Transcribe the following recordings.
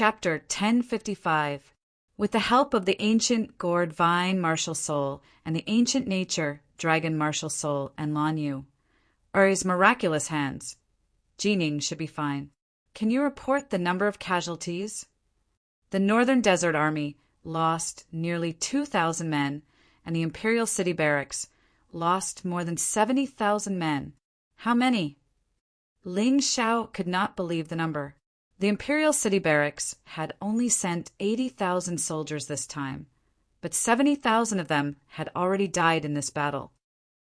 Chapter 1055. With the help of the ancient gourd vine martial soul and the ancient nature dragon martial soul and Lan Yu, or his miraculous hands, Jining should be fine. Can you report the number of casualties? The Northern Desert Army lost nearly 2,000 men, and the Imperial City Barracks lost more than 70,000 men. How many? Ling Xiao could not believe the number. The Imperial City Barracks had only sent 80,000 soldiers this time, but 70,000 of them had already died in this battle.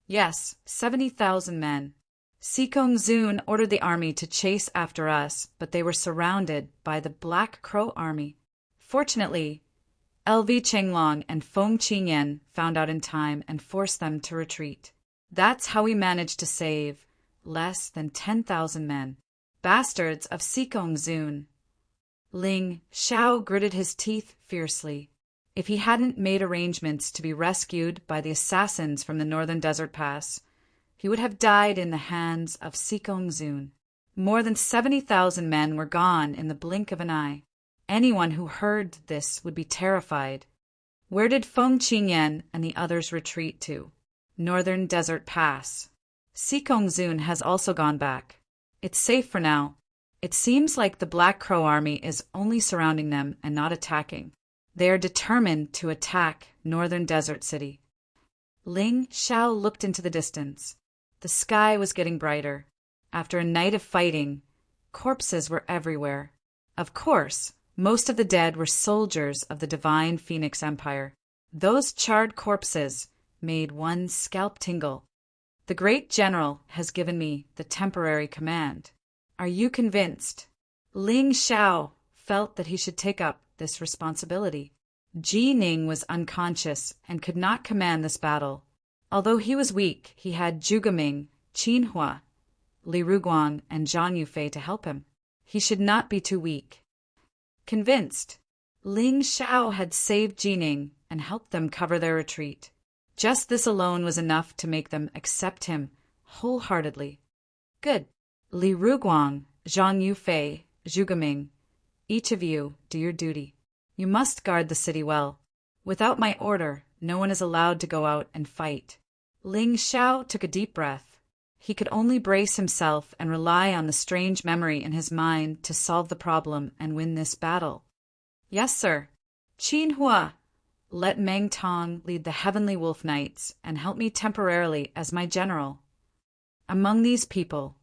Yes, 70,000 men. Sikong Zun ordered the army to chase after us, but they were surrounded by the Black Crow army. Fortunately, LV Chenglong and Feng Qingyan found out in time and forced them to retreat. That's how we managed to save less than 10,000 men. Bastards of Sikong Zun. Ling Xiao gritted his teeth fiercely. If he hadn't made arrangements to be rescued by the assassins from the Northern Desert Pass, he would have died in the hands of Sikong Zun. More than 70,000 men were gone in the blink of an eye. Anyone who heard this would be terrified. Where did Feng Qingyan and the others retreat to? Northern Desert Pass. Sikong Zun has also gone back. It's safe for now. It seems like the Black Crow army is only surrounding them and not attacking. They are determined to attack Northern Desert City. Ling Xiao looked into the distance. The sky was getting brighter. After a night of fighting, corpses were everywhere. Of course, most of the dead were soldiers of the Divine Phoenix Empire. Those charred corpses made one's scalp tingle. The great general has given me the temporary command. Are you convinced? Ling Xiao felt that he should take up this responsibility. Jining was unconscious and could not command this battle. Although he was weak, he had Zhugeming, Qin Hua, Li Ruguang, and Zhang Yufei to help him. He should not be too weak. Convinced, Ling Xiao had saved Jining and helped them cover their retreat. Just this alone was enough to make them accept him wholeheartedly. Good. Li Ruguang, Zhang Yufei, Zhugeming, each of you do your duty. You must guard the city well. Without my order, no one is allowed to go out and fight. Ling Xiao took a deep breath. He could only brace himself and rely on the strange memory in his mind to solve the problem and win this battle. Yes, sir. Qin Hua, let Meng Tong lead the Heavenly Wolf Knights and help me temporarily as my general. Among these people,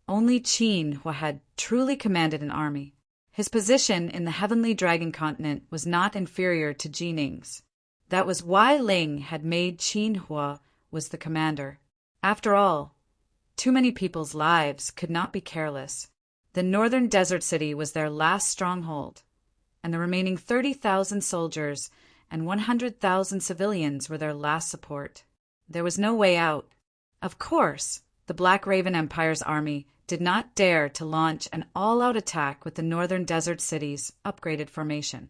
only Qin Hua had truly commanded an army. His position in the Heavenly Dragon Continent was not inferior to Jining's. That was why Ling had made Qin Hua was the commander. After all, too many people's lives could not be careless. The Northern Desert City was their last stronghold, and the remaining 30,000 soldiers and 100,000 civilians were their last support. There was no way out. Of course, the Black Raven Empire's army did not dare to launch an all-out attack with the Northern Desert City's upgraded formation.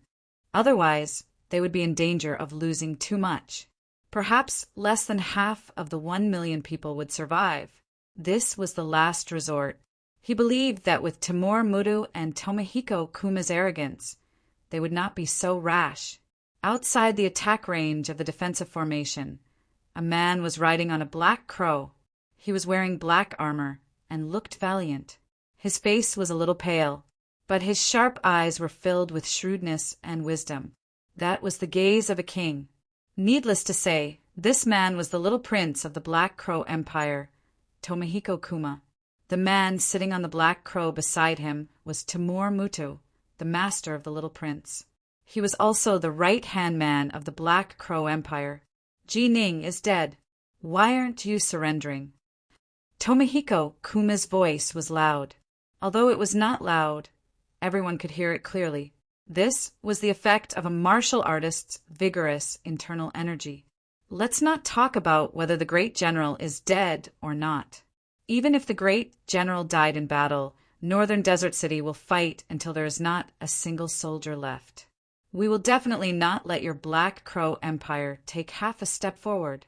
Otherwise, they would be in danger of losing too much. Perhaps less than half of the 1 million people would survive. This was the last resort. He believed that with Timur Mudu and Tomohiko Kuma's arrogance, they would not be so rash. Outside the attack range of the defensive formation, a man was riding on a black crow. He was wearing black armor and looked valiant. His face was a little pale, but his sharp eyes were filled with shrewdness and wisdom. That was the gaze of a king. Needless to say, this man was the little prince of the Black Crow Empire, Tomohiko Kuma. The man sitting on the black crow beside him was Timur Mutu, the master of the little prince. He was also the right-hand man of the Black Crow Empire. Jining is dead. Why aren't you surrendering? Tomohiko Kuma's voice was loud. Although it was not loud, everyone could hear it clearly. This was the effect of a martial artist's vigorous internal energy. Let's not talk about whether the great general is dead or not. Even if the great general died in battle, Northern Desert City will fight until there is not a single soldier left. We will definitely not let your Black Crow Empire take half a step forward.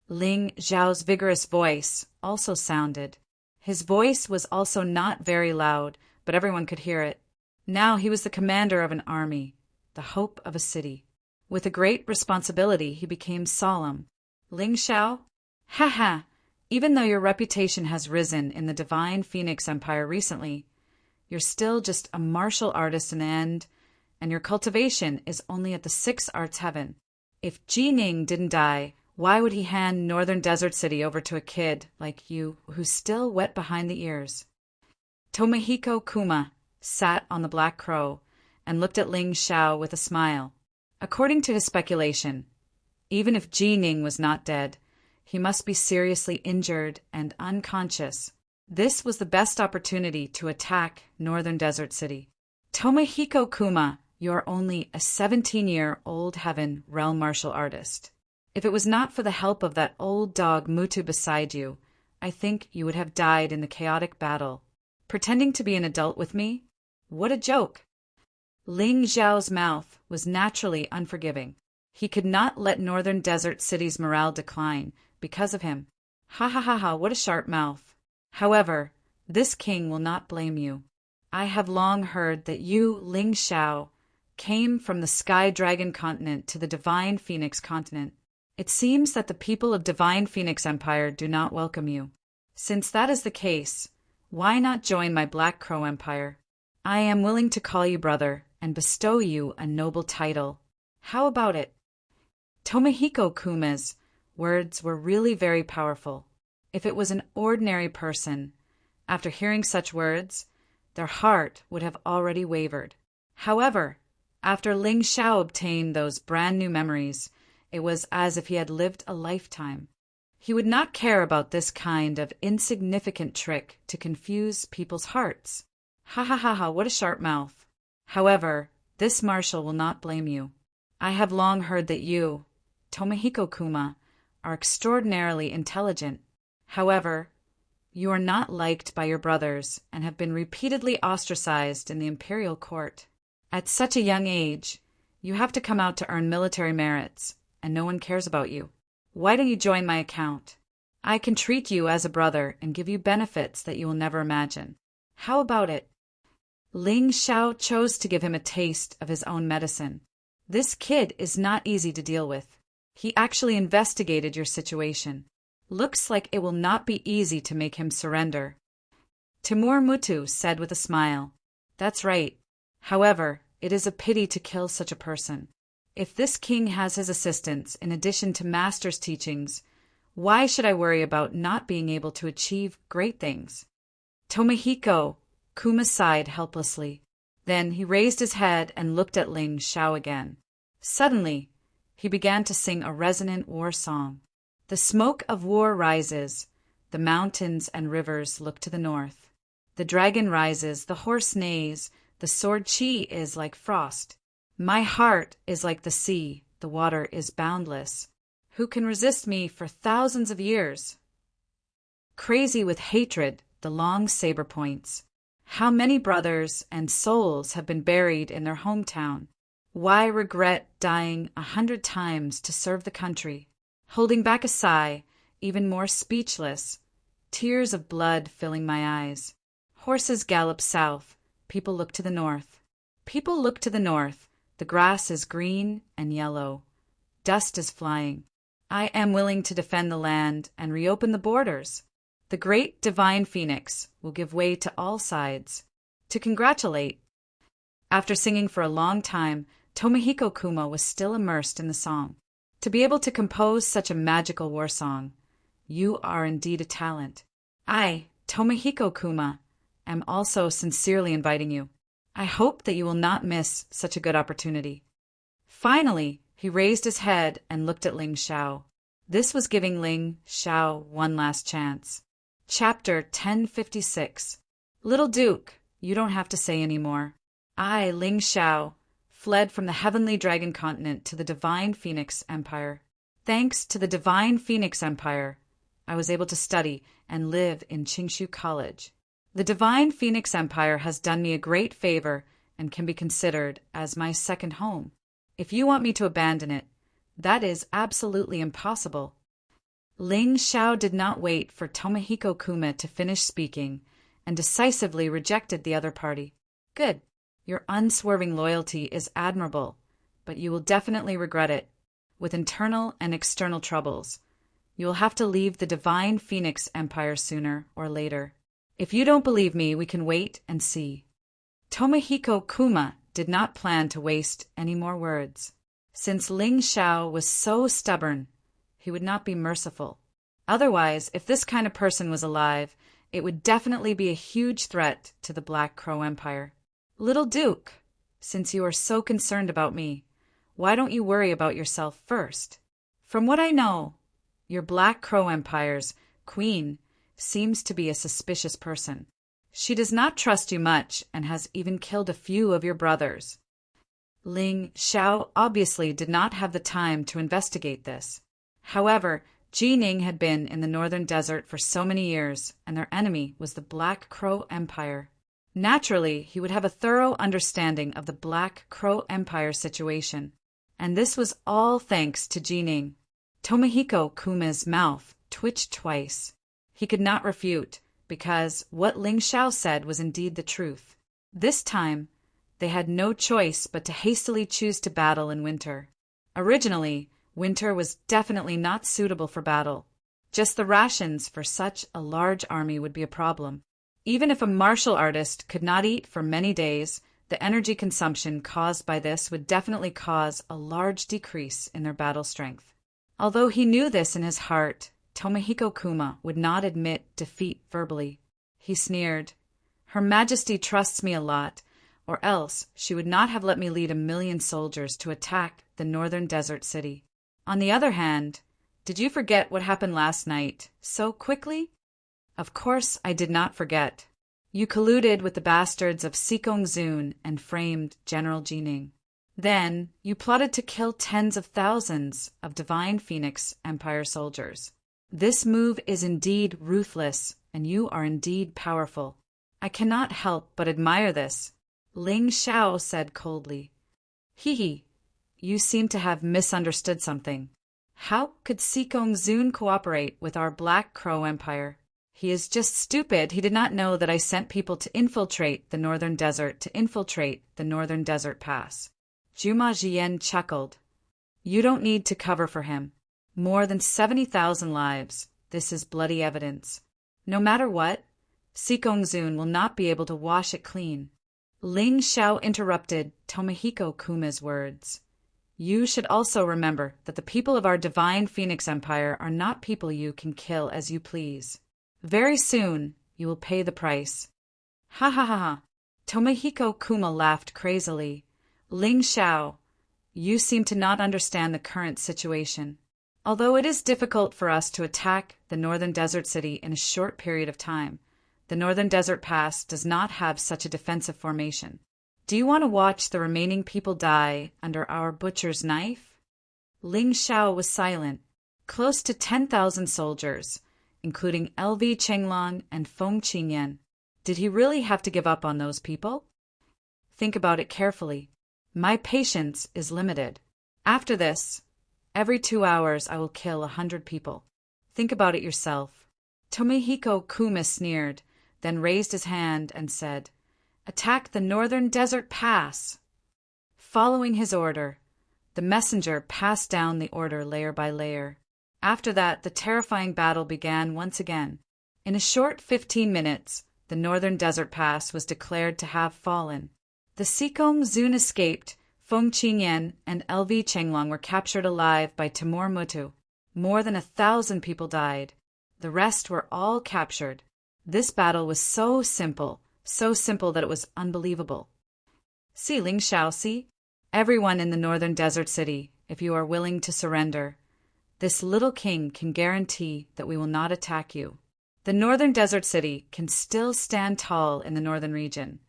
Ling Xiao's vigorous voice also sounded. His voice was also not very loud, but everyone could hear it. Now he was the commander of an army, the hope of a city. With a great responsibility, he became solemn. Ling Xiao? Ha ha! Even though your reputation has risen in the Divine Phoenix Empire recently, you're still just a martial artist in the end, and your cultivation is only at the 6th arts heaven. If Jining didn't die, why would he hand Northern Desert City over to a kid like you who's still wet behind the ears? Tomohiko Kuma sat on the black crow and looked at Ling Xiao with a smile. According to his speculation, even if Jining was not dead, he must be seriously injured and unconscious. This was the best opportunity to attack Northern Desert City. Tomohiko Kuma, you're only a 17-year-old heaven realm martial artist. If it was not for the help of that old dog Mutu beside you, I think you would have died in the chaotic battle. Pretending to be an adult with me? What a joke! Ling Xiao's mouth was naturally unforgiving. He could not let Northern Desert City's morale decline because of him. Ha ha ha ha, what a sharp mouth. However, this king will not blame you. I have long heard that you, Ling Xiao, came from the Sky Dragon continent to the Divine Phoenix continent. It seems that the people of Divine Phoenix Empire do not welcome you. Since that is the case, why not join my Black Crow Empire? I am willing to call you brother and bestow you a noble title. How about it? Tomohiko Kuma's words were really very powerful. If it was an ordinary person, after hearing such words, their heart would have already wavered. However, after Ling Xiao obtained those brand new memories, it was as if he had lived a lifetime. He would not care about this kind of insignificant trick to confuse people's hearts. Ha ha ha ha, what a sharp mouth. However, this marshal will not blame you. I have long heard that you, Tomohiko Kuma, are extraordinarily intelligent. However, you are not liked by your brothers and have been repeatedly ostracized in the imperial court. At such a young age, you have to come out to earn military merits, and no one cares about you. Why don't you join my account? I can treat you as a brother and give you benefits that you will never imagine. How about it? Ling Xiao chose to give him a taste of his own medicine. This kid is not easy to deal with. He actually investigated your situation. Looks like it will not be easy to make him surrender. Timur Mutu said with a smile. That's right. However, it is a pity to kill such a person. If this king has his assistants in addition to master's teachings, why should I worry about not being able to achieve great things? Tomohiko Kuma sighed helplessly. Then he raised his head and looked at Ling Xiao again. Suddenly, he began to sing a resonant war song. The smoke of war rises. The mountains and rivers look to the north. The dragon rises, the horse neighs, the sword chi is like frost. My heart is like the sea, the water is boundless. Who can resist me for thousands of years? Crazy with hatred, the long saber points. How many brothers and souls have been buried in their hometown? Why regret dying 100 times to serve the country? Holding back a sigh, even more speechless, tears of blood filling my eyes. Horses gallop south, people look to the north. People look to the north, the grass is green and yellow. Dust is flying. I am willing to defend the land and reopen the borders. The great divine phoenix will give way to all sides. To congratulate. After singing for a long time, Tomohiko Kuma was still immersed in the song. To be able to compose such a magical war song, you are indeed a talent. I, Tomohiko Kuma, am also sincerely inviting you. I hope that you will not miss such a good opportunity. Finally, he raised his head and looked at Ling Xiao. This was giving Ling Xiao one last chance. Chapter 1056. Little Duke, you don't have to say any more. I, Ling Xiao, fled from the Heavenly Dragon Continent to the Divine Phoenix Empire. Thanks to the Divine Phoenix Empire, I was able to study and live in Qingshu College. The Divine Phoenix Empire has done me a great favor and can be considered as my second home. If you want me to abandon it, that is absolutely impossible. Ling Xiao did not wait for Tomohiko Kuma to finish speaking and decisively rejected the other party. Good. Your unswerving loyalty is admirable, but you will definitely regret it. With internal and external troubles, you will have to leave the Divine Phoenix Empire sooner or later. If you don't believe me, we can wait and see. Tomohiko Kuma did not plan to waste any more words. Since Ling Xiao was so stubborn, he would not be merciful. Otherwise, if this kind of person was alive, it would definitely be a huge threat to the Black Crow Empire. Little Duke, since you are so concerned about me, why don't you worry about yourself first? From what I know, your Black Crow Empire's queen seems to be a suspicious person. She does not trust you much and has even killed a few of your brothers. Ling Xiao obviously did not have the time to investigate this. However, Jining had been in the northern desert for so many years, and their enemy was the Black Crow Empire. Naturally, he would have a thorough understanding of the Black Crow Empire situation. And this was all thanks to Jining. Tomohiko Kuma's mouth twitched twice. He could not refute, because what Ling Xiao said was indeed the truth. This time, they had no choice but to hastily choose to battle in winter. Originally, winter was definitely not suitable for battle. Just the rations for such a large army would be a problem. Even if a martial artist could not eat for many days, the energy consumption caused by this would definitely cause a large decrease in their battle strength. Although he knew this in his heart, Tomohiko Kuma would not admit defeat verbally. He sneered, "Her Majesty trusts me a lot, or else she would not have let me lead 1,000,000 soldiers to attack the northern desert city. On the other hand, did you forget what happened last night so quickly?" "Of course I did not forget. You colluded with the bastards of Sikong Zun and framed General Jining. Then you plotted to kill tens of thousands of Divine Phoenix Empire soldiers. This move is indeed ruthless, and you are indeed powerful. I cannot help but admire this," Ling Xiao said coldly. "Hee, you seem to have misunderstood something. How could Sikong Zun cooperate with our Black Crow Empire? He is just stupid. He did not know that I sent people to infiltrate the northern desert pass." Juma Jian chuckled. "You don't need to cover for him. More than 70,000 lives. This is bloody evidence. No matter what, Sikong Zun will not be able to wash it clean." Ling Xiao interrupted Tomohiko Kuma's words. "You should also remember that the people of our Divine Phoenix Empire are not people you can kill as you please. Very soon, you will pay the price." "Ha ha ha ha." Tomohiko Kuma laughed crazily. "Ling Xiao, you seem to not understand the current situation. Although it is difficult for us to attack the northern desert city in a short period of time, the northern desert pass does not have such a defensive formation. Do you want to watch the remaining people die under our butcher's knife?" Ling Xiao was silent. Close to 10,000 soldiers, including LV Chenglong and Feng Qingyan. Did he really have to give up on those people? Think about it carefully. My patience is limited. After this, every 2 hours I will kill 100 people. Think about it yourself. Tomohiko Kuma sneered, then raised his hand and said, "Attack the northern desert pass." Following his order, the messenger passed down the order layer by layer. After that, the terrifying battle began once again. In a short 15 minutes, the northern desert pass was declared to have fallen. The Sikong Zun escaped, Feng Qingyan and LV Chenglong were captured alive by Timur Mutu. More than 1,000 people died. The rest were all captured. This battle was so simple that it was unbelievable. "See, Ling Xiao, see? Everyone in the northern desert city, if you are willing to surrender, this little king can guarantee that we will not attack you. The northern desert city can still stand tall in the northern region,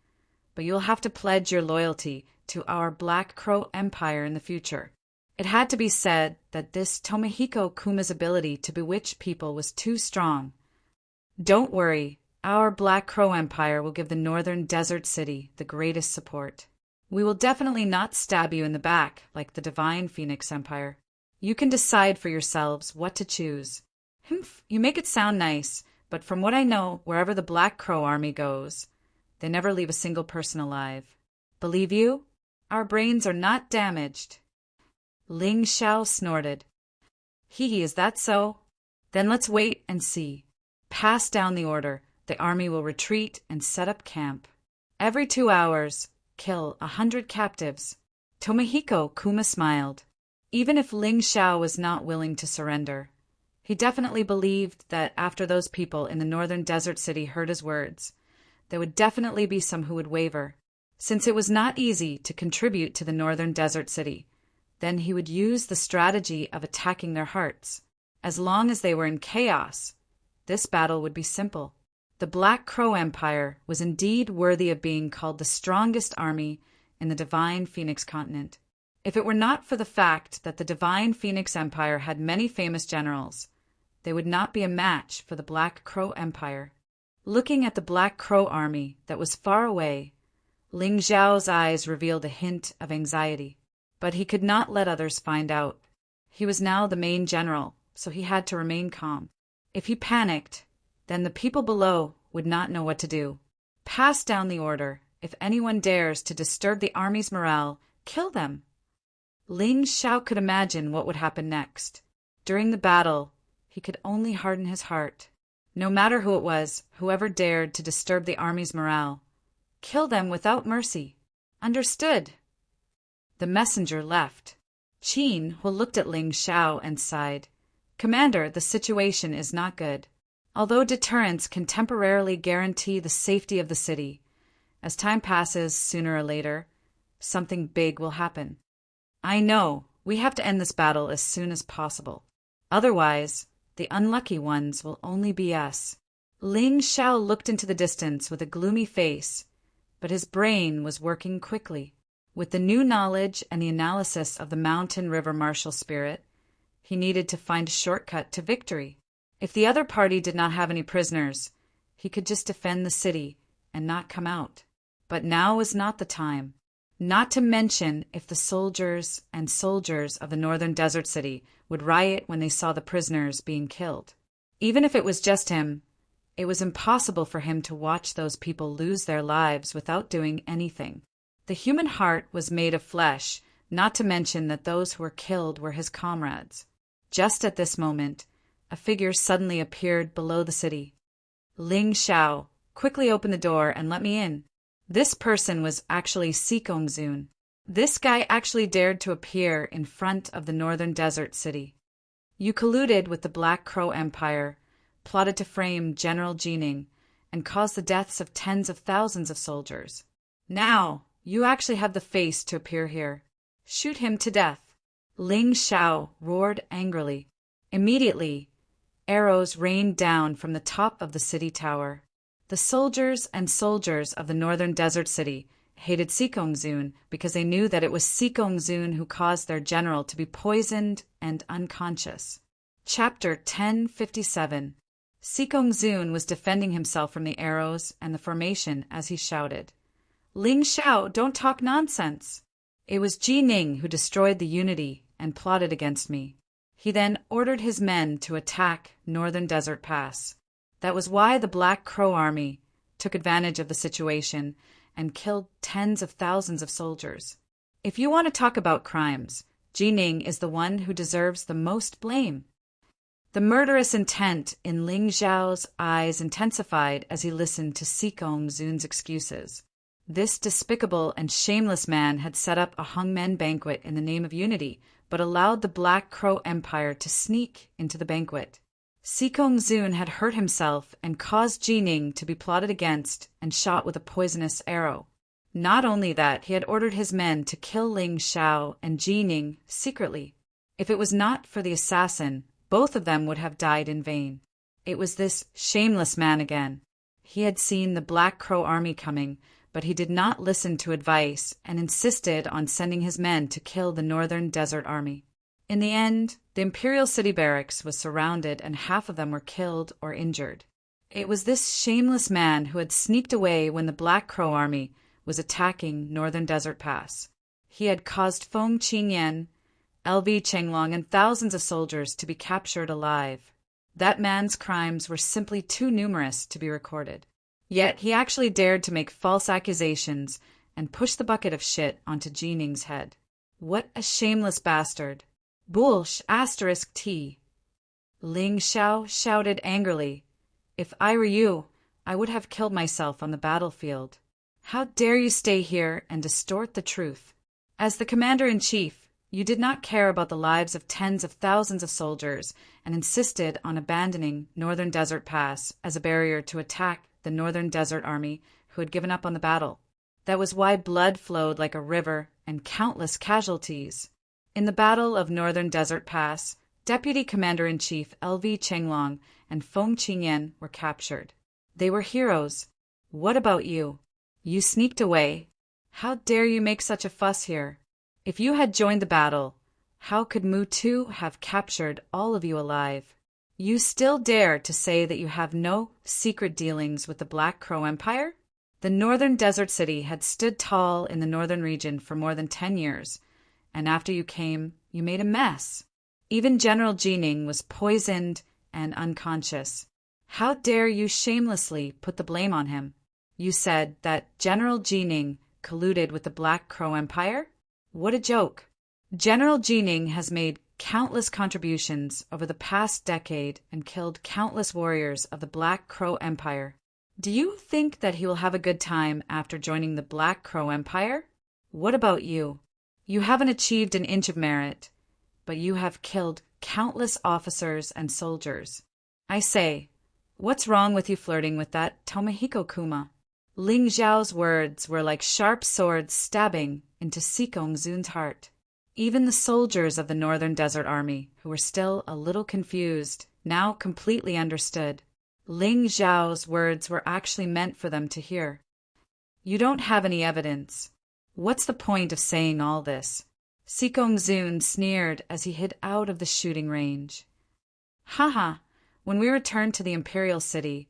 but you will have to pledge your loyalty to our Black Crow Empire in the future." It had to be said that this Tomohiko Kuma's ability to bewitch people was too strong. "Don't worry, our Black Crow Empire will give the northern desert city the greatest support. We will definitely not stab you in the back like the Divine Phoenix Empire. You can decide for yourselves what to choose." "Humph, you make it sound nice, but from what I know, wherever the Black Crow army goes, they never leave a single person alive. Believe you? Our brains are not damaged. Ling Xiao snorted. Is that so? Then let's wait and see. Pass down the order. The army will retreat and set up camp. Every 2 hours, kill 100 captives. Tomohiko Kuma smiled. Even if Ling Xiao was not willing to surrender, he definitely believed that after those people in the northern desert city heard his words, there would definitely be some who would waver. Since it was not easy to contribute to the northern desert city, then he would use the strategy of attacking their hearts. As long as they were in chaos, this battle would be simple. The Black Crow Empire was indeed worthy of being called the strongest army in the Divine Phoenix continent. If it were not for the fact that the Divine Phoenix Empire had many famous generals, they would not be a match for the Black Crow Empire. Looking at the Black Crow army that was far away, Ling Xiao's eyes revealed a hint of anxiety. But he could not let others find out. He was now the main general, so he had to remain calm. If he panicked, then the people below would not know what to do. Pass down the order. If anyone dares to disturb the army's morale, kill them. Ling Xiao could imagine what would happen next. During the battle, he could only harden his heart. No matter who it was, whoever dared to disturb the army's morale, kill them without mercy. Understood. The messenger left. Qin Hu looked at Ling Xiao and sighed. Commander, the situation is not good. Although deterrence can temporarily guarantee the safety of the city, as time passes, sooner or later, something big will happen. I know, we have to end this battle as soon as possible. Otherwise, the unlucky ones will only be us. Ling Xiao looked into the distance with a gloomy face, but his brain was working quickly. With the new knowledge and the analysis of the mountain river martial spirit, he needed to find a shortcut to victory. If the other party did not have any prisoners, he could just defend the city and not come out. But now was not the time. Not to mention if the soldiers of the northern desert city would riot when they saw the prisoners being killed. Even if it was just him, it was impossible for him to watch those people lose their lives without doing anything. The human heart was made of flesh, not to mention that those who were killed were his comrades. Just at this moment, a figure suddenly appeared below the city. Ling Xiao, quickly open the door and let me in. This person was actually Sikongzun. This guy actually dared to appear in front of the northern desert city. You colluded with the Black Crow Empire, plotted to frame General Jining, and cause the deaths of tens of thousands of soldiers. Now, you actually have the face to appear here. Shoot him to death. Ling Xiao roared angrily. Immediately, arrows rained down from the top of the city tower. The soldiers of the northern desert city hated Sikongzun because they knew that it was Sikongzun who caused their general to be poisoned and unconscious. Chapter 1057. Sikongzun was defending himself from the arrows and the formation as he shouted, Ling Xiao, don't talk nonsense. It was Jining who destroyed the unity and plotted against me. He then ordered his men to attack Northern Desert Pass. That was why the Black Crow Army took advantage of the situation and killed tens of thousands of soldiers. If you want to talk about crimes, Jining is the one who deserves the most blame. The murderous intent in Ling Xiao's eyes intensified as he listened to Sikongzun's excuses. This despicable and shameless man had set up a hangmen banquet in the name of unity, but allowed the Black Crow Empire to sneak into the banquet. Sikongzun had hurt himself and caused Jining to be plotted against and shot with a poisonous arrow. Not only that, he had ordered his men to kill Ling Xiao and Jining secretly. If it was not for the assassin, both of them would have died in vain. It was this shameless man again. He had seen the Black Crow Army coming, but he did not listen to advice and insisted on sending his men to kill the Northern Desert Army. In the end, the Imperial City Barracks was surrounded and half of them were killed or injured. It was this shameless man who had sneaked away when the Black Crow Army was attacking Northern Desert Pass. He had caused Feng Qingyan, LV Chenglong, and thousands of soldiers to be captured alive. That man's crimes were simply too numerous to be recorded. Yet he actually dared to make false accusations and pushed the bucket of shit onto Jining's head. What a shameless bastard. Bullsh asterisk T. Ling Xiao shouted angrily. If I were you, I would have killed myself on the battlefield. How dare you stay here and distort the truth? As the commander-in-chief, you did not care about the lives of tens of thousands of soldiers and insisted on abandoning Northern Desert Pass as a barrier to attack the Northern Desert Army who had given up on the battle. That was why blood flowed like a river and countless casualties. In the Battle of Northern Desert Pass, Deputy Commander-in-Chief L.V. Chenglong and Feng Qingyan were captured. They were heroes. What about you? You sneaked away. How dare you make such a fuss here? If you had joined the battle, how could Mutu have captured all of you alive? You still dare to say that you have no secret dealings with the Black Crow Empire? The Northern Desert City had stood tall in the northern region for more than 10 years, and after you came, you made a mess. Even General Jining was poisoned and unconscious. How dare you shamelessly put the blame on him? You said that General Jining colluded with the Black Crow Empire? What a joke. General Jining has made countless contributions over the past decade and killed countless warriors of the Black Crow Empire. Do you think that he will have a good time after joining the Black Crow Empire? What about you? You haven't achieved an inch of merit, but you have killed countless officers and soldiers. I say, what's wrong with you flirting with that Tomohiko-kuma? Ling Xiao's words were like sharp swords stabbing into Sikong Zun's heart. Even the soldiers of the Northern Desert Army, who were still a little confused, now completely understood. Ling Xiao's words were actually meant for them to hear. You don't have any evidence. What's the point of saying all this? Sikong Zun sneered as he hid out of the shooting range. Haha, when we return to the Imperial City,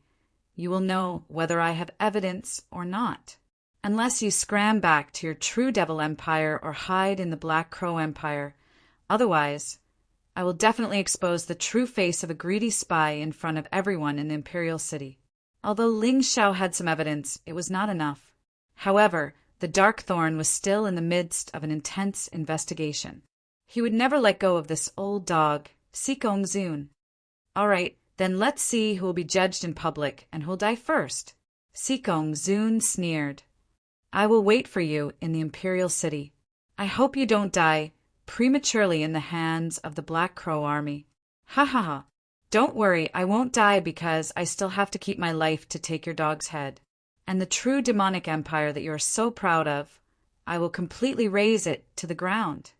you will know whether I have evidence or not. Unless you scram back to your True Devil Empire or hide in the Black Crow Empire. Otherwise, I will definitely expose the true face of a greedy spy in front of everyone in the Imperial City. Although Ling Xiao had some evidence, it was not enough. However, the Dark Thorn was still in the midst of an intense investigation. He would never let go of this old dog, Sikong Zun. All right, then let's see who will be judged in public and who'll die first. Sikong Zun sneered. I will wait for you in the Imperial City. I hope you don't die prematurely in the hands of the Black Crow Army. Ha ha ha. Don't worry, I won't die because I still have to keep my life to take your dog's head. And the true demonic empire that you are so proud of, I will completely raze it to the ground.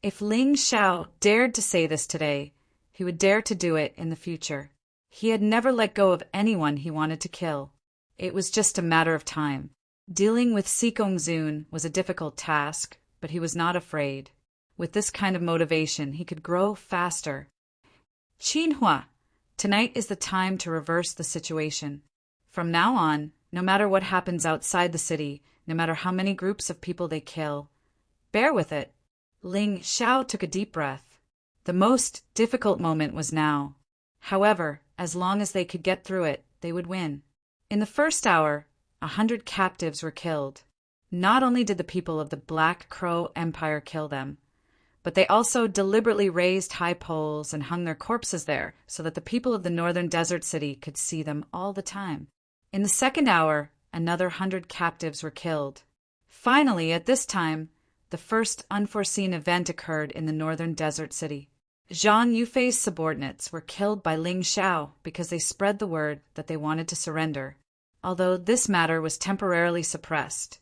If Ling Xiao dared to say this today, he would dare to do it in the future. He had never let go of anyone he wanted to kill. It was just a matter of time. Dealing with Sikong Zun was a difficult task, but he was not afraid. With this kind of motivation, he could grow faster. Xinhua, tonight is the time to reverse the situation. From now on, no matter what happens outside the city, no matter how many groups of people they kill, bear with it. Ling Xiao took a deep breath. The most difficult moment was now. However, as long as they could get through it, they would win. In the first hour, 100 captives were killed. Not only did the people of the Black Crow Empire kill them, but they also deliberately raised high poles and hung their corpses there so that the people of the Northern Desert City could see them all the time. In the second hour, another 100 captives were killed. Finally, at this time, the first unforeseen event occurred in the Northern Desert City. Zhang Yufei's subordinates were killed by Ling Xiao because they spread the word that they wanted to surrender. Although this matter was temporarily suppressed,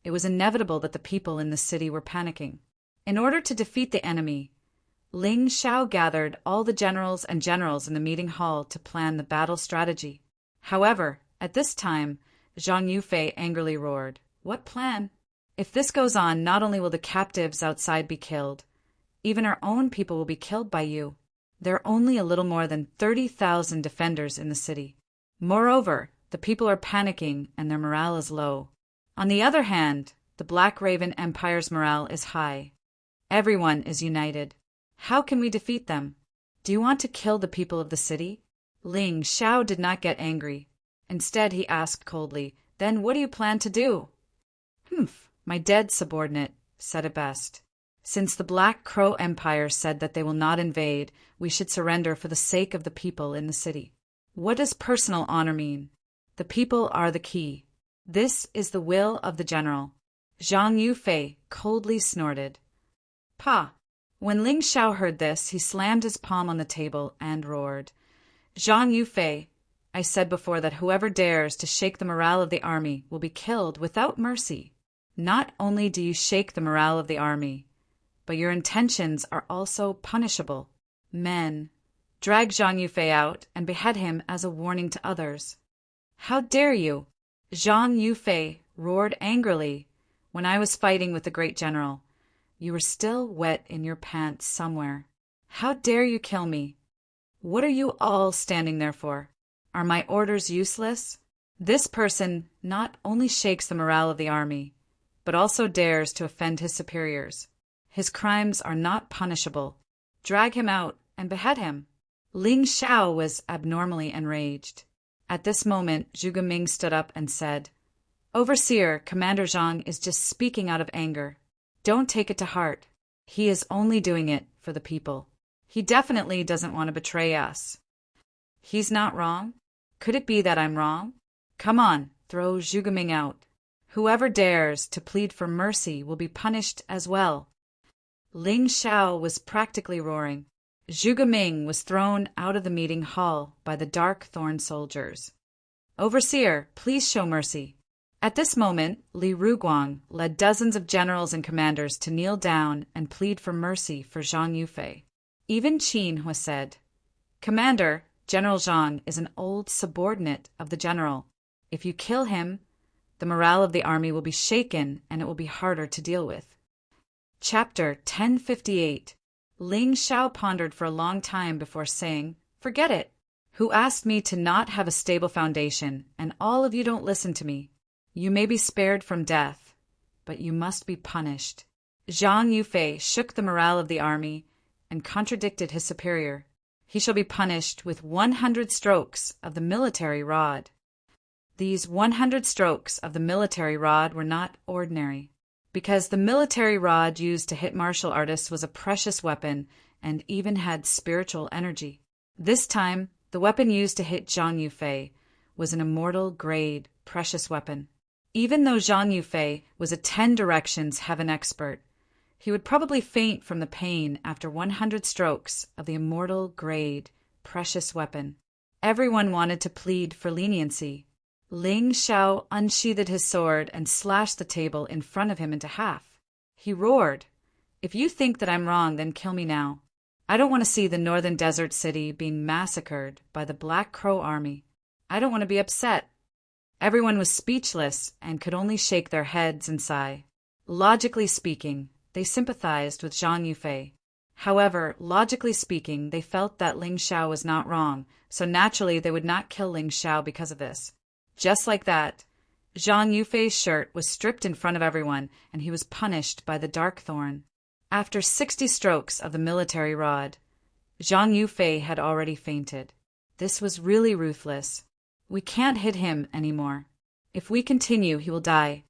it was inevitable that the people in the city were panicking. In order to defeat the enemy, Ling Xiao gathered all the generals and generals in the meeting hall to plan the battle strategy. However, at this time, Zhang Yufei angrily roared, "What plan? If this goes on, not only will the captives outside be killed, even our own people will be killed by you. There are only a little more than 30,000 defenders in the city. Moreover, the people are panicking and their morale is low. On the other hand, the Black Raven Empire's morale is high. Everyone is united. How can we defeat them? Do you want to kill the people of the city?" Ling Xiao did not get angry. Instead, he asked coldly, "Then what do you plan to do?" "Humph, my dead subordinate said it best. Since the Black Crow Empire said that they will not invade, we should surrender for the sake of the people in the city. What does personal honor mean? The people are the key. This is the will of the general." Zhang Yufei coldly snorted. "Pah!" When Ling Shao heard this, he slammed his palm on the table and roared. "Zhang Yufei, I said before that whoever dares to shake the morale of the army will be killed without mercy. Not only do you shake the morale of the army, but your intentions are also punishable. Men, drag Zhang Yufei out and behead him as a warning to others." "How dare you?" Zhang Yufei roared angrily. "When I was fighting with the great general, you were still wet in your pants somewhere. How dare you kill me? What are you all standing there for? Are my orders useless? This person not only shakes the morale of the army, but also dares to offend his superiors. His crimes are not punishable. Drag him out and behead him." Ling Shao was abnormally enraged. At this moment, Zhuge Ming stood up and said, "Overseer, Commander Zhang is just speaking out of anger. Don't take it to heart. He is only doing it for the people. He definitely doesn't want to betray us." "He's not wrong? Could it be that I'm wrong? Come on, throw Zhuge Ming out. Whoever dares to plead for mercy will be punished as well." Ling Shao was practically roaring. Zhuge Ming was thrown out of the meeting hall by the Dark Thorn soldiers. "Overseer, please show mercy." At this moment, Li Ruguang led dozens of generals and commanders to kneel down and plead for mercy for Zhang Yufei. Even Qin Hua said, "Commander, General Zhang is an old subordinate of the general. If you kill him, the morale of the army will be shaken and it will be harder to deal with." Chapter 1058. Ling Shao pondered for a long time before saying, "Forget it. Who asked me to not have a stable foundation, and all of you don't listen to me. You may be spared from death, but you must be punished." Zhang Yufei shook the morale of the army and contradicted his superior. "He shall be punished with 100 strokes of the military rod." These 100 strokes of the military rod were not ordinary, because the military rod used to hit martial artists was a precious weapon and even had spiritual energy. This time, the weapon used to hit Zhang Yufei was an immortal grade precious weapon. Even though Zhang Yufei was a 10 directions heaven expert, he would probably faint from the pain after 100 strokes of the immortal grade precious weapon. Everyone wanted to plead for leniency. Ling Shao unsheathed his sword and slashed the table in front of him into half. He roared, "If you think that I'm wrong, then kill me now. I don't want to see the northern desert city being massacred by the Black Crow army. I don't want to be upset." Everyone was speechless and could only shake their heads and sigh. Logically speaking, they sympathized with Zhang Yufei. However, logically speaking, they felt that Ling Shao was not wrong, so naturally they would not kill Ling Shao because of this. Just like that, Zhang Yufei's shirt was stripped in front of everyone, and he was punished by the Dark Thorn. After 60 strokes of the military rod, Zhang Yufei had already fainted. This was really ruthless. "We can't hit him anymore. If we continue, he will die."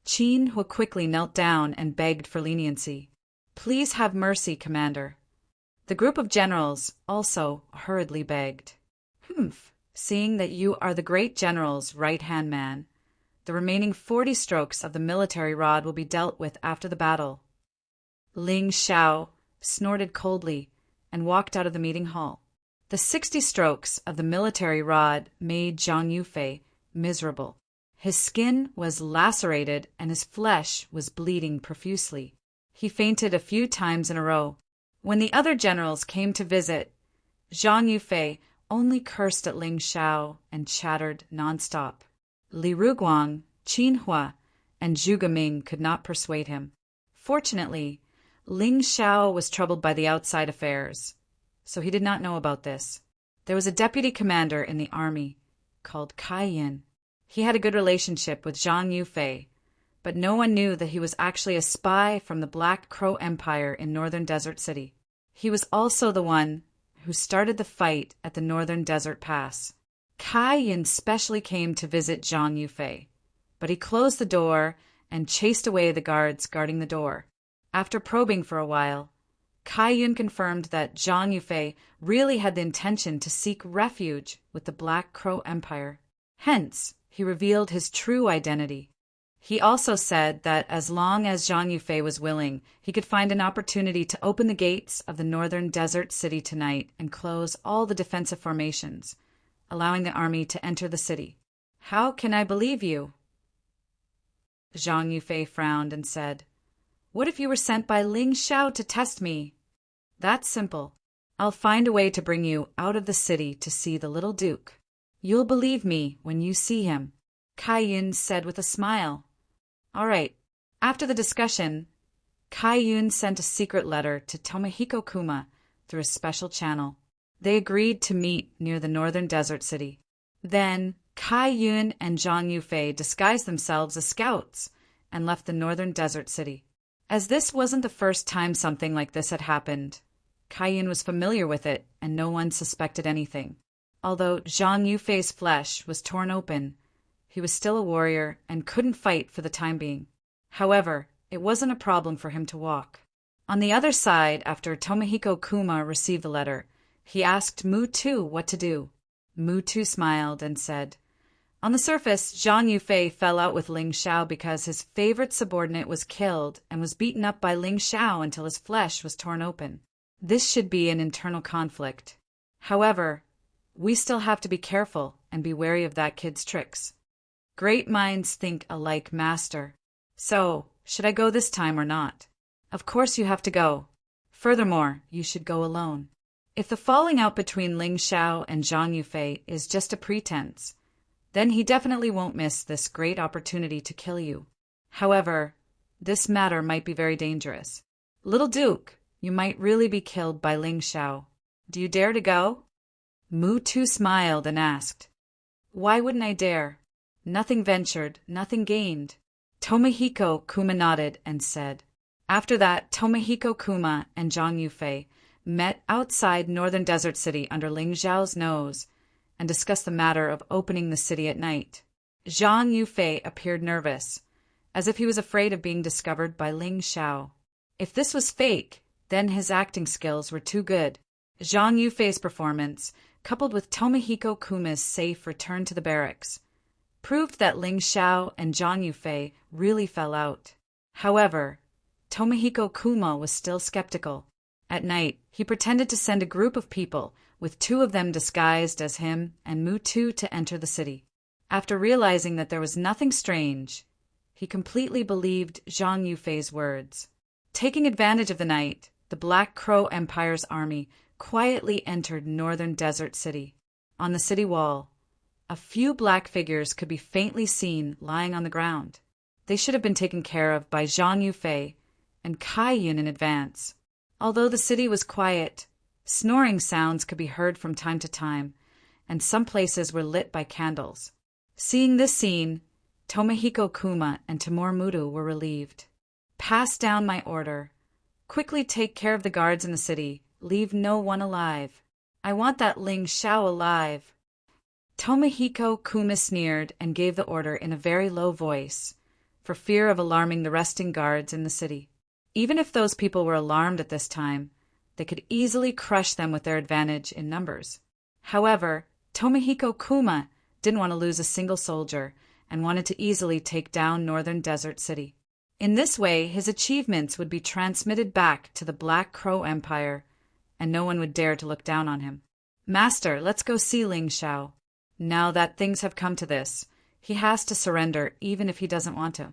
Qin Hua quickly knelt down and begged for leniency. "Please have mercy, Commander." The group of generals also hurriedly begged. "Humph. Seeing that you are the great general's right-hand man, the remaining 40 strokes of the military rod will be dealt with after the battle." Ling Shao snorted coldly and walked out of the meeting hall. The 60 strokes of the military rod made Zhang Yufei miserable. His skin was lacerated and his flesh was bleeding profusely. He fainted a few times in a row. When the other generals came to visit, Zhang Yufei only cursed at Ling Shao and chattered nonstop. Li Ruguang, Qin Hua, and Zhuge Ming could not persuade him. Fortunately, Ling Shao was troubled by the outside affairs, so he did not know about this. There was a deputy commander in the army called Kai Yin. He had a good relationship with Zhang Yufei, but no one knew that he was actually a spy from the Black Crow Empire in Northern Desert City. He was also the one who started the fight at the Northern Desert Pass. Kai Yin specially came to visit Zhang Yufei, but he closed the door and chased away the guards guarding the door. After probing for a while, Cai Yun confirmed that Zhang Yufei really had the intention to seek refuge with the Black Crow Empire. Hence, he revealed his true identity. He also said that as long as Zhang Yufei was willing, he could find an opportunity to open the gates of the northern desert city tonight and close all the defensive formations, allowing the army to enter the city. How can I believe you? Zhang Yufei frowned and said, What if you were sent by Ling Xiao to test me? That's simple. I'll find a way to bring you out of the city to see the little duke. You'll believe me when you see him, Cai Yun said with a smile. All right. After the discussion, Cai Yun sent a secret letter to Tomohiko Kuma through a special channel. They agreed to meet near the northern desert city. Then, Cai Yun and Zhang Yufei disguised themselves as scouts and left the northern desert city. As this wasn't the first time something like this had happened, Cai Yun was familiar with it and no one suspected anything. Although Zhang Yufei's flesh was torn open, he was still a warrior and couldn't fight for the time being. However, it wasn't a problem for him to walk. On the other side, after Tomohiko Kuma received the letter, he asked Mu Tu what to do. Mu Tu smiled and said, On the surface, Zhang Yufei fell out with Ling Xiao because his favorite subordinate was killed and was beaten up by Ling Xiao until his flesh was torn open. This should be an internal conflict. However, we still have to be careful and be wary of that kid's tricks. Great minds think alike, Master. So, should I go this time or not? Of course you have to go. Furthermore, you should go alone. If the falling out between Ling Xiao and Zhang Yufei is just a pretense, then he definitely won't miss this great opportunity to kill you. However, this matter might be very dangerous. Little Duke, you might really be killed by Ling Xiao. Do you dare to go? Mu Tu smiled and asked, Why wouldn't I dare? Nothing ventured, nothing gained. Tomohiko Kuma nodded and said. After that, Tomohiko Kuma and Zhang Yufei met outside northern desert city under Ling Xiao's nose and discussed the matter of opening the city at night. Zhang Yufei appeared nervous, as if he was afraid of being discovered by Ling Xiao. If this was fake, then his acting skills were too good. Zhang Yufei's performance, coupled with Tomohiko Kuma's safe return to the barracks, proved that Ling Xiao and Zhang Yufei really fell out. However, Tomohiko Kuma was still skeptical. At night, he pretended to send a group of people, with two of them disguised as him and Mu Tu to enter the city. After realizing that there was nothing strange, he completely believed Zhang Yufei's words. Taking advantage of the night, the Black Crow Empire's army quietly entered northern desert city. On the city wall, a few black figures could be faintly seen lying on the ground. They should have been taken care of by Zhang Yufei and Cai Yun in advance. Although the city was quiet, snoring sounds could be heard from time to time, and some places were lit by candles. Seeing this scene, Tomohiko Kuma and Tamor Mutu were relieved. Pass down my order. Quickly take care of the guards in the city. Leave no one alive. I want that Ling Xiao alive. Tomohiko Kuma sneered and gave the order in a very low voice, for fear of alarming the resting guards in the city. Even if those people were alarmed at this time, they could easily crush them with their advantage in numbers. However, Tomohiko Kuma didn't want to lose a single soldier and wanted to easily take down northern desert city. In this way, his achievements would be transmitted back to the Black Crow Empire, and no one would dare to look down on him. Master, let's go see Ling Xiao. Now that things have come to this, he has to surrender even if he doesn't want to.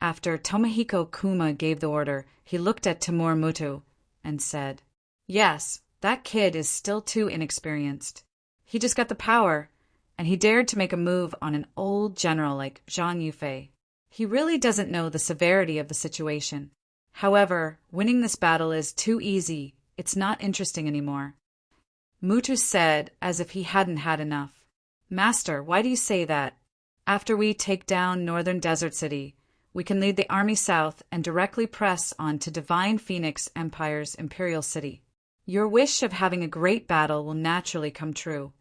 After Tomohiko Kuma gave the order, he looked at Tamor Mutu and said, Yes, that kid is still too inexperienced. He just got the power, and he dared to make a move on an old general like Zhang Yufei. He really doesn't know the severity of the situation. However, winning this battle is too easy. It's not interesting anymore. Mutu said as if he hadn't had enough. Master, why do you say that? After we take down northern desert city, we can lead the army south and directly press on to Divine Phoenix Empire's imperial city. Your wish of having a great battle will naturally come true.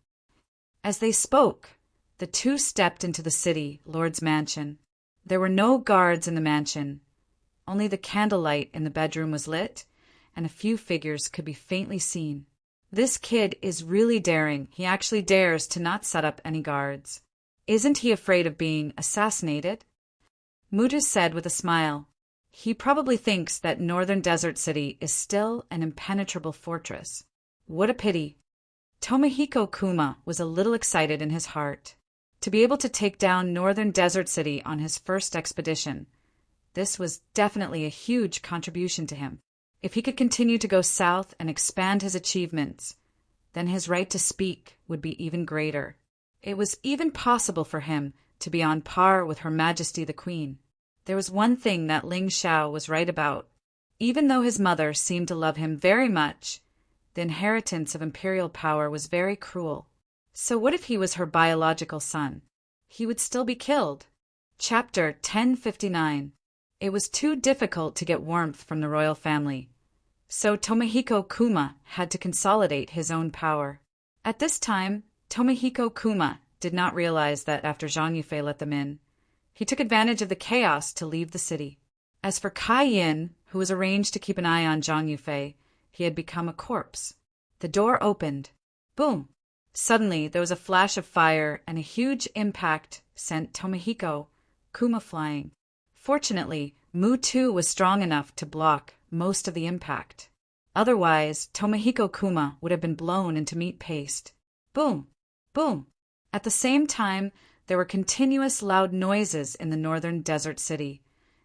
As they spoke, the two stepped into the city, Lord's mansion. There were no guards in the mansion. Only the candlelight in the bedroom was lit, and a few figures could be faintly seen. This kid is really daring. He actually dares to not set up any guards. Isn't he afraid of being assassinated? Mutu said with a smile. He probably thinks that Northern Desert City is still an impenetrable fortress. What a pity. Tomohiko Kuma was a little excited in his heart. To be able to take down Northern Desert City on his first expedition, this was definitely a huge contribution to him. If he could continue to go south and expand his achievements, then his right to speak would be even greater. It was even possible for him to be on par with Her Majesty the Queen. There was one thing that Ling Xiao was right about. Even though his mother seemed to love him very much, the inheritance of imperial power was very cruel. So what if he was her biological son? He would still be killed. Chapter 1059. It was too difficult to get warmth from the royal family, so Tomohiko Kuma had to consolidate his own power. At this time, Tomohiko Kuma did not realize that after Zhang Yufei let them in, he took advantage of the chaos to leave the city. As for Kai Yin, who was arranged to keep an eye on Zhang Yufei, he had become a corpse. The door opened. Boom! Suddenly, there was a flash of fire, and a huge impact sent Tomohiko Kuma flying. Fortunately, Mutu was strong enough to block most of the impact. Otherwise, Tomohiko Kuma would have been blown into meat paste. Boom! Boom! At the same time, there were continuous loud noises in the northern desert city,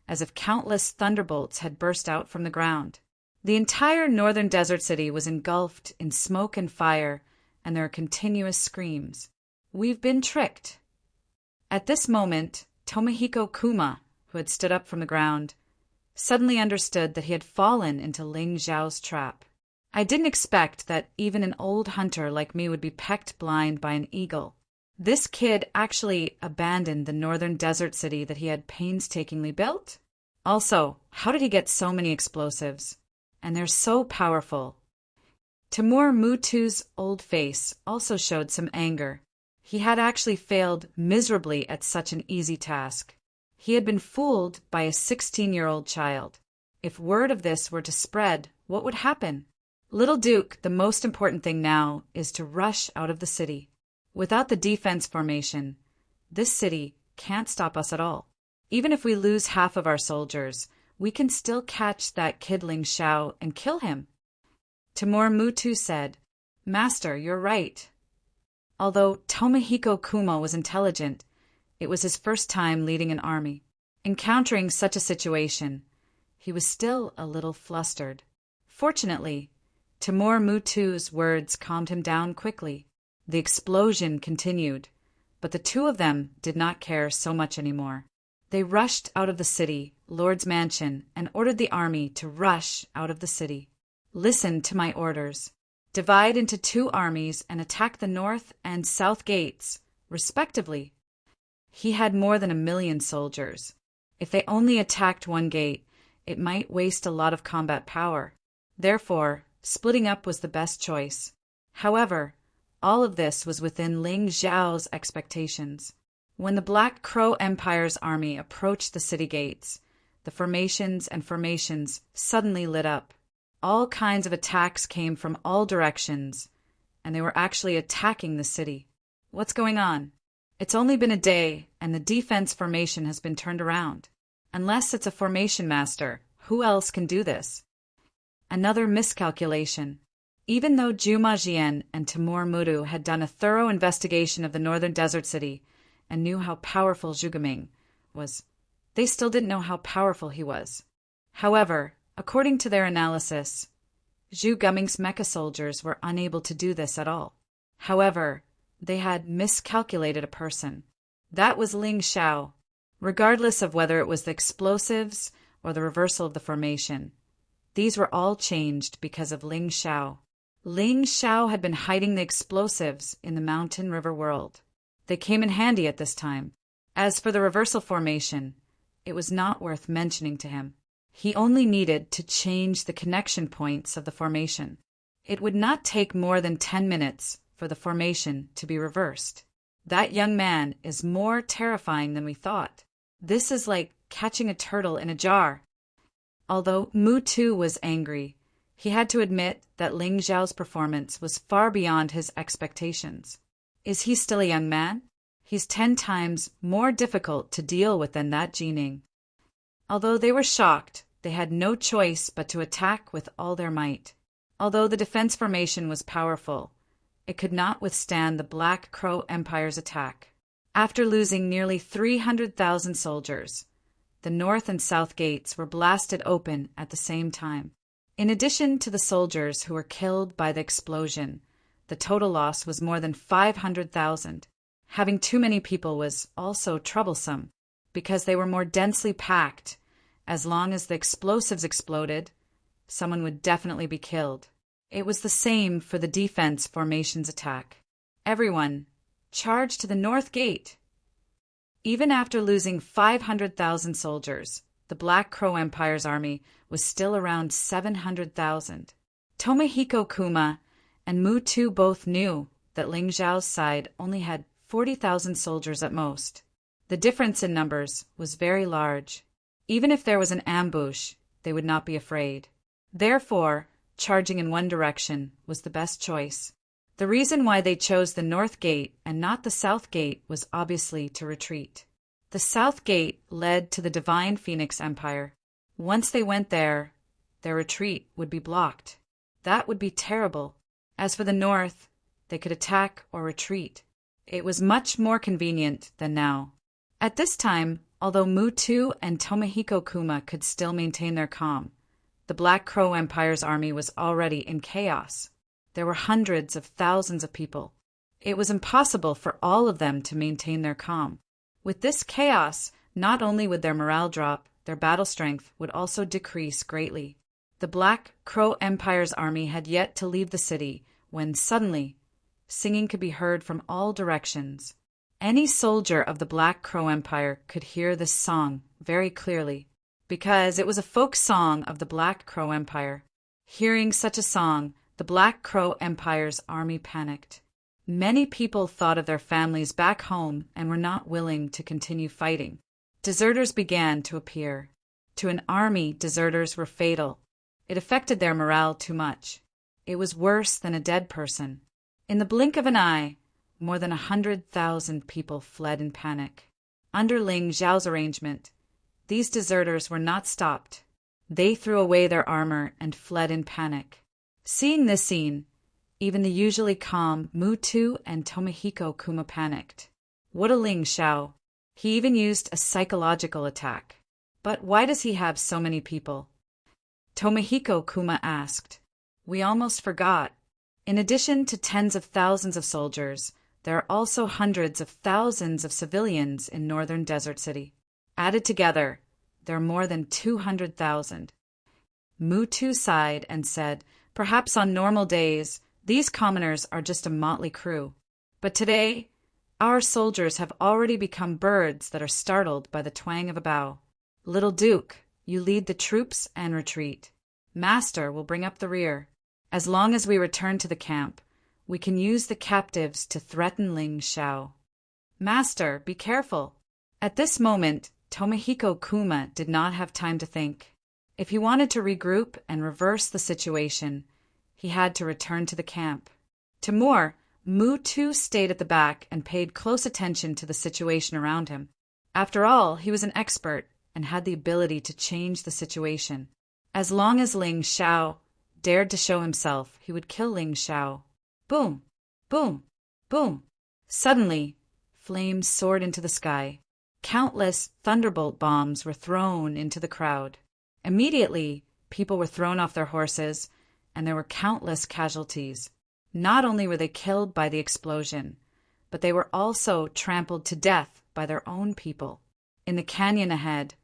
as if countless thunderbolts had burst out from the ground. The entire northern desert city was engulfed in smoke and fire, and there were continuous screams. We've been tricked. At this moment, Tomohiko Kuma, who had stood up from the ground, suddenly understood that he had fallen into Ling Xiao's trap. I didn't expect that even an old hunter like me would be pecked blind by an eagle. This kid actually abandoned the northern desert city that he had painstakingly built? Also, how did he get so many explosives? And they're so powerful. Timur Mutu's old face also showed some anger. He had actually failed miserably at such an easy task. He had been fooled by a 16-year-old child. If word of this were to spread, what would happen? Little Duke, the most important thing now is to rush out of the city. Without the defense formation, this city can't stop us at all. Even if we lose half of our soldiers, we can still catch that kid Ling Xiao and kill him. Timur Mutu said, Master, you're right. Although Tomohiko Kuma was intelligent, it was his first time leading an army. Encountering such a situation, he was still a little flustered. Fortunately, Timur Mutu's words calmed him down quickly. The explosion continued, but the two of them did not care so much anymore. They rushed out of the city, Lord's mansion, and ordered the army to rush out of the city. Listen to my orders. Divide into 2 armies and attack the north and south gates, respectively. He had more than 1 million soldiers. If they only attacked one gate, it might waste a lot of combat power. Therefore, splitting up was the best choice. However, all of this was within Ling Xiao's expectations. When the Black Crow Empire's army approached the city gates, the formations suddenly lit up. All kinds of attacks came from all directions, and they were actually attacking the city. What's going on? It's only been a day, and the defense formation has been turned around. Unless it's a formation master, who else can do this? Another miscalculation. Even though Juma Jian and Timur Mutu had done a thorough investigation of the northern desert city and knew how powerful Zhuge Ming was, they still didn't know how powerful he was. However, according to their analysis, Zhuge Ming's mecha soldiers were unable to do this at all. However, they had miscalculated a person. That was Ling Xiao. Regardless of whether it was the explosives or the reversal of the formation, these were all changed because of Ling Xiao. Ling Xiao had been hiding the explosives in the mountain river world. They came in handy at this time. As for the reversal formation, it was not worth mentioning to him. He only needed to change the connection points of the formation. It would not take more than 10 minutes for the formation to be reversed. That young man is more terrifying than we thought. This is like catching a turtle in a jar. Although Mu Tu was angry, he had to admit that Ling Xiao's performance was far beyond his expectations. Is he still a young man? He's 10 times more difficult to deal with than that Jining. Although they were shocked, they had no choice but to attack with all their might. Although the defense formation was powerful, it could not withstand the Black Crow Empire's attack. After losing nearly 300,000 soldiers, the north and south gates were blasted open at the same time. In addition to the soldiers who were killed by the explosion, the total loss was more than 500,000. Having too many people was also troublesome, because they were more densely packed. As long as the explosives exploded, someone would definitely be killed. It was the same for the defense formation's attack. Everyone, charge to the north gate! Even after losing 500,000 soldiers, the Black Crow Empire's army was still around 700,000. Tomohiko Kuma and Mu Tu both knew that Ling Xiao's side only had 40,000 soldiers at most. The difference in numbers was very large. Even if there was an ambush, they would not be afraid. Therefore, charging in one direction was the best choice. The reason why they chose the north gate and not the south gate was obviously to retreat. The south gate led to the Divine Phoenix Empire. Once they went there, their retreat would be blocked. That would be terrible. As for the north, they could attack or retreat. It was much more convenient than now. At this time, although Mu Tu and Tomohiko Kuma could still maintain their calm, the Black Crow Empire's army was already in chaos. There were hundreds of thousands of people. It was impossible for all of them to maintain their calm. With this chaos, not only would their morale drop, their battle strength would also decrease greatly. The Black Crow Empire's army had yet to leave the city when suddenly, singing could be heard from all directions. Any soldier of the Black Crow Empire could hear this song very clearly, because it was a folk song of the Black Crow Empire. Hearing such a song, the Black Crow Empire's army panicked. Many people thought of their families back home and were not willing to continue fighting. Deserters began to appear. To an army, deserters were fatal. It affected their morale too much. It was worse than a dead person. In the blink of an eye, more than 100,000 people fled in panic. Under Ling Xiao's arrangement, these deserters were not stopped. They threw away their armor and fled in panic. Seeing this scene, even the usually calm Mu Tu and Tomohiko Kuma panicked. What a Ling Xiao! He even used a psychological attack. But why does he have so many people? Tomohiko Kuma asked. We almost forgot. In addition to tens of thousands of soldiers, there are also hundreds of thousands of civilians in northern Desert City. Added together, there are more than 200,000. Mu Tu sighed and said, perhaps on normal days, these commoners are just a motley crew. But today, our soldiers have already become birds that are startled by the twang of a bow. Little Duke, you lead the troops and retreat. Master will bring up the rear. As long as we return to the camp, we can use the captives to threaten Ling Xiao. Master, be careful. At this moment, Tomohiko Kuma did not have time to think. If he wanted to regroup and reverse the situation, he had to return to the camp. To more, Mu Tu stayed at the back and paid close attention to the situation around him. After all, he was an expert and had the ability to change the situation. As long as Ling Xiao dared to show himself, he would kill Ling Xiao. Boom! Boom! Boom! Suddenly, flames soared into the sky. Countless thunderbolt bombs were thrown into the crowd. Immediately, people were thrown off their horses, and there were countless casualties. Not only were they killed by the explosion, but they were also trampled to death by their own people. In the canyon ahead,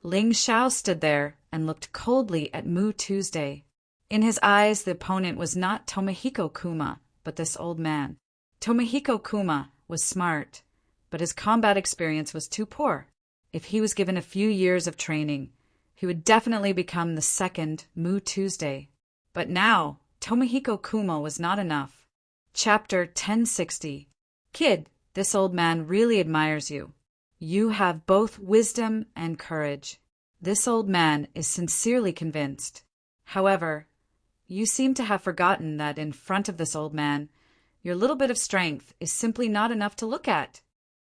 Ling Xiao stood there and looked coldly at Mu Tuesday. In his eyes, the opponent was not Tomohiko Kuma, but this old man. Tomohiko Kuma was smart, but his combat experience was too poor. If he was given a few years of training, he would definitely become the second Mu Tuesday. But now, Tomohiko Kuma was not enough. Chapter 1060. Kid, this old man really admires you. You have both wisdom and courage. This old man is sincerely convinced. However, you seem to have forgotten that in front of this old man, your little bit of strength is simply not enough to look at.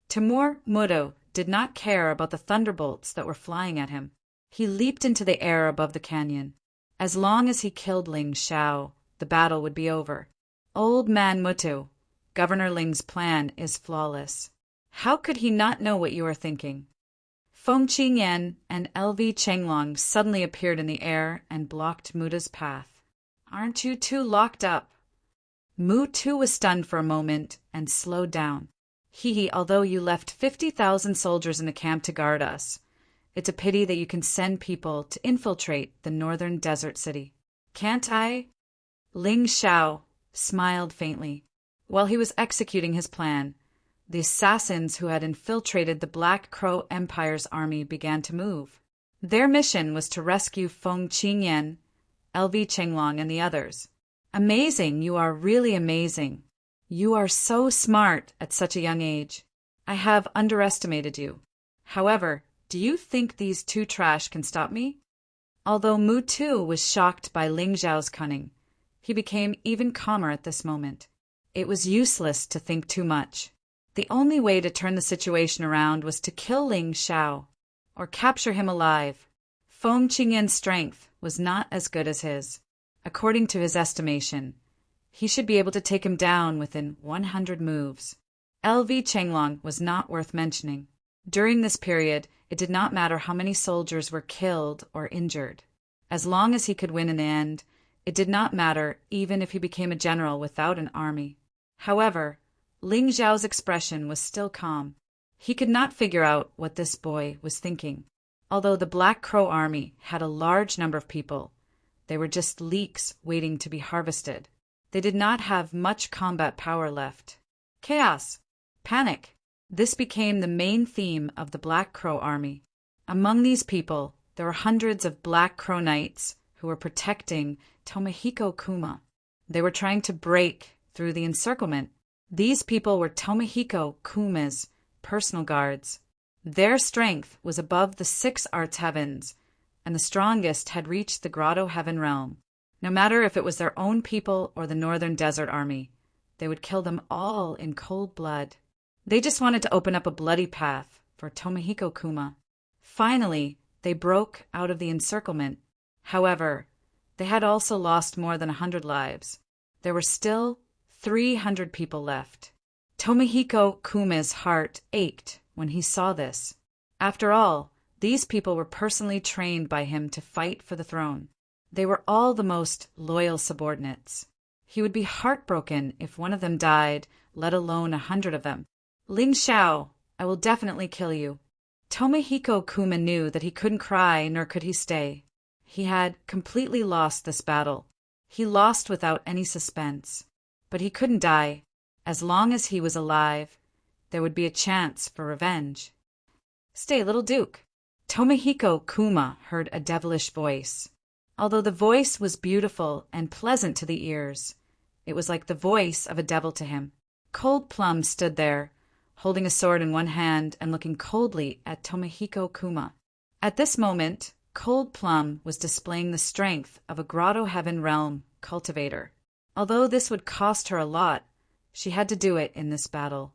Timur Mudo did not care about the thunderbolts that were flying at him. He leaped into the air above the canyon. As long as he killed Ling Xiao, the battle would be over. Old man Mutu, Governor Ling's plan is flawless. How could he not know what you are thinking? Feng Qingyan and LV Chenglong suddenly appeared in the air and blocked Muta's path. Aren't you two locked up? Mu too was stunned for a moment and slowed down. Although you left 50,000 soldiers in the camp to guard us, it's a pity that you can send people to infiltrate the northern desert city. Can't I? Ling Xiao smiled faintly. While he was executing his plan, the assassins who had infiltrated the Black Crow Empire's army began to move. Their mission was to rescue Feng Qingyan, LV Chenglong, and the others. Amazing, you are really amazing. You are so smart at such a young age. I have underestimated you. However, do you think these two trash can stop me? Although Mu Tu was shocked by Ling Xiao's cunning, he became even calmer at this moment. It was useless to think too much. The only way to turn the situation around was to kill Ling Xiao, or capture him alive. Feng Qingyan's strength was not as good as his. According to his estimation, he should be able to take him down within 100 moves. LV Chenglong was not worth mentioning. During this period, it did not matter how many soldiers were killed or injured. As long as he could win in the end, it did not matter even if he became a general without an army. However, Ling Xiao's expression was still calm. He could not figure out what this boy was thinking. Although the Black Crow army had a large number of people, they were just leeks waiting to be harvested. They did not have much combat power left. Chaos, panic. This became the main theme of the Black Crow army. Among these people, there were hundreds of Black Crow Knights who were protecting Tomohiko Kuma. They were trying to break through the encirclement. These people were Tomohiko Kuma's personal guards. Their strength was above the 6 arts heavens, and the strongest had reached the Grotto Heaven realm. No matter if it was their own people or the Northern Desert Army, they would kill them all in cold blood. They just wanted to open up a bloody path for Tomohiko Kuma. Finally, they broke out of the encirclement. However, they had also lost more than 100 lives. There were still 300 people left. Tomohiko Kuma's heart ached when he saw this. After all, these people were personally trained by him to fight for the throne. They were all the most loyal subordinates. He would be heartbroken if one of them died, let alone 100 of them. Ling Xiao, I will definitely kill you. Tomohiko Kuma knew that he couldn't cry nor could he stay. He had completely lost this battle. He lost without any suspense. But he couldn't die. As long as he was alive, there would be a chance for revenge. Stay, little Duke. Tomohiko Kuma heard a devilish voice. Although the voice was beautiful and pleasant to the ears, it was like the voice of a devil to him. Cold Plum stood there, holding a sword in one hand and looking coldly at Tomohiko Kuma. At this moment, Cold Plum was displaying the strength of a Grotto Heaven realm cultivator. Although this would cost her a lot, she had to do it in this battle.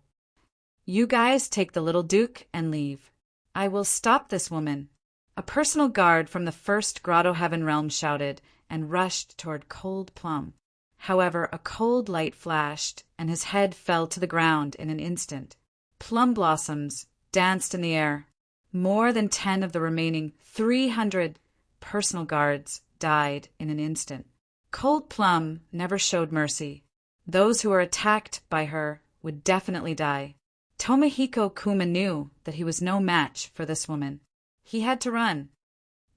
You guys take the little Duke and leave. I will stop this woman. A personal guard from the first Grotto Heaven realm shouted and rushed toward Cold Plum. However, a cold light flashed, and his head fell to the ground in an instant. Plum blossoms danced in the air. More than 10 of the remaining 300 personal guards died in an instant. Cold Plum never showed mercy. Those who were attacked by her would definitely die. Tomohiko Kuma knew that he was no match for this woman. He had to run.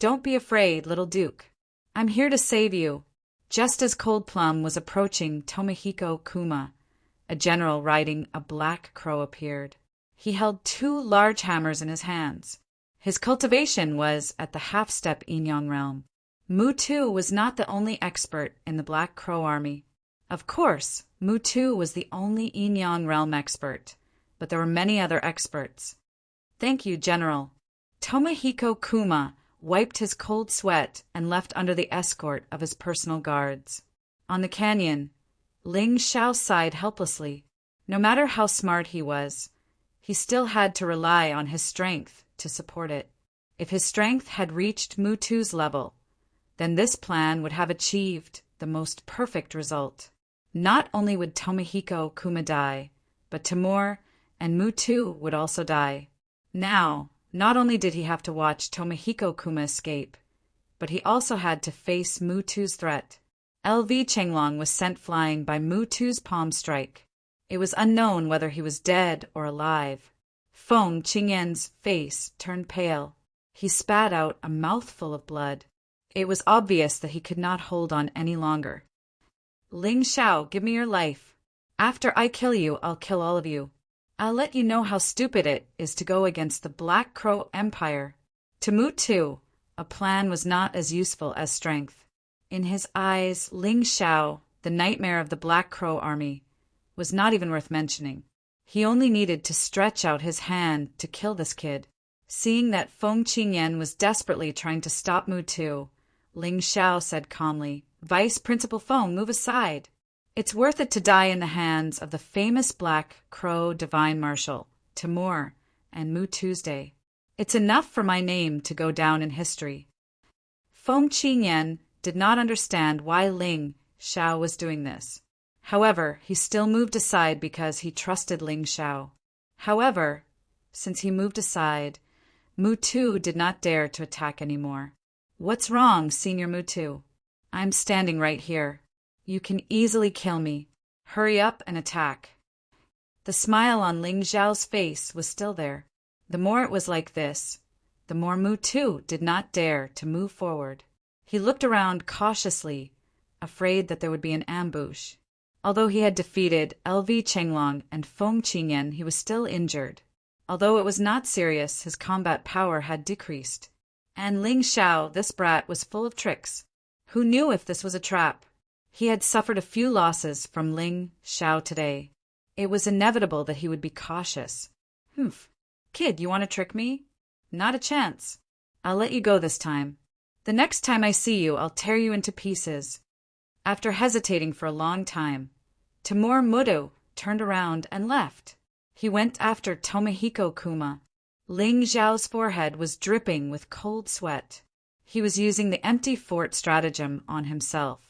Don't be afraid, little Duke. I'm here to save you. Just as Cold Plum was approaching Tomohiko Kuma, a general riding a black crow appeared. He held 2 large hammers in his hands. His cultivation was at the half-step Inyang realm. Mu Tu was not the only expert in the Black Crow army. Of course, Mu Tu was the only Inyang realm expert, but there were many other experts. Thank you, General. Tomohiko Kuma wiped his cold sweat and left under the escort of his personal guards. On the canyon, Ling Xiao sighed helplessly. No matter how smart he was, he still had to rely on his strength to support it. If his strength had reached Mutu's level, then this plan would have achieved the most perfect result. Not only would Tomohiko Kuma die, but Timur and Mutu would also die. Now, not only did he have to watch Tomohiko Kuma escape, but he also had to face Mutu's threat. LV Chenglong was sent flying by Mutu's palm strike. It was unknown whether he was dead or alive. Feng Qingyan's face turned pale. He spat out a mouthful of blood. It was obvious that he could not hold on any longer. Ling Xiao, give me your life. After I kill you, I'll kill all of you. I'll let you know how stupid it is to go against the Black Crow Empire. To Mutu, a plan was not as useful as strength. In his eyes, Ling Xiao, the nightmare of the Black Crow army, was not even worth mentioning. He only needed to stretch out his hand to kill this kid. Seeing that Feng Qingyan was desperately trying to stop Mutu, Ling Xiao said calmly, Vice Principal Feng, move aside. It's worth it to die in the hands of the famous Black Crow Divine Marshal, Timur, and Mutu's. It's enough for my name to go down in history. Feng Qingyan did not understand why Ling Xiao was doing this. However, he still moved aside because he trusted Ling Xiao. However, since he moved aside, Mutu did not dare to attack anymore. What's wrong, Senior Mutu? I'm standing right here. You can easily kill me. Hurry up and attack. The smile on Ling Xiao's face was still there. The more it was like this, the more Mutu did not dare to move forward. He looked around cautiously, afraid that there would be an ambush. Although he had defeated LV Chenglong and Feng Qingyan, he was still injured. Although it was not serious, his combat power had decreased. And Ling Xiao, this brat, was full of tricks. Who knew if this was a trap? He had suffered a few losses from Ling Xiao today. It was inevitable that he would be cautious. Humph. Kid, you want to trick me? Not a chance. I'll let you go this time. The next time I see you, I'll tear you into pieces. After hesitating for a long time, Timur Mutu turned around and left. He went after Tomohiko Kuma. Ling Xiao's forehead was dripping with cold sweat. He was using the empty fort stratagem on himself.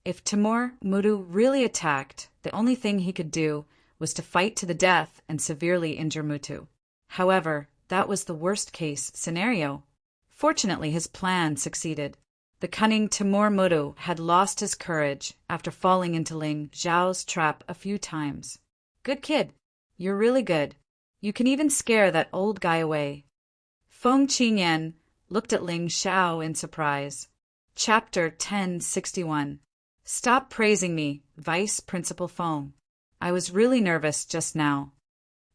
If Timur Mutu really attacked, the only thing he could do was to fight to the death and severely injure Mutu. However, that was the worst-case scenario. Fortunately, his plan succeeded. The cunning Timur Mutu had lost his courage after falling into Ling Xiao's trap a few times. Good kid. You're really good. You can even scare that old guy away. Feng Qingyan looked at Ling Xiao in surprise. Chapter 1061. Stop praising me, Vice Principal Feng. I was really nervous just now.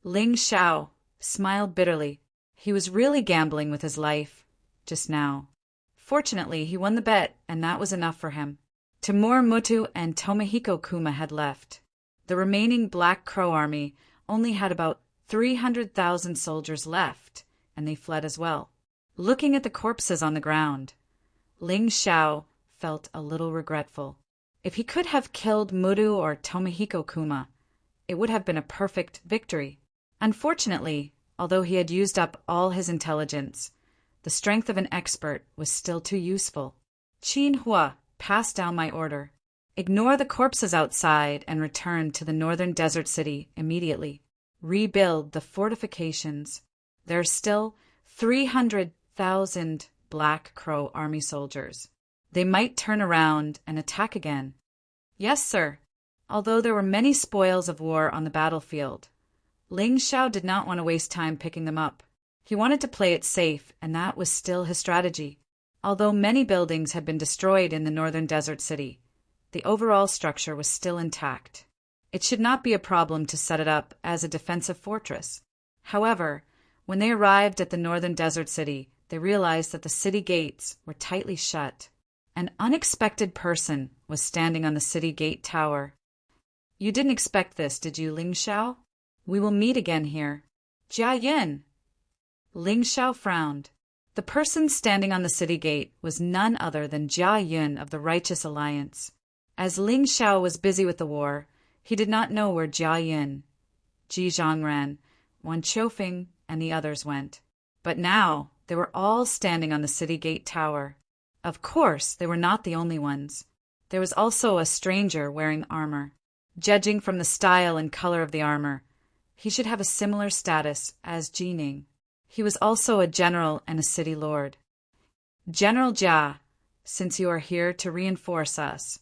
Ling Xiao smiled bitterly. He was really gambling with his life just now. Fortunately, he won the bet, and that was enough for him. Timur Mutu and Tomohiko Kuma had left. The remaining Black Crow army only had about 300,000 soldiers left, and they fled as well. Looking at the corpses on the ground, Ling Xiao felt a little regretful. If he could have killed Mutu or Tomohiko Kuma, it would have been a perfect victory. Unfortunately, although he had used up all his intelligence, the strength of an expert was still too useful. Qin Hua, pass down my order. Ignore the corpses outside and return to the northern desert city immediately. Rebuild the fortifications. There are still 300,000 Black Crow army soldiers. They might turn around and attack again. Yes, sir. Although there were many spoils of war on the battlefield, Ling Xiao did not want to waste time picking them up. He wanted to play it safe, and that was still his strategy. Although many buildings had been destroyed in the northern desert city, the overall structure was still intact. It should not be a problem to set it up as a defensive fortress. However, when they arrived at the northern desert city, they realized that the city gates were tightly shut. An unexpected person was standing on the city gate tower. You didn't expect this, did you, Ling Xiao? We will meet again here. Jia Yin! Ling Xiao frowned. The person standing on the city gate was none other than Jia Yun of the Righteous Alliance. As Ling Xiao was busy with the war, he did not know where Jia Yun, Ji Zhongran, Wan Qiufeng, and the others went. But now they were all standing on the city gate tower. Of course, they were not the only ones. There was also a stranger wearing armor. Judging from the style and color of the armor, he should have a similar status as Jining. He was also a general and a city lord. General Jia, since you are here to reinforce us,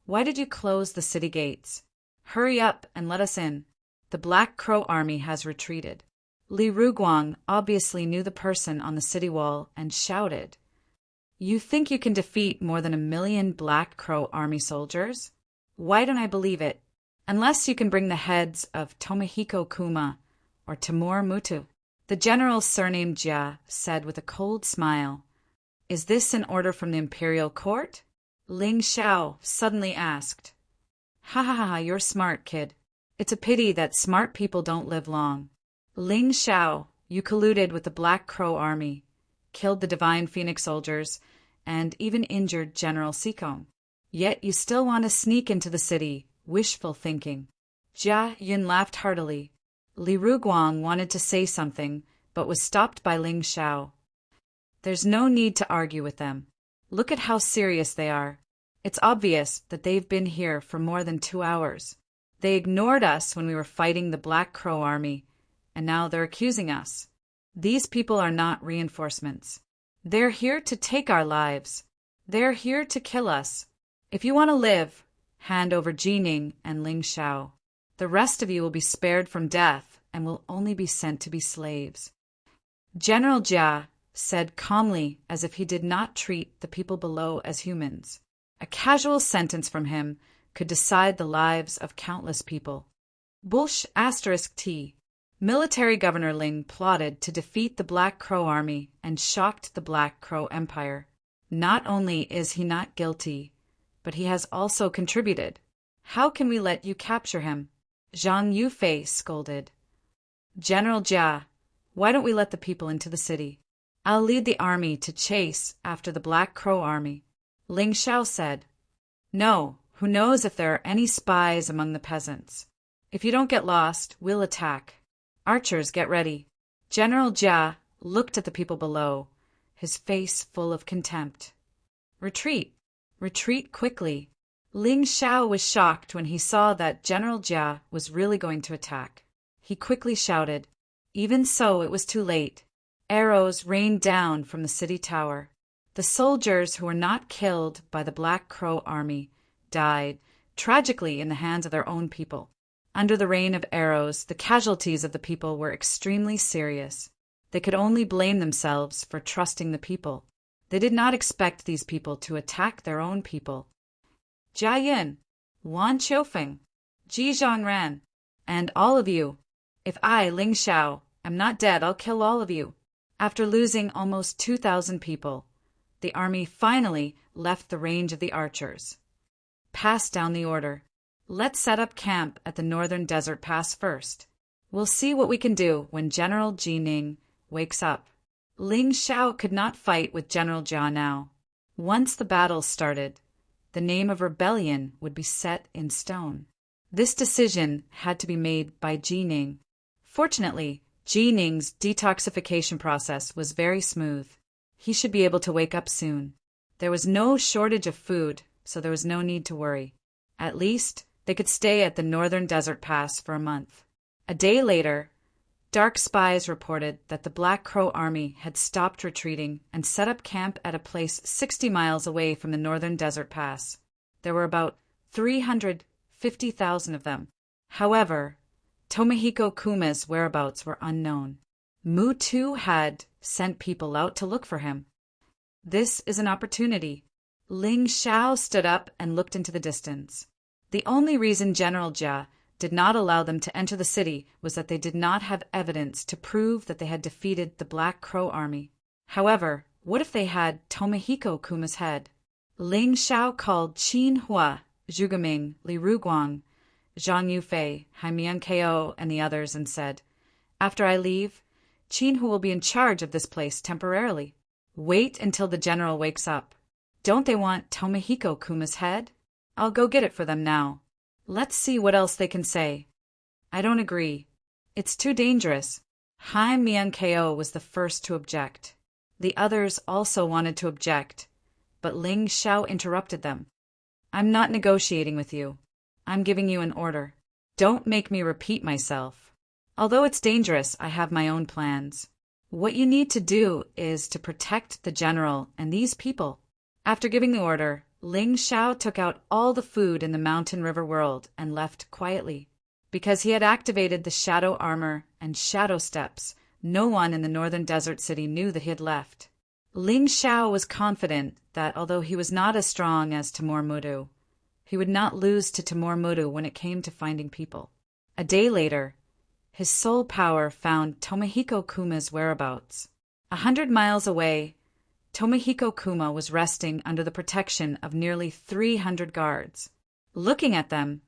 why did you close the city gates? Hurry up and let us in. The Black Crow army has retreated. Li Ruguang obviously knew the person on the city wall and shouted, You think you can defeat more than 1 million Black Crow army soldiers? Why don't I believe it? Unless you can bring the heads of Tomohiko Kuma or Timur Mutu. The general surnamed Jia said with a cold smile, Is this an order from the imperial court? Ling Xiao suddenly asked. Ha ha ha, you're smart, kid. It's a pity that smart people don't live long. Ling Xiao, you colluded with the Black Crow army, killed the Divine Phoenix soldiers, and even injured General Sikong. Yet you still want to sneak into the city, wishful thinking. Jia Yun laughed heartily. Li Ruguang wanted to say something, but was stopped by Ling Xiao. There's no need to argue with them. Look at how serious they are. It's obvious that they've been here for more than 2 hours. They ignored us when we were fighting the Black Crow army, and now they're accusing us. These people are not reinforcements. They're here to take our lives. They're here to kill us. If you want to live, hand over Jining and Ling Xiao. The rest of you will be spared from death and will only be sent to be slaves. General Jia said calmly, as if he did not treat the people below as humans. A casual sentence from him could decide the lives of countless people. Bush *T. Military Governor Ling plotted to defeat the Black Crow army and shocked the Black Crow Empire. Not only is he not guilty, but he has also contributed. How can we let you capture him? Zhang Yufei scolded. General Jia, why don't we let the people into the city? I'll lead the army to chase after the Black Crow army. Ling Xiao said. No, who knows if there are any spies among the peasants. If you don't get lost, we'll attack. Archers, get ready. General Jia looked at the people below, his face full of contempt. Retreat. Retreat quickly. Ling Xiao was shocked when he saw that General Jia was really going to attack. He quickly shouted. Even so, it was too late. Arrows rained down from the city tower. The soldiers who were not killed by the Black Crow army died, tragically, in the hands of their own people. Under the rain of arrows, the casualties of the people were extremely serious. They could only blame themselves for trusting the people. They did not expect these people to attack their own people. Jia Yun, Wan Qiufeng, Ji Zhongran, and all of you. If I, Ling Xiao, am not dead, I'll kill all of you. After losing almost 2,000 people, the army finally left the range of the archers. Passed down the order. Let's set up camp at the northern desert pass first. We'll see what we can do when General Jining wakes up. Ling Xiao could not fight with General Jia now. Once the battle started, the name of rebellion would be set in stone. This decision had to be made by Jining. Fortunately, Jining's detoxification process was very smooth. He should be able to wake up soon. There was no shortage of food, so there was no need to worry. At least, they could stay at the northern desert pass for a month. A day later, dark spies reported that the Black Crow army had stopped retreating and set up camp at a place 60 miles away from the northern desert pass. There were about 350,000 of them. However, Tomohiko Kuma's whereabouts were unknown. Mutu had sent people out to look for him. This is an opportunity. Ling Xiao stood up and looked into the distance. The only reason General Jia did not allow them to enter the city was that they did not have evidence to prove that they had defeated the Black Crow army. However, what if they had Tomohiko Kuma's head? Ling Xiao called Qin Hua, Zhu Geming, Li Ruguang, Zhang Yufei, Hai Miankeo, and the others and said, After I leave, Qin Hu will be in charge of this place temporarily. Wait until the general wakes up. Don't they want Tomohiko Kuma's head? I'll go get it for them now. Let's see what else they can say. I don't agree. It's too dangerous. Hai Mian-ko was the first to object. The others also wanted to object, but Ling Xiao interrupted them. I'm not negotiating with you. I'm giving you an order. Don't make me repeat myself. Although it's dangerous, I have my own plans. What you need to do is to protect the general and these people. After giving the order, Ling Xiao took out all the food in the mountain river world and left quietly. Because he had activated the shadow armor and shadow steps, no one in the northern desert city knew that he had left. Ling Xiao was confident that although he was not as strong as Timur Mudu, he would not lose to Timur Mudu when it came to finding people. A day later, his soul power found Tomohiko Kuma's whereabouts. 100 miles away, Tomohiko Kuma was resting under the protection of nearly 300 guards. Looking at them,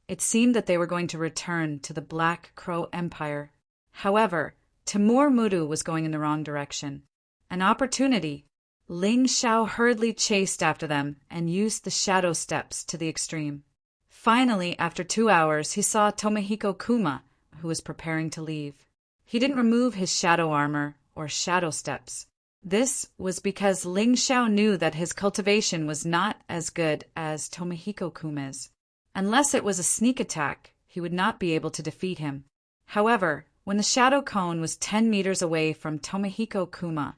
it seemed that they were going to return to the Black Crow Empire. However, Timur Mudu was going in the wrong direction. An opportunity. Ling Xiao hurriedly chased after them and used the shadow steps to the extreme. Finally, after 2 hours, he saw Tomohiko Kuma, who was preparing to leave. He didn't remove his shadow armor or shadow steps. This was because Ling Xiao knew that his cultivation was not as good as Tomohiko Kuma's. Unless it was a sneak attack, he would not be able to defeat him. However, when the shadow cone was 10 meters away from Tomohiko Kuma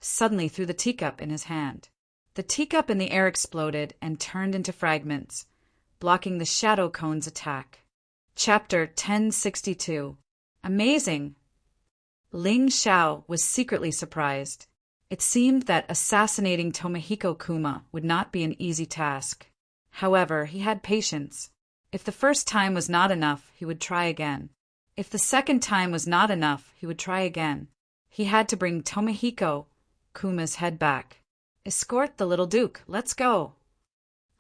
suddenly threw the teacup in his hand. The teacup in the air exploded and turned into fragments, blocking the shadow cone's attack. Chapter 1062. Amazing! Ling Xiao was secretly surprised. It seemed that assassinating Tomohiko Kuma would not be an easy task. However, he had patience. If the first time was not enough, he would try again. If the second time was not enough, he would try again. He had to bring Tomohiko Kuma's head back. Escort the little duke, let's go.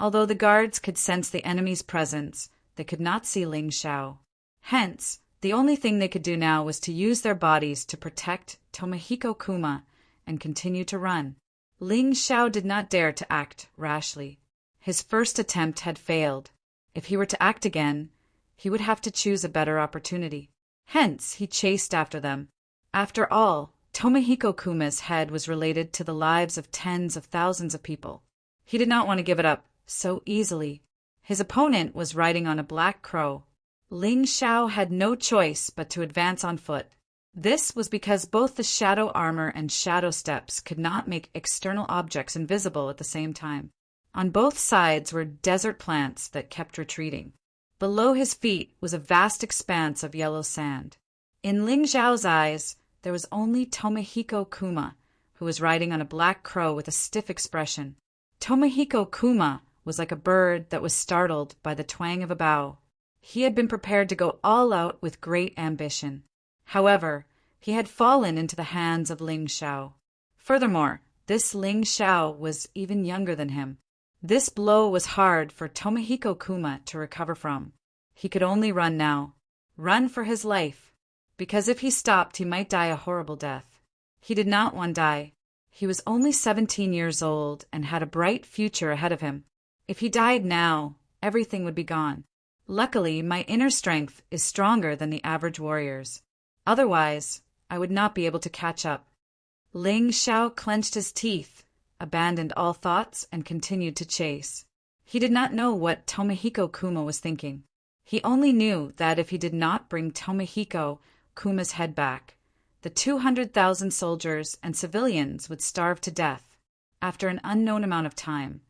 Although the guards could sense the enemy's presence, they could not see Ling Xiao. Hence, the only thing they could do now was to use their bodies to protect Tomohiko Kuma and continue to run. Ling Xiao did not dare to act rashly. His first attempt had failed. If he were to act again, he would have to choose a better opportunity. Hence, he chased after them. After all, Tomohiko Kuma's head was related to the lives of tens of thousands of people. He did not want to give it up so easily. His opponent was riding on a black crow. Ling Xiao had no choice but to advance on foot. This was because both the shadow armor and shadow steps could not make external objects invisible at the same time. On both sides were desert plants that kept retreating. Below his feet was a vast expanse of yellow sand. In Ling Xiao's eyes, there was only Tomohiko Kuma, who was riding on a black crow with a stiff expression. Tomohiko Kuma was like a bird that was startled by the twang of a bow. He had been prepared to go all out with great ambition. However, he had fallen into the hands of Ling Xiao. Furthermore, this Ling Xiao was even younger than him. This blow was hard for Tomohiko Kuma to recover from. He could only run now. Run for his life. Because if he stopped, he might die a horrible death. He did not want to die. He was only 17 years old and had a bright future ahead of him. If he died now, everything would be gone. Luckily, my inner strength is stronger than the average warrior's. Otherwise, I would not be able to catch up. Ling Xiao clenched his teeth, abandoned all thoughts, and continued to chase. He did not know what Tomohiko Kuma was thinking. He only knew that if he did not bring Tomohiko Kuma's head back, the 200,000 soldiers and civilians would starve to death. After an unknown amount of time,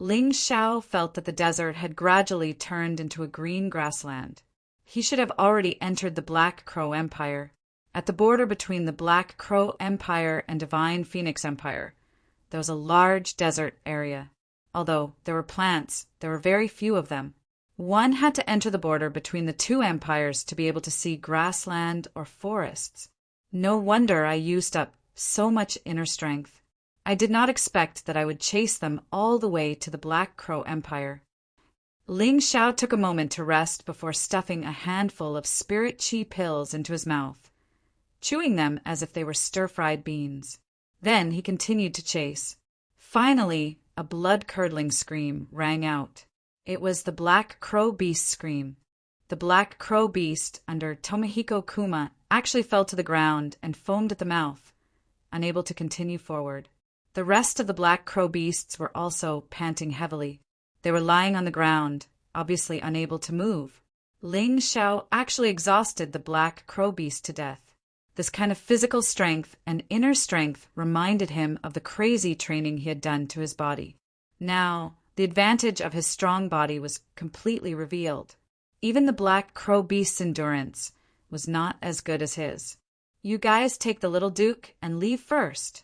Ling Xiao felt that the desert had gradually turned into a green grassland. He should have already entered the Black Crow Empire. At the border between the Black Crow Empire and Divine Phoenix Empire, there was a large desert area. Although there were plants, there were very few of them. One had to enter the border between the two empires to be able to see grassland or forests. No wonder I used up so much inner strength. I did not expect that I would chase them all the way to the Black Crow Empire. Ling Xiao took a moment to rest before stuffing a handful of spirit chi pills into his mouth. chewing them as if they were stir-fried beans. Then he continued to chase. Finally, a blood-curdling scream rang out. It was the Black Crow Beast's scream. The Black Crow Beast, under Tomohiko Kuma, actually fell to the ground and foamed at the mouth, unable to continue forward. The rest of the Black Crow Beasts were also panting heavily. They were lying on the ground, obviously unable to move. Ling Xiao actually exhausted the Black Crow Beast to death. This kind of physical strength and inner strength reminded him of the crazy training he had done to his body. Now, the advantage of his strong body was completely revealed. Even the Black Crow Beast's endurance was not as good as his. "You guys take the little Duke and leave first."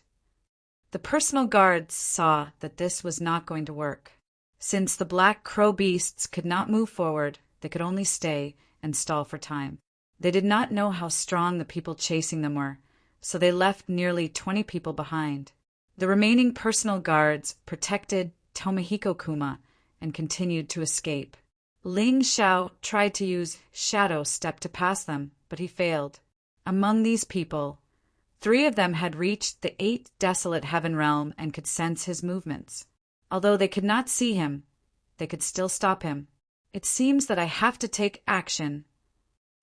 The personal guards saw that this was not going to work. Since the Black Crow Beasts could not move forward, they could only stay and stall for time. They did not know how strong the people chasing them were, so they left nearly 20 people behind. The remaining personal guards protected Tomohiko Kuma and continued to escape. Ling Xiao tried to use Shadow Step to pass them, but he failed. Among these people, 3 of them had reached the 8th desolate heaven realm and could sense his movements. Although they could not see him, they could still stop him. "It seems that I have to take action."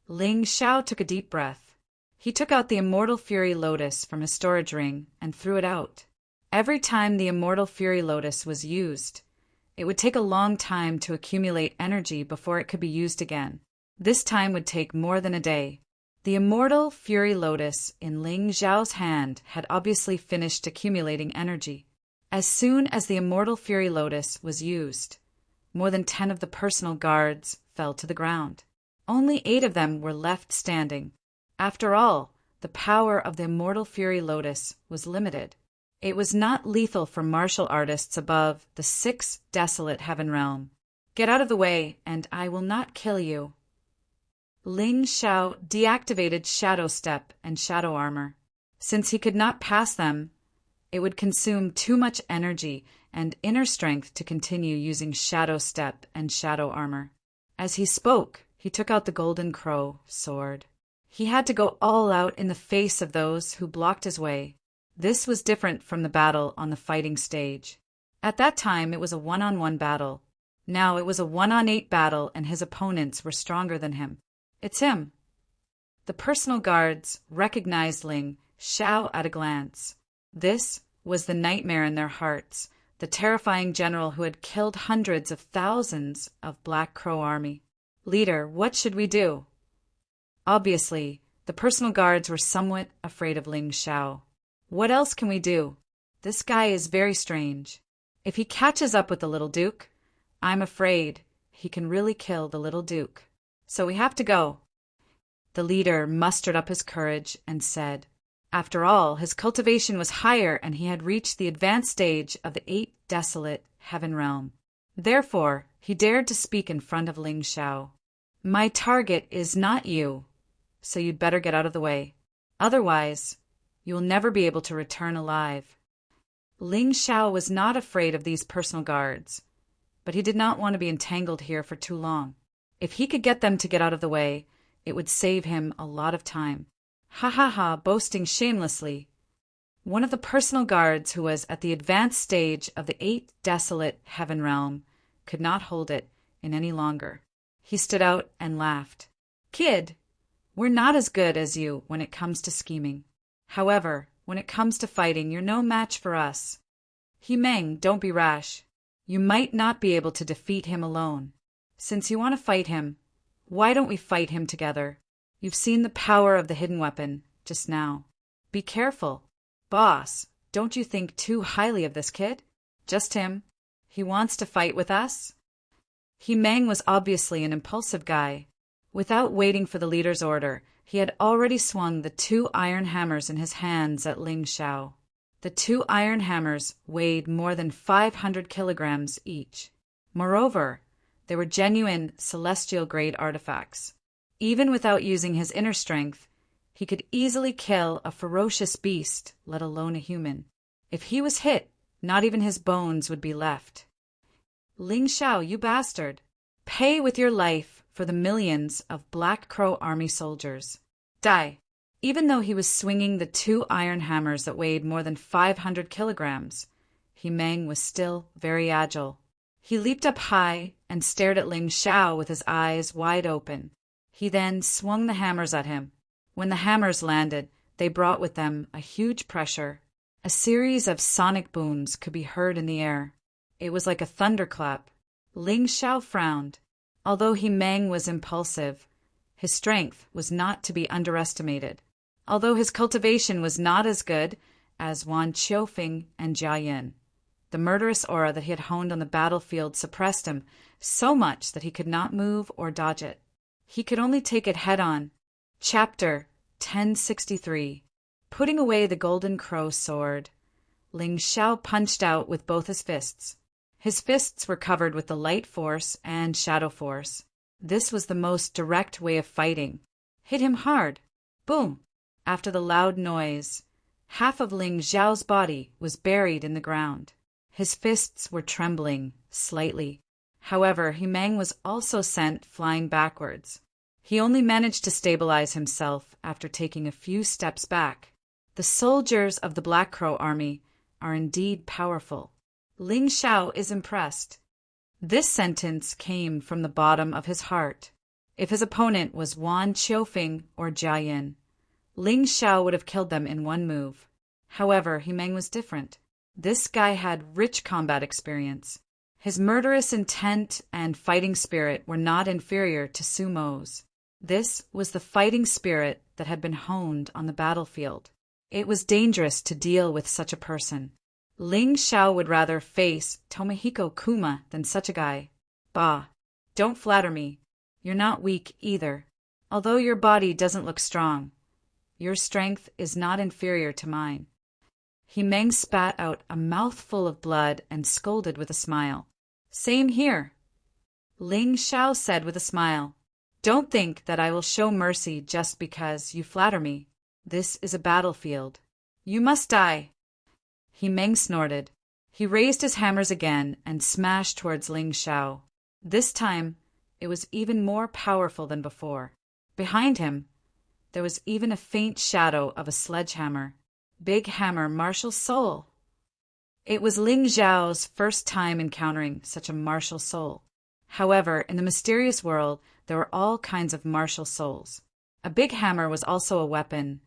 Ling Xiao took a deep breath. He took out the Immortal Fury Lotus from his storage ring and threw it out. Every time the Immortal Fury Lotus was used, it would take a long time to accumulate energy before it could be used again. This time would take more than a day. The Immortal Fury Lotus in Ling Xiao's hand had obviously finished accumulating energy. As soon as the Immortal Fury Lotus was used, more than 10 of the personal guards fell to the ground. Only 8 of them were left standing. After all, the power of the Immortal Fury Lotus was limited. It was not lethal for martial artists above the 6th desolate heaven realm. "Get out of the way, and I will not kill you." Ling Xiao deactivated Shadow Step and Shadow Armor. Since he could not pass them, it would consume too much energy and inner strength to continue using Shadow Step and Shadow Armor. As he spoke, he took out the Golden Crow sword. He had to go all out in the face of those who blocked his way. This was different from the battle on the fighting stage. At that time, it was a one-on-one battle. Now it was a 1-on-8 battle, and his opponents were stronger than him. "It's him." The personal guards recognized Ling Xiao at a glance. This was the nightmare in their hearts, the terrifying general who had killed hundreds of thousands of Black Crow army. "Leader, what should we do?" Obviously, the personal guards were somewhat afraid of Ling Xiao. "What else can we do? This guy is very strange. If he catches up with the little Duke, I'm afraid he can really kill the little Duke. So we have to go." The leader mustered up his courage and said, after all, his cultivation was higher and he had reached the advanced stage of the 8th desolate heaven realm. Therefore, he dared to speak in front of Ling Xiao. "My target is not you, so you'd better get out of the way. Otherwise, you will never be able to return alive." Ling Xiao was not afraid of these personal guards, but he did not want to be entangled here for too long. If he could get them to get out of the way, it would save him a lot of time. "Ha ha ha," boasting shamelessly. One of the personal guards, who was at the advanced stage of the 8th desolate heaven realm, could not hold it in any longer. He stood out and laughed. "Kid, we're not as good as you when it comes to scheming. However, when it comes to fighting, you're no match for us. Meng, don't be rash. You might not be able to defeat him alone. Since you want to fight him, why don't we fight him together? You've seen the power of the hidden weapon just now. Be careful. Boss, don't you think too highly of this kid? Just him. He wants to fight with us?" Meng was obviously an impulsive guy. Without waiting for the leader's order, he had already swung the 2 iron hammers in his hands at Ling Xiao. The 2 iron hammers weighed more than 500 kilograms each. Moreover, they were genuine celestial-grade artifacts. Even without using his inner strength, he could easily kill a ferocious beast, let alone a human. If he was hit, not even his bones would be left. "Ling Xiao, you bastard! Pay with your life for the millions of Black Crow army soldiers. Die!" Even though he was swinging the 2 iron hammers that weighed more than 500 kilograms, He Meng was still very agile. He leaped up high and stared at Ling Xiao with his eyes wide open. He then swung the hammers at him. When the hammers landed, they brought with them a huge pressure. A series of sonic booms could be heard in the air. It was like a thunderclap. Ling Xiao frowned. Although He Meng was impulsive, his strength was not to be underestimated. Although his cultivation was not as good as Wan Qiufeng and Jia Yin, the murderous aura that he had honed on the battlefield suppressed him so much that he could not move or dodge it. He could only take it head-on. Chapter 1063. Putting away the golden crow sword, Ling Xiao punched out with both his fists. His fists were covered with the light force and shadow force. This was the most direct way of fighting. Hit him hard. Boom! After the loud noise, half of Ling Xiao's body was buried in the ground. His fists were trembling slightly. However, He Meng was also sent flying backwards. He only managed to stabilize himself after taking a few steps back. The soldiers of the Black Crow army are indeed powerful. Ling Xiao is impressed. This sentence came from the bottom of his heart. If his opponent was Wan Qiufeng or Jia Yin, Ling Xiao would have killed them in one move. However, He Meng was different. This guy had rich combat experience. His murderous intent and fighting spirit were not inferior to Sumo's. This was the fighting spirit that had been honed on the battlefield. It was dangerous to deal with such a person. Ling Xiao would rather face Tomohiko Kuma than such a guy. Bah! Don't flatter me. You're not weak either. Although your body doesn't look strong, your strength is not inferior to mine. He Meng spat out a mouthful of blood and scolded with a smile. Same here. Ling Xiao said with a smile. Don't think that I will show mercy just because you flatter me. This is a battlefield. You must die. He Meng snorted. He raised his hammers again and smashed towards Ling Xiao. This time, it was even more powerful than before. Behind him, there was even a faint shadow of a sledgehammer. Big Hammer Martial Soul. It was Ling Xiao's first time encountering such a martial soul. However, in the mysterious world, there were all kinds of martial souls. A big hammer was also a weapon,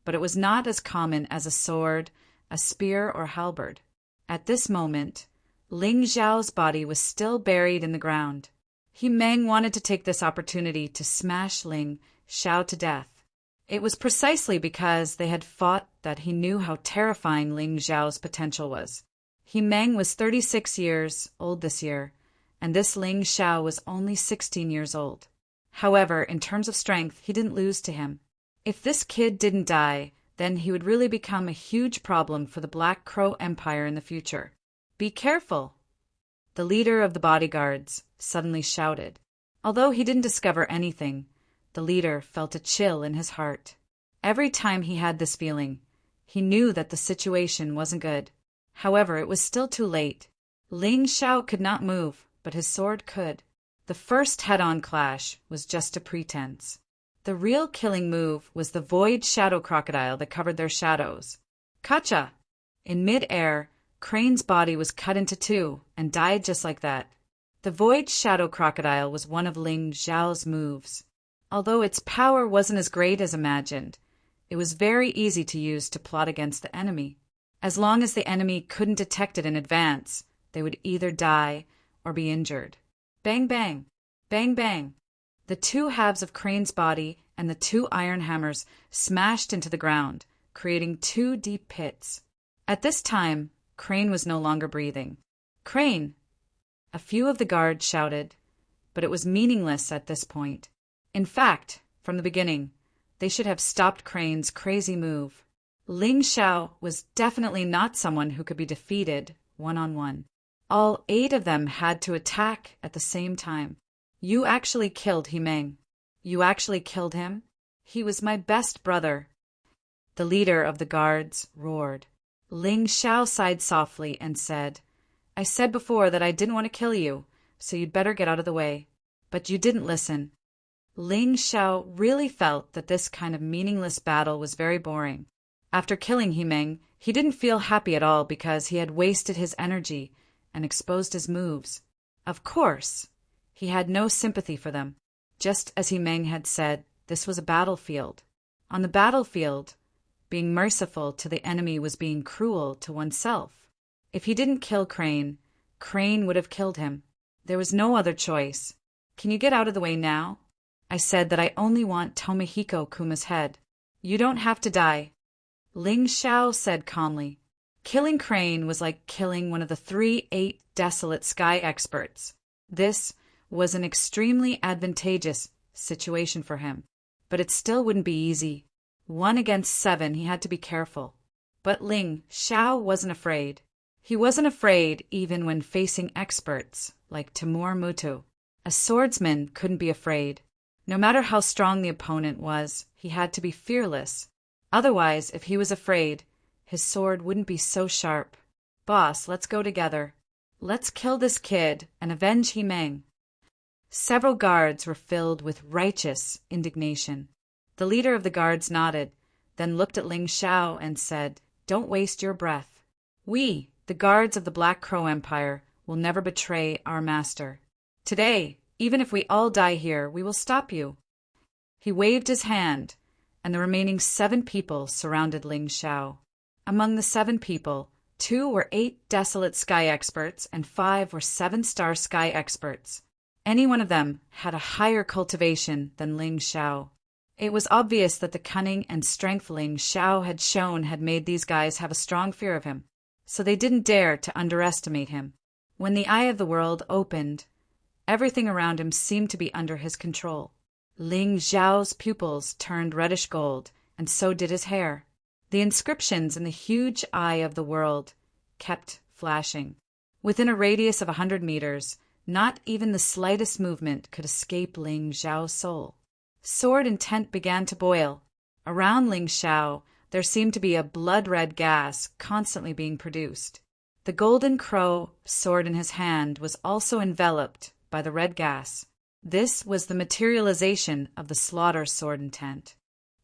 but it was not as common as a sword, a spear, or halberd. At this moment, Ling Xiao's body was still buried in the ground. He Meng wanted to take this opportunity to smash Ling Xiao to death. It was precisely because they had fought that he knew how terrifying Ling Xiao's potential was. He Meng was 36 years old this year, and this Ling Xiao was only 16 years old. However, in terms of strength, he didn't lose to him. If this kid didn't die, then he would really become a huge problem for the Black Crow Empire in the future. Be careful! The leader of the bodyguards suddenly shouted. Although he didn't discover anything, the leader felt a chill in his heart. Every time he had this feeling, he knew that the situation wasn't good. However, it was still too late. Ling Xiao could not move, but his sword could. The first head-on clash was just a pretense. The real killing move was the void shadow crocodile that covered their shadows. Kacha! In mid-air, Crane's body was cut into two and died just like that. The void shadow crocodile was one of Ling Xiao's moves. Although its power wasn't as great as imagined, it was very easy to use to plot against the enemy. As long as the enemy couldn't detect it in advance, they would either die or be injured. Bang bang! Bang bang! The two halves of Crane's body and the 2 iron hammers smashed into the ground, creating 2 deep pits. At this time, Crane was no longer breathing. Crane! A few of the guards shouted, but it was meaningless at this point. In fact, from the beginning, they should have stopped Crane's crazy move. Ling Xiao was definitely not someone who could be defeated one-on-one. All 8 of them had to attack at the same time. You actually killed He Meng. You actually killed him? He was my best brother. The leader of the guards roared. Ling Xiao sighed softly and said, I said before that I didn't want to kill you, so you'd better get out of the way. But you didn't listen. Ling Xiao really felt that this kind of meaningless battle was very boring. After killing Himeng, he didn't feel happy at all because he had wasted his energy and exposed his moves. Of course, he had no sympathy for them. Just as Himeng had said, this was a battlefield. On the battlefield, being merciful to the enemy was being cruel to oneself. If he didn't kill Crane, Crane would have killed him. There was no other choice. Can you get out of the way now? I said that I only want Tomohiko Kuma's head. You don't have to die. Ling Xiao said calmly. Killing Crane was like killing one of the 3-8 desolate sky experts. This was an extremely advantageous situation for him. But it still wouldn't be easy. 1 against 7, he had to be careful. But Ling Xiao wasn't afraid. He wasn't afraid even when facing experts like Timur Mutu. A swordsman couldn't be afraid. No matter how strong the opponent was, he had to be fearless. Otherwise, if he was afraid, his sword wouldn't be so sharp. Boss, let's go together. Let's kill this kid and avenge Himeng. Several guards were filled with righteous indignation. The leader of the guards nodded, then looked at Ling Xiao and said, Don't waste your breath. We, the guards of the Black Crow Empire, will never betray our master. Today, even if we all die here, we will stop you. He waved his hand, and the remaining 7 people surrounded Ling Xiao. Among the 7 people, 2 were 8 desolate sky experts and 5 were 7-star sky experts. Any one of them had a higher cultivation than Ling Xiao. It was obvious that the cunning and strength Ling Xiao had shown had made these guys have a strong fear of him, so they didn't dare to underestimate him. When the eye of the world opened, everything around him seemed to be under his control. Ling Xiao's pupils turned reddish gold, and so did his hair. The inscriptions in the huge eye of the world kept flashing. Within a radius of 100 meters, not even the slightest movement could escape Ling Xiao's soul. Sword intent began to boil. Around Ling Xiao, there seemed to be a blood-red gas constantly being produced. The golden crow sword in his hand was also enveloped by the red gas. This was the materialization of the slaughter sword intent.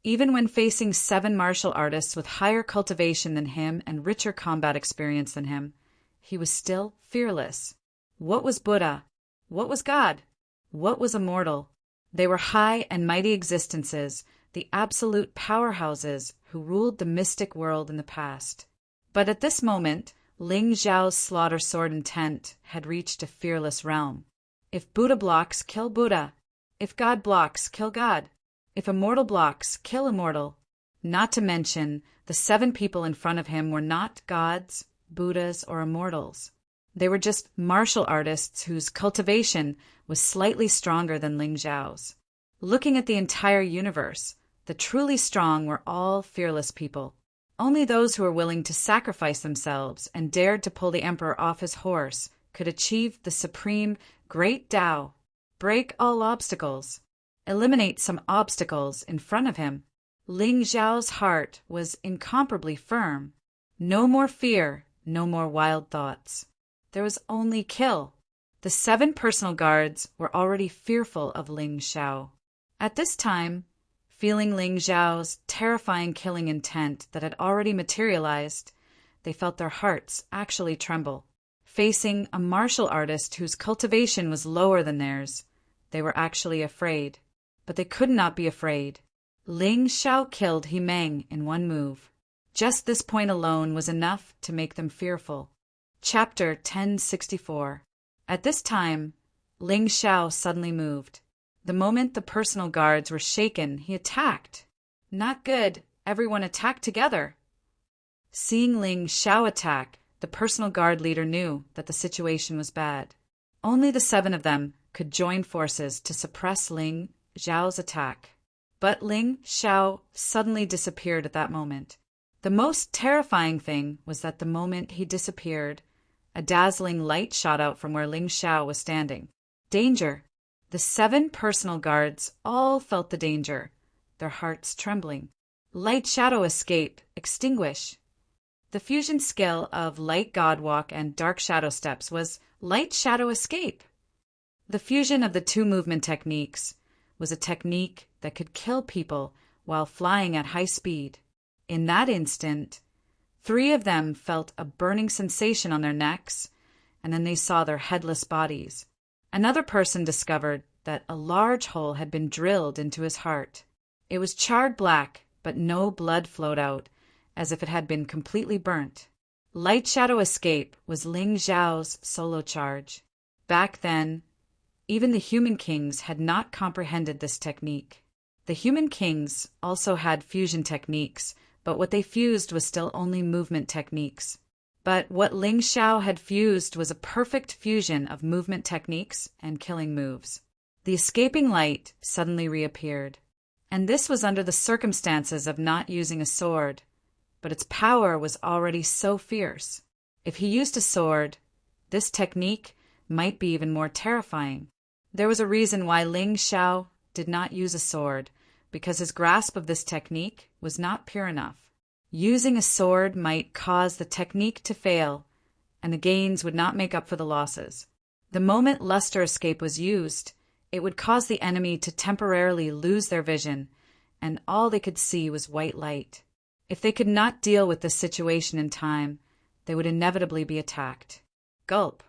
Even when facing 7 martial artists with higher cultivation than him and richer combat experience than him, he was still fearless. What was Buddha? What was God? What was immortal? They were high and mighty existences, the absolute powerhouses who ruled the mystic world in the past. But at this moment, Ling Xiao's slaughter sword intent had reached a fearless realm. If Buddha blocks, kill Buddha. If God blocks, kill God. If immortal blocks, kill immortal. Not to mention, the 7 people in front of him were not gods, Buddhas, or immortals. They were just martial artists whose cultivation was slightly stronger than Ling Xiao's. Looking at the entire universe, the truly strong were all fearless people. Only those who were willing to sacrifice themselves and dared to pull the emperor off his horse could achieve the supreme Great Tao, break all obstacles, eliminate some obstacles in front of him. Ling Xiao's heart was incomparably firm. No more fear, no more wild thoughts. There was only kill. The 7 personal guards were already fearful of Ling Xiao. At this time, feeling Ling Xiao's terrifying killing intent that had already materialized, they felt their hearts actually tremble. Facing a martial artist whose cultivation was lower than theirs, they were actually afraid. But they could not be afraid. Ling Xiao killed Himeng in 1 move. Just this point alone was enough to make them fearful. Chapter 1064. At this time, Ling Xiao suddenly moved. The moment the personal guards were shaken, he attacked. Not good. Everyone attacked together. Seeing Ling Xiao attack, the personal guard leader knew that the situation was bad. Only the 7 of them could join forces to suppress Ling Xiao's attack. But Ling Xiao suddenly disappeared at that moment. The most terrifying thing was that the moment he disappeared, a dazzling light shot out from where Ling Xiao was standing. Danger! The 7 personal guards all felt the danger, their hearts trembling. Light shadow escape, extinguish. The fusion skill of light god walk and dark shadow steps was light shadow escape. The fusion of the 2 movement techniques was a technique that could kill people while flying at high speed. In that instant, 3 of them felt a burning sensation on their necks, and then they saw their headless bodies. Another person discovered that a large hole had been drilled into his heart. It was charred black, but no blood flowed out, as if it had been completely burnt. Light Shadow Escape was Ling Xiao's solo charge. Back then, even the human kings had not comprehended this technique. The human kings also had fusion techniques, but what they fused was still only movement techniques. But what Ling Xiao had fused was a perfect fusion of movement techniques and killing moves. The escaping light suddenly reappeared. And this was under the circumstances of not using a sword, but its power was already so fierce. If he used a sword, this technique might be even more terrifying. There was a reason why Ling Xiao did not use a sword, because his grasp of this technique was not pure enough. Using a sword might cause the technique to fail, and the gains would not make up for the losses. The moment Luster Escape was used, it would cause the enemy to temporarily lose their vision, and all they could see was white light. If they could not deal with this situation in time, they would inevitably be attacked. Gulp.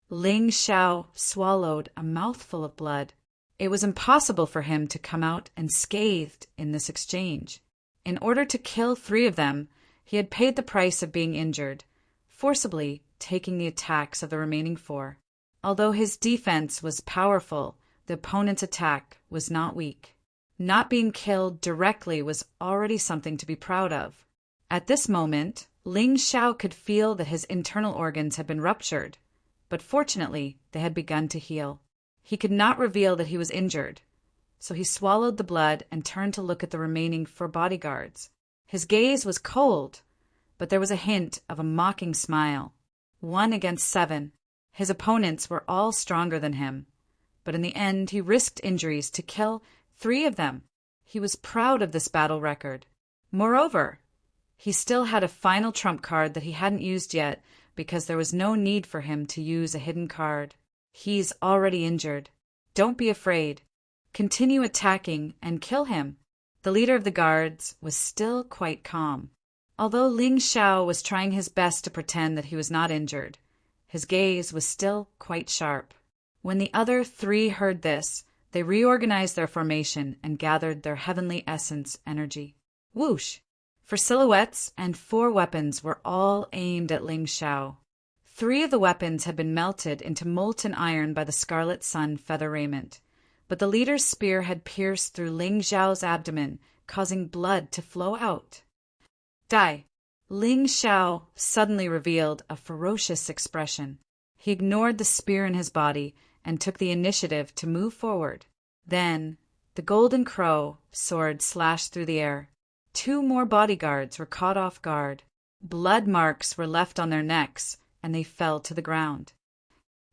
Ling Xiao swallowed a mouthful of blood. It was impossible for him to come out unscathed in this exchange. In order to kill 3 of them, he had paid the price of being injured, forcibly taking the attacks of the remaining 4. Although his defense was powerful, the opponent's attack was not weak. Not being killed directly was already something to be proud of. At this moment, Ling Xiao could feel that his internal organs had been ruptured, but fortunately they had begun to heal. He could not reveal that he was injured, so he swallowed the blood and turned to look at the remaining 4 bodyguards. His gaze was cold, but there was a hint of a mocking smile. 1 against 7. His opponents were all stronger than him, but in the end he risked injuries to kill 3 of them. He was proud of this battle record. Moreover, he still had a final trump card that he hadn't used yet because there was no need for him to use a hidden card. He's already injured. Don't be afraid. Continue attacking and kill him. The leader of the guards was still quite calm. Although Ling Xiao was trying his best to pretend that he was not injured, his gaze was still quite sharp. When the other 3 heard this, they reorganized their formation and gathered their heavenly essence energy. Whoosh! For silhouettes and 4 weapons were all aimed at Ling Xiao. 3 of the weapons had been melted into molten iron by the Scarlet Sun feather raiment, but the leader's spear had pierced through Ling Xiao's abdomen, causing blood to flow out. Die! Ling Xiao suddenly revealed a ferocious expression. He ignored the spear in his body and took the initiative to move forward. Then, the golden crow sword slashed through the air. 2 more bodyguards were caught off guard. Blood marks were left on their necks, and they fell to the ground.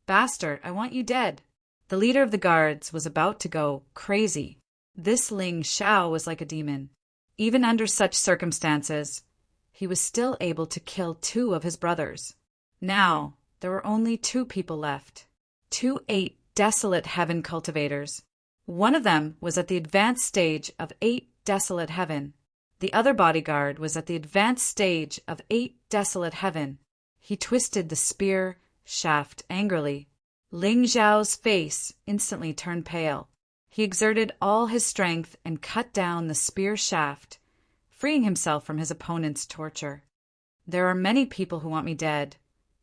Bastard, I want you dead. The leader of the guards was about to go crazy. This Ling Xiao was like a demon. Even under such circumstances, he was still able to kill 2 of his brothers. Now, there were only 2 people left. 2 8 desolate heaven cultivators. One of them was at the advanced stage of 8 desolate heaven. The other bodyguard was at the advanced stage of 8 desolate heaven. He twisted the spear shaft angrily. Ling Xiao's face instantly turned pale. He exerted all his strength and cut down the spear shaft, freeing himself from his opponent's torture. There are many people who want me dead,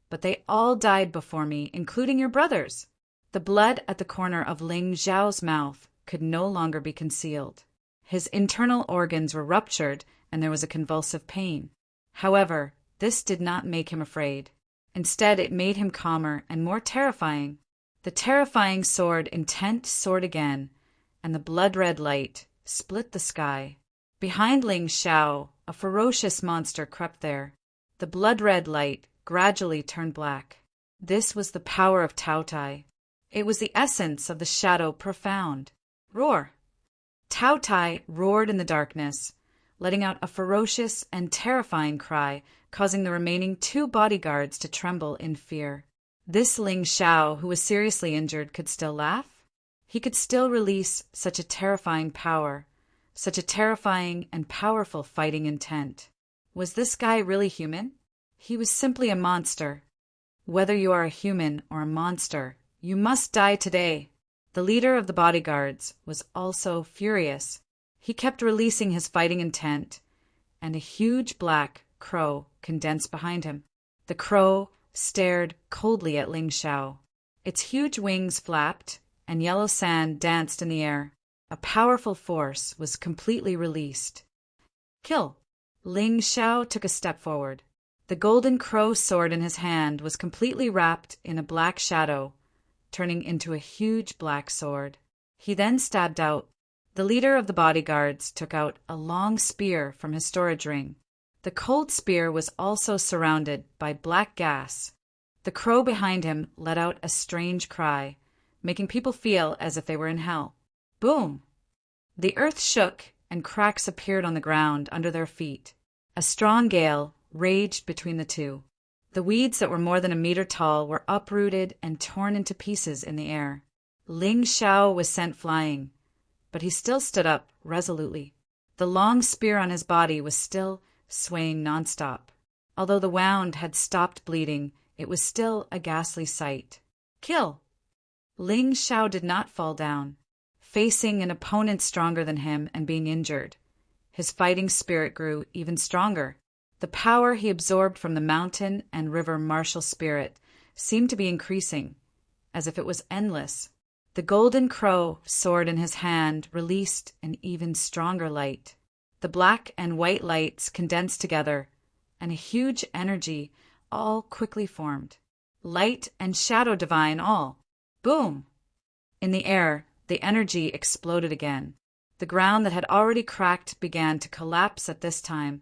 but they all died before me, including your brothers. The blood at the corner of Ling Xiao's mouth could no longer be concealed. His internal organs were ruptured, and there was a convulsive pain. However, this did not make him afraid. Instead, it made him calmer and more terrifying. The terrifying sword intent soared again, and the blood-red light split the sky. Behind Ling Xiao, a ferocious monster crept there. The blood-red light gradually turned black. This was the power of Tao Tai. It was the essence of the shadow profound. Roar! Tao Tai roared in the darkness, letting out a ferocious and terrifying cry, causing the remaining 2 bodyguards to tremble in fear. This Ling Xiao, who was seriously injured, could still laugh? he could still release such a terrifying power, such a terrifying and powerful fighting intent. Was this guy really human? He was simply a monster. Whether you are a human or a monster, you must die today. The leader of the bodyguards was also furious. He kept releasing his fighting intent, and a huge black crow condensed behind him. The crow stared coldly at Ling Xiao. Its huge wings flapped, and yellow sand danced in the air. A powerful force was completely released. Kill! Ling Xiao took a step forward. The golden crow sword in his hand was completely wrapped in a black shadow, turning into a huge black sword. He then stabbed out. The leader of the bodyguards took out a long spear from his storage ring. The cold spear was also surrounded by black gas. The crow behind him let out a strange cry, making people feel as if they were in hell. Boom! The earth shook and cracks appeared on the ground under their feet. A strong gale raged between the two. The weeds that were more than a meter tall were uprooted and torn into pieces in the air. Ling Xiao was sent flying, but he still stood up resolutely. The long spear on his body was still swaying nonstop. Although the wound had stopped bleeding, it was still a ghastly sight. Kill! Ling Xiao did not fall down. Facing an opponent stronger than him and being injured, his fighting spirit grew even stronger. The power he absorbed from the mountain and river martial spirit seemed to be increasing, as if it was endless. The golden crow sword in his hand released an even stronger light. The black and white lights condensed together, and a huge energy all quickly formed. Light and shadow divine all. Boom! In the air, the energy exploded again. The ground that had already cracked began to collapse at this time,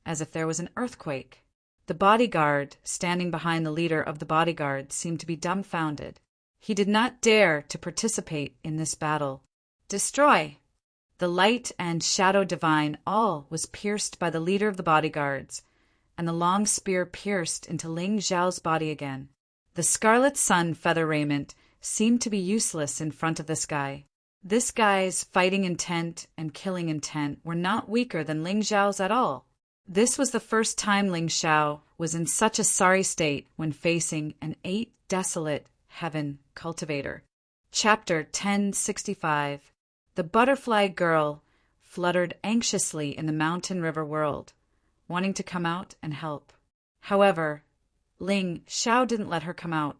as if there was an earthquake. The bodyguard, standing behind the leader of the bodyguard, seemed to be dumbfounded. He did not dare to participate in this battle. Destroy! The light and shadow divine all was pierced by the leader of the bodyguards, and the long spear pierced into Ling Xiao's body again. The scarlet sun feather raiment seemed to be useless in front of this guy. This guy's fighting intent and killing intent were not weaker than Ling Xiao's at all. This was the first time Ling Xiao was in such a sorry state when facing an 8-desolate heaven cultivator. Chapter 1065. The butterfly girl fluttered anxiously in the mountain river world, wanting to come out and help. However, Ling Xiao didn't let her come out.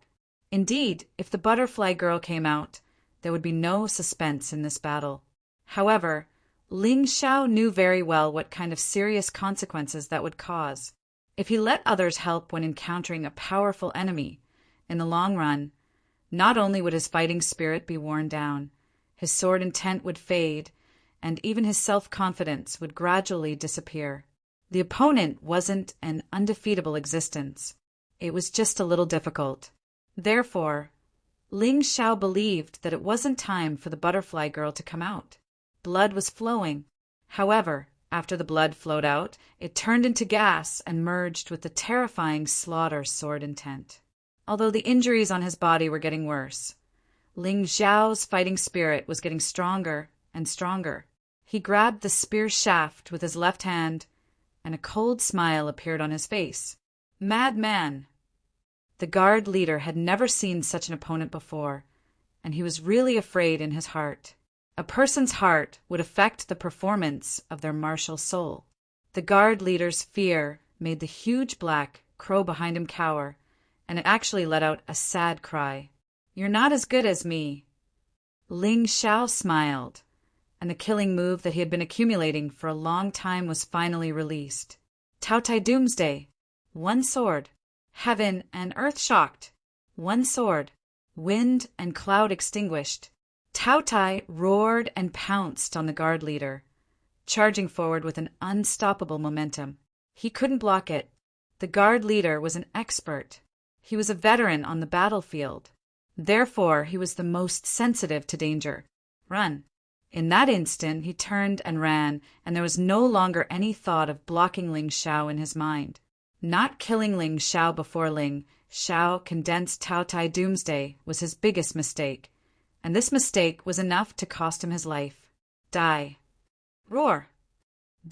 Indeed, if the butterfly girl came out, there would be no suspense in this battle. However, Ling Xiao knew very well what kind of serious consequences that would cause. If he let others help when encountering a powerful enemy, in the long run, not only would his fighting spirit be worn down, his sword intent would fade, and even his self-confidence would gradually disappear. The opponent wasn't an undefeatable existence. It was just a little difficult. Therefore, Ling Xiao believed that it wasn't time for the butterfly girl to come out. Blood was flowing. However, after the blood flowed out, it turned into gas and merged with the terrifying slaughter sword intent. Although the injuries on his body were getting worse, Ling Xiao's fighting spirit was getting stronger and stronger. He grabbed the spear shaft with his left hand, and a cold smile appeared on his face. Madman! The guard leader had never seen such an opponent before, and he was really afraid in his heart. A person's heart would affect the performance of their martial soul. The guard leader's fear made the huge black crow behind him cower, and it actually let out a sad cry. You're not as good as me. Ling Xiao smiled, and the killing move that he had been accumulating for a long time was finally released. Taotai Doomsday. One sword. Heaven and earth shocked. One sword. Wind and cloud extinguished. Taotai roared and pounced on the guard leader, charging forward with an unstoppable momentum. He couldn't block it. The guard leader was an expert. He was a veteran on the battlefield. Therefore, he was the most sensitive to danger. Run. In that instant, he turned and ran, and there was no longer any thought of blocking Ling Xiao in his mind. Not killing Ling Xiao before Ling Xiao condensed Taotai Doomsday was his biggest mistake, and this mistake was enough to cost him his life. Die. Roar.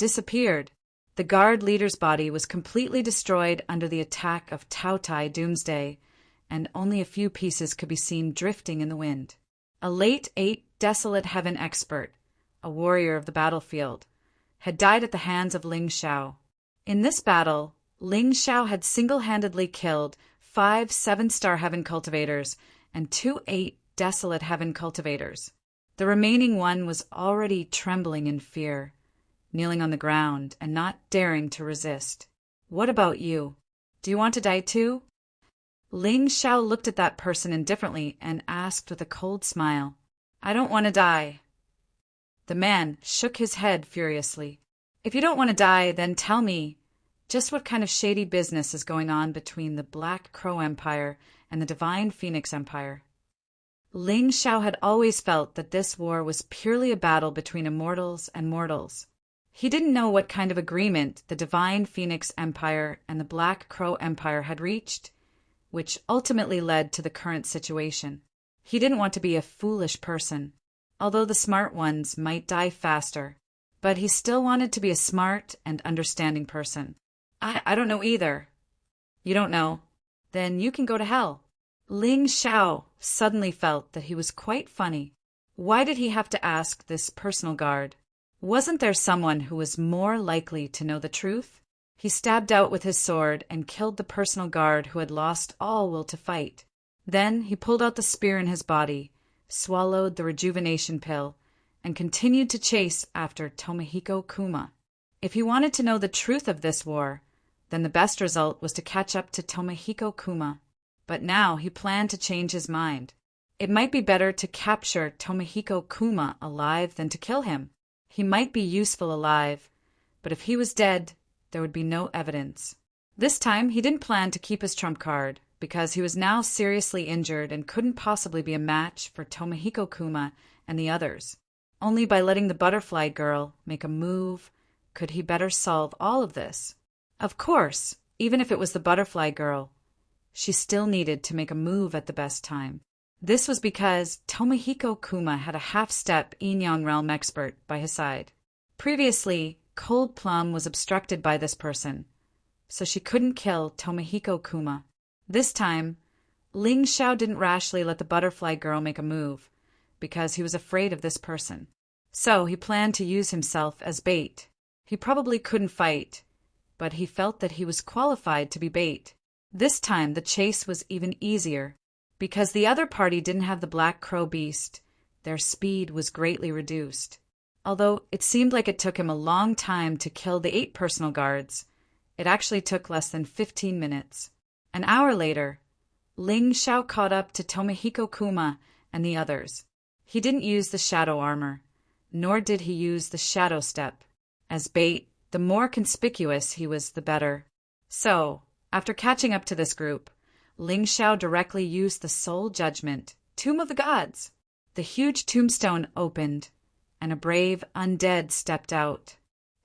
Disappeared. The guard leader's body was completely destroyed under the attack of Tautai Doomsday, and only a few pieces could be seen drifting in the wind. A late 8 Desolate Heaven expert, a warrior of the battlefield, had died at the hands of Ling Xiao. In this battle, Ling Xiao had single-handedly killed 5 7-star Heaven cultivators and 2 8 Desolate Heaven cultivators. The remaining one was already trembling in fear, kneeling on the ground and not daring to resist. What about you? Do you want to die too? Ling Xiao looked at that person indifferently and asked with a cold smile, I don't want to die. The man shook his head furiously. If you don't want to die, then tell me just what kind of shady business is going on between the Black Crow Empire and the Divine Phoenix Empire. Ling Xiao had always felt that this war was purely a battle between immortals and mortals. He didn't know what kind of agreement the Divine Phoenix Empire and the Black Crow Empire had reached, which ultimately led to the current situation. He didn't want to be a foolish person, although the smart ones might die faster, but he still wanted to be a smart and understanding person. I don't know either. You don't know? Then you can go to hell. Ling Xiao suddenly felt that he was quite funny. Why did he have to ask this personal guard? Wasn't there someone who was more likely to know the truth? He stabbed out with his sword and killed the personal guard who had lost all will to fight. Then he pulled out the spear in his body, swallowed the rejuvenation pill, and continued to chase after Tomohiko Kuma. If he wanted to know the truth of this war, then the best result was to catch up to Tomohiko Kuma. But now he planned to change his mind. It might be better to capture Tomohiko Kuma alive than to kill him. He might be useful alive, but if he was dead, there would be no evidence. This time he didn't plan to keep his trump card, because he was now seriously injured and couldn't possibly be a match for Tomohiko Kuma and the others. Only by letting the butterfly girl make a move could he better solve all of this. Of course, even if it was the butterfly girl, she still needed to make a move at the best time. This was because Tomohiko Kuma had a half-step Yin-Yang Realm expert by his side. Previously, Cold Plum was obstructed by this person, so she couldn't kill Tomohiko Kuma. This time, Ling Xiao didn't rashly let the butterfly girl make a move, because he was afraid of this person. So he planned to use himself as bait. He probably couldn't fight, but he felt that he was qualified to be bait. This time the chase was even easier. Because the other party didn't have the Black Crow Beast, their speed was greatly reduced. Although it seemed like it took him a long time to kill the 8 personal guards, it actually took less than 15 minutes. An hour later, Ling Xiao caught up to Tomohiko Kuma and the others. He didn't use the shadow armor, nor did he use the shadow step. As bait, the more conspicuous he was, the better. So, after catching up to this group, Ling Xiao directly used the Soul Judgment, Tomb of the Gods. The huge tombstone opened, and a brave undead stepped out.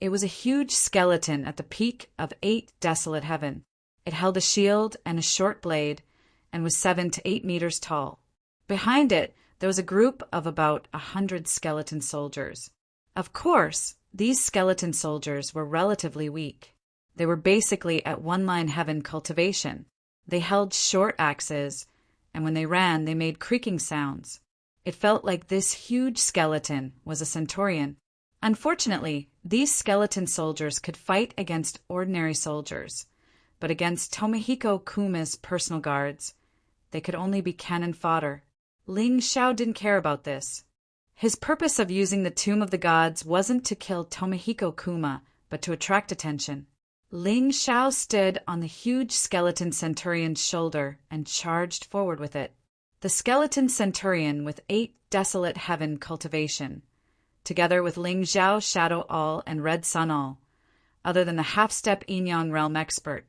It was a huge skeleton at the peak of 8 Desolate Heaven. It held a shield and a short blade, and was 7 to 8 meters tall. Behind it, there was a group of about 100 skeleton soldiers. Of course, these skeleton soldiers were relatively weak. They were basically at one-line heaven cultivation. They held short axes, and when they ran, they made creaking sounds. It felt like this huge skeleton was a centurion. Unfortunately, these skeleton soldiers could fight against ordinary soldiers, but against Tomohiko Kuma's personal guards, they could only be cannon fodder. Ling Xiao didn't care about this. His purpose of using the Tomb of the Gods wasn't to kill Tomohiko Kuma, but to attract attention. Ling Xiao stood on the huge skeleton centurion's shoulder and charged forward with it. The skeleton centurion with 8 Desolate Heaven cultivation, together with Ling Xiao, Shadow All, and Red Sun All. Other than the half-step Yin-Yang Realm expert,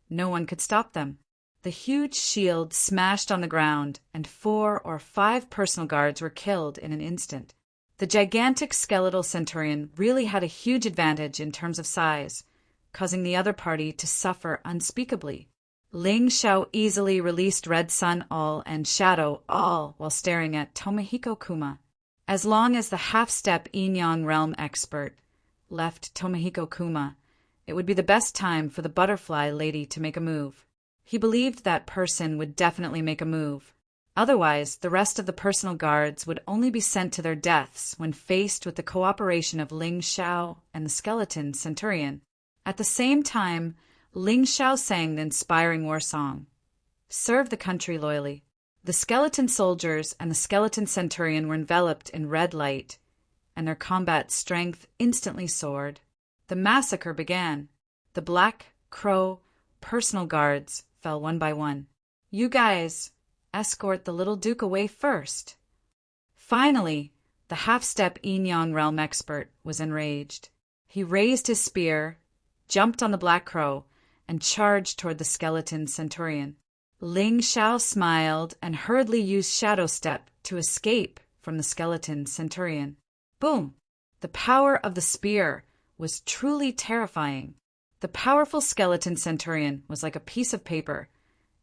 no one could stop them. The huge shield smashed on the ground, and 4 or 5 personal guards were killed in an instant. The gigantic skeletal centurion really had a huge advantage in terms of size, causing the other party to suffer unspeakably. Ling Xiao easily released Red Sun all and Shadow all while staring at Tomohiko Kuma. As long as the half-step Yin-Yang realm expert left Tomohiko Kuma, it would be the best time for the butterfly lady to make a move. He believed that person would definitely make a move. Otherwise, the rest of the personal guards would only be sent to their deaths when faced with the cooperation of Ling Xiao and the skeleton centurion. At the same time, Ling Xiao sang the inspiring war song, "Serve the country loyally." The skeleton soldiers and the skeleton centurion were enveloped in red light, and their combat strength instantly soared. The massacre began. The Black Crow personal guards fell one by one. "You guys, escort the little Duke away first." Finally, the half-step Yin-Yang realm expert was enraged. He raised his spear, jumped on the Black Crow, and charged toward the skeleton centurion. Ling Xiao smiled and hurriedly used Shadow Step to escape from the skeleton centurion. Boom! The power of the spear was truly terrifying. The powerful skeleton centurion was like a piece of paper,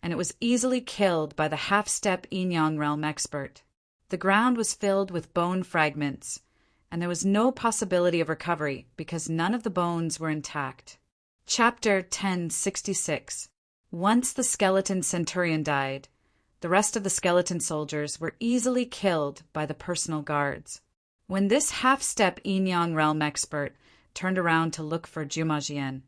and it was easily killed by the half-step Yin-Yang realm expert. The ground was filled with bone fragments, and there was no possibility of recovery because none of the bones were intact. Chapter 1066. Once the skeleton centurion died, the rest of the skeleton soldiers were easily killed by the personal guards. When this half-step Yin-Yang realm expert turned around to look for Jumajian,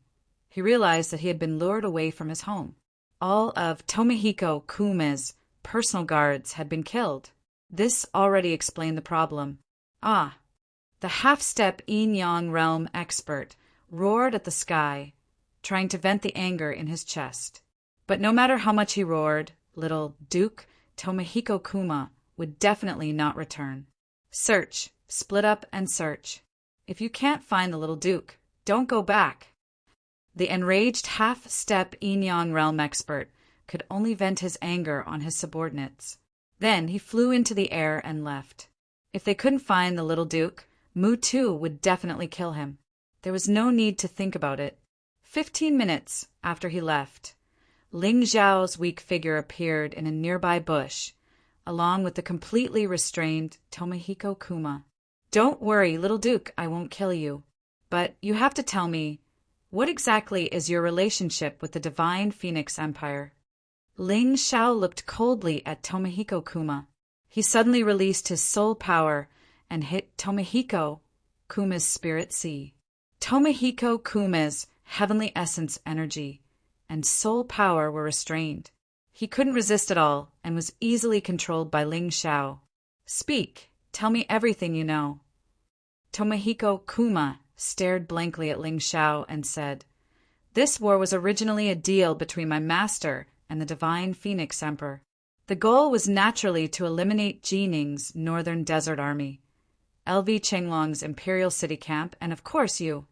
he realized that he had been lured away from his home. All of Tomohiko Kuma's personal guards had been killed. This already explained the problem. The half-step Yin-Yang realm expert roared at the sky, trying to vent the anger in his chest. But no matter how much he roared, little Duke Tomohiko Kuma would definitely not return. Search, split up and search. If you can't find the little Duke, don't go back. The enraged half-step Yin-Yang realm expert could only vent his anger on his subordinates. Then he flew into the air and left. If they couldn't find the little Duke, Mu Tu would definitely kill him. There was no need to think about it. 15 minutes after he left, Ling Xiao's weak figure appeared in a nearby bush, along with the completely restrained Tomohiko Kuma. "Don't worry, little Duke, I won't kill you. But you have to tell me, what exactly is your relationship with the Divine Phoenix Empire?" Ling Xiao looked coldly at Tomohiko Kuma. He suddenly released his soul power and hit Tomohiko Kuma's spirit sea. Tomohiko Kuma's heavenly essence energy and soul power were restrained. He couldn't resist at all and was easily controlled by Ling Xiao. "Speak, tell me everything you know." Tomohiko Kuma stared blankly at Ling Xiao and said, "This war was originally a deal between my master and the Divine Phoenix Emperor. The goal was naturally to eliminate Jining's Northern Desert Army, LV Chenglong's Imperial City Camp, and of course you."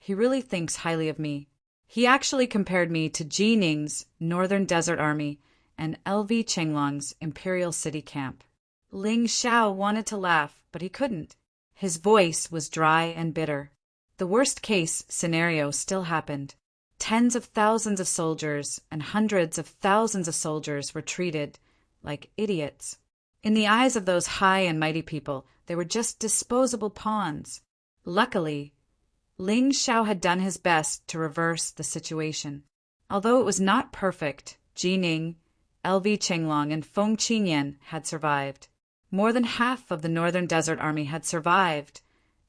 He really thinks highly of me. He actually compared me to Jining's Northern Desert Army and LV Chenglong's Imperial City Camp. Ling Xiao wanted to laugh, but he couldn't. His voice was dry and bitter. The worst-case scenario still happened. Tens of thousands of soldiers and hundreds of thousands of soldiers were treated like idiots. In the eyes of those high and mighty people, they were just disposable pawns. Luckily, Ling Xiao had done his best to reverse the situation. Although it was not perfect, Jining, LV Chenglong, and Feng Qinyan had survived. More than half of the Northern Desert Army had survived,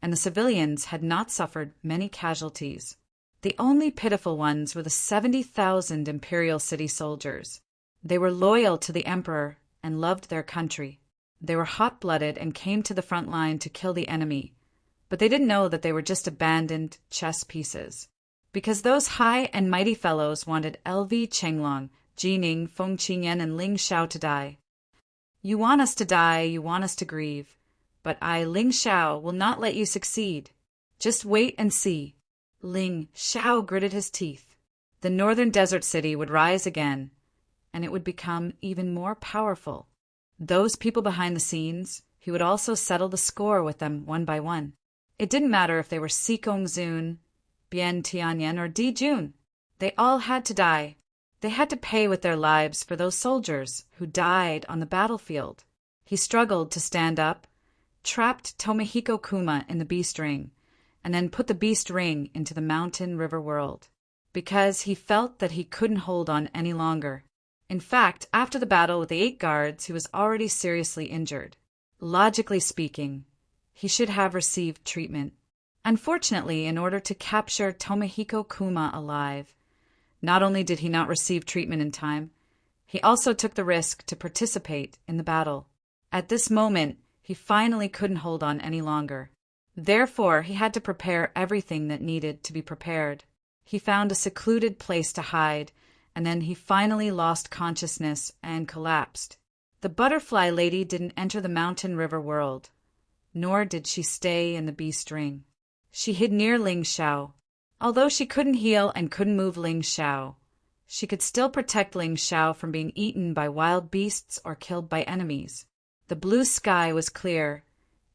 and the civilians had not suffered many casualties. The only pitiful ones were the 70,000 Imperial City soldiers. They were loyal to the Emperor and loved their country. They were hot-blooded and came to the front line to kill the enemy, but they didn't know that they were just abandoned chess pieces. Because those high and mighty fellows wanted LV Chenglong, Jining, Feng Qinyan, and Ling Xiao to die. "You want us to die, you want us to grieve, but I, Ling Xiao, will not let you succeed. Just wait and see." Ling Xiao gritted his teeth. The Northern Desert City would rise again, and it would become even more powerful. Those people behind the scenes, he would also settle the score with them one by one. It didn't matter if they were Sikong Zun, Bien Tianyan, or Di Jun. They all had to die. They had to pay with their lives for those soldiers who died on the battlefield. He struggled to stand up, trapped Tomohiko Kuma in the beast ring, and then put the beast ring into the mountain river world, because he felt that he couldn't hold on any longer. In fact, after the battle with the 8 guards, he was already seriously injured. Logically speaking, he should have received treatment. Unfortunately, in order to capture Tomohiko Kuma alive, not only did he not receive treatment in time, he also took the risk to participate in the battle. At this moment, he finally couldn't hold on any longer. Therefore, he had to prepare everything that needed to be prepared. He found a secluded place to hide, and then he finally lost consciousness and collapsed. The butterfly lady didn't enter the mountain river world, nor did she stay in the beast ring. She hid near Ling Xiao. Although she couldn't heal and couldn't move Ling Xiao, she could still protect Ling Xiao from being eaten by wild beasts or killed by enemies. The blue sky was clear,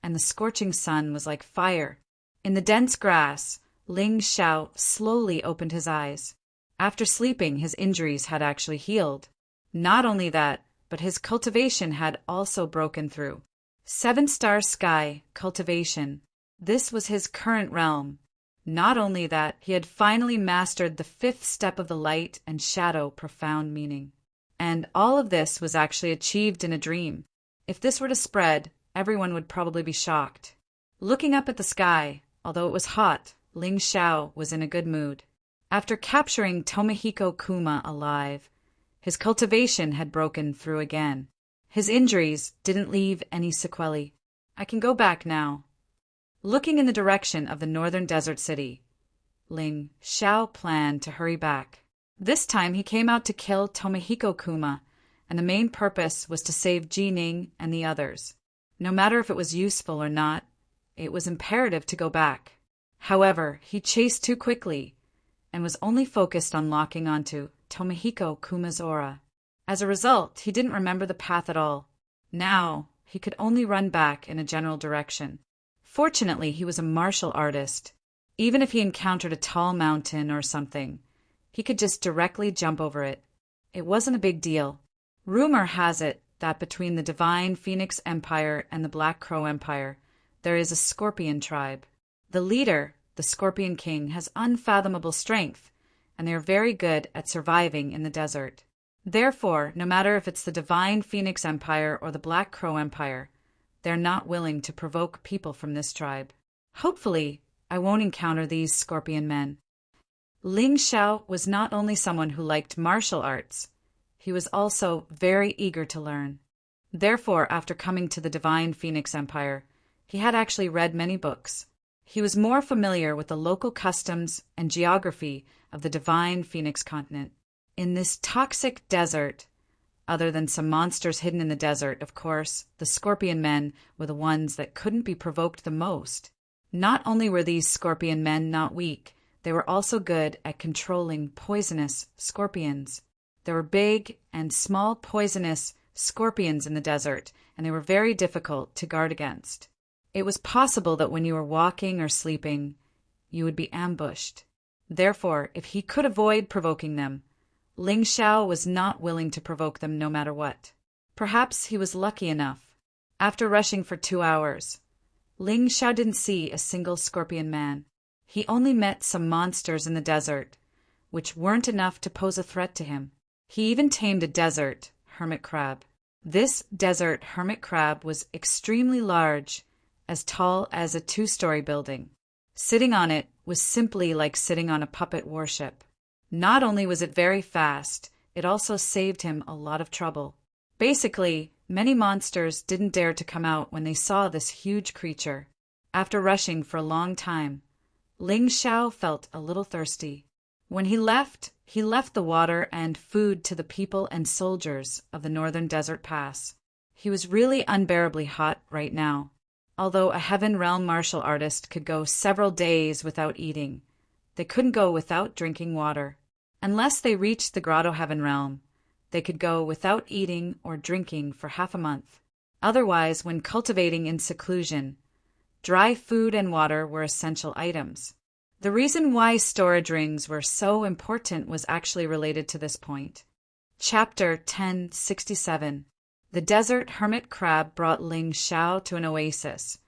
and the scorching sun was like fire. In the dense grass, Ling Xiao slowly opened his eyes. After sleeping, his injuries had actually healed. Not only that, but his cultivation had also broken through. 7-star sky cultivation. This was his current realm. Not only that, he had finally mastered the 5th step of the light and shadow profound meaning. And all of this was actually achieved in a dream. If this were to spread, everyone would probably be shocked. Looking up at the sky, although it was hot, Ling Xiao was in a good mood. After capturing Tomohiko Kuma alive, his cultivation had broken through again. His injuries didn't leave any sequelae. I can go back now. Looking in the direction of the northern desert city, Ling Xiao planned to hurry back. This time he came out to kill Tomohiko Kuma, and the main purpose was to save Jining and the others. No matter if it was useful or not, it was imperative to go back. However, he chased too quickly and was only focused on locking onto Tomohiko Kuma's aura. As a result, he didn't remember the path at all. Now, he could only run back in a general direction. Fortunately, he was a martial artist. Even if he encountered a tall mountain or something, he could just directly jump over it. It wasn't a big deal. Rumor has it that between the Divine Phoenix Empire and the Black Crow Empire, there is a scorpion tribe. The leader, the Scorpion King, has unfathomable strength, and they are very good at surviving in the desert. Therefore, no matter if it's the Divine Phoenix Empire or the Black Crow Empire, they're not willing to provoke people from this tribe. Hopefully, I won't encounter these scorpion men. Ling Xiao was not only someone who liked martial arts, he was also very eager to learn. Therefore, after coming to the Divine Phoenix Empire, he had actually read many books. He was more familiar with the local customs and geography of the Divine Phoenix continent. In this toxic desert, other than some monsters hidden in the desert, of course, the scorpion men were the ones that couldn't be provoked the most. Not only were these scorpion men not weak, they were also good at controlling poisonous scorpions. There were big and small poisonous scorpions in the desert, and they were very difficult to guard against. It was possible that when you were walking or sleeping, you would be ambushed. Therefore, if he could avoid provoking them, Ling Xiao was not willing to provoke them no matter what. Perhaps he was lucky enough. After rushing for 2 hours, Ling Xiao didn't see a single scorpion man. He only met some monsters in the desert, which weren't enough to pose a threat to him. He even tamed a desert hermit crab. This desert hermit crab was extremely large, as tall as a 2-story building. Sitting on it was simply like sitting on a puppet warship. Not only was it very fast, it also saved him a lot of trouble. Basically, many monsters didn't dare to come out when they saw this huge creature. After rushing for a long time, Ling Xiao felt a little thirsty. When he left the water and food to the people and soldiers of the northern desert pass. He was really unbearably hot right now. Although a Heaven Realm martial artist could go several days without eating, they couldn't go without drinking water. Unless they reached the Grotto Heaven Realm, they could go without eating or drinking for half a month. Otherwise, when cultivating in seclusion, dry food and water were essential items. The reason why storage rings were so important was actually related to this point. Chapter 1067. The desert hermit crab brought Ling Xiao to an oasis,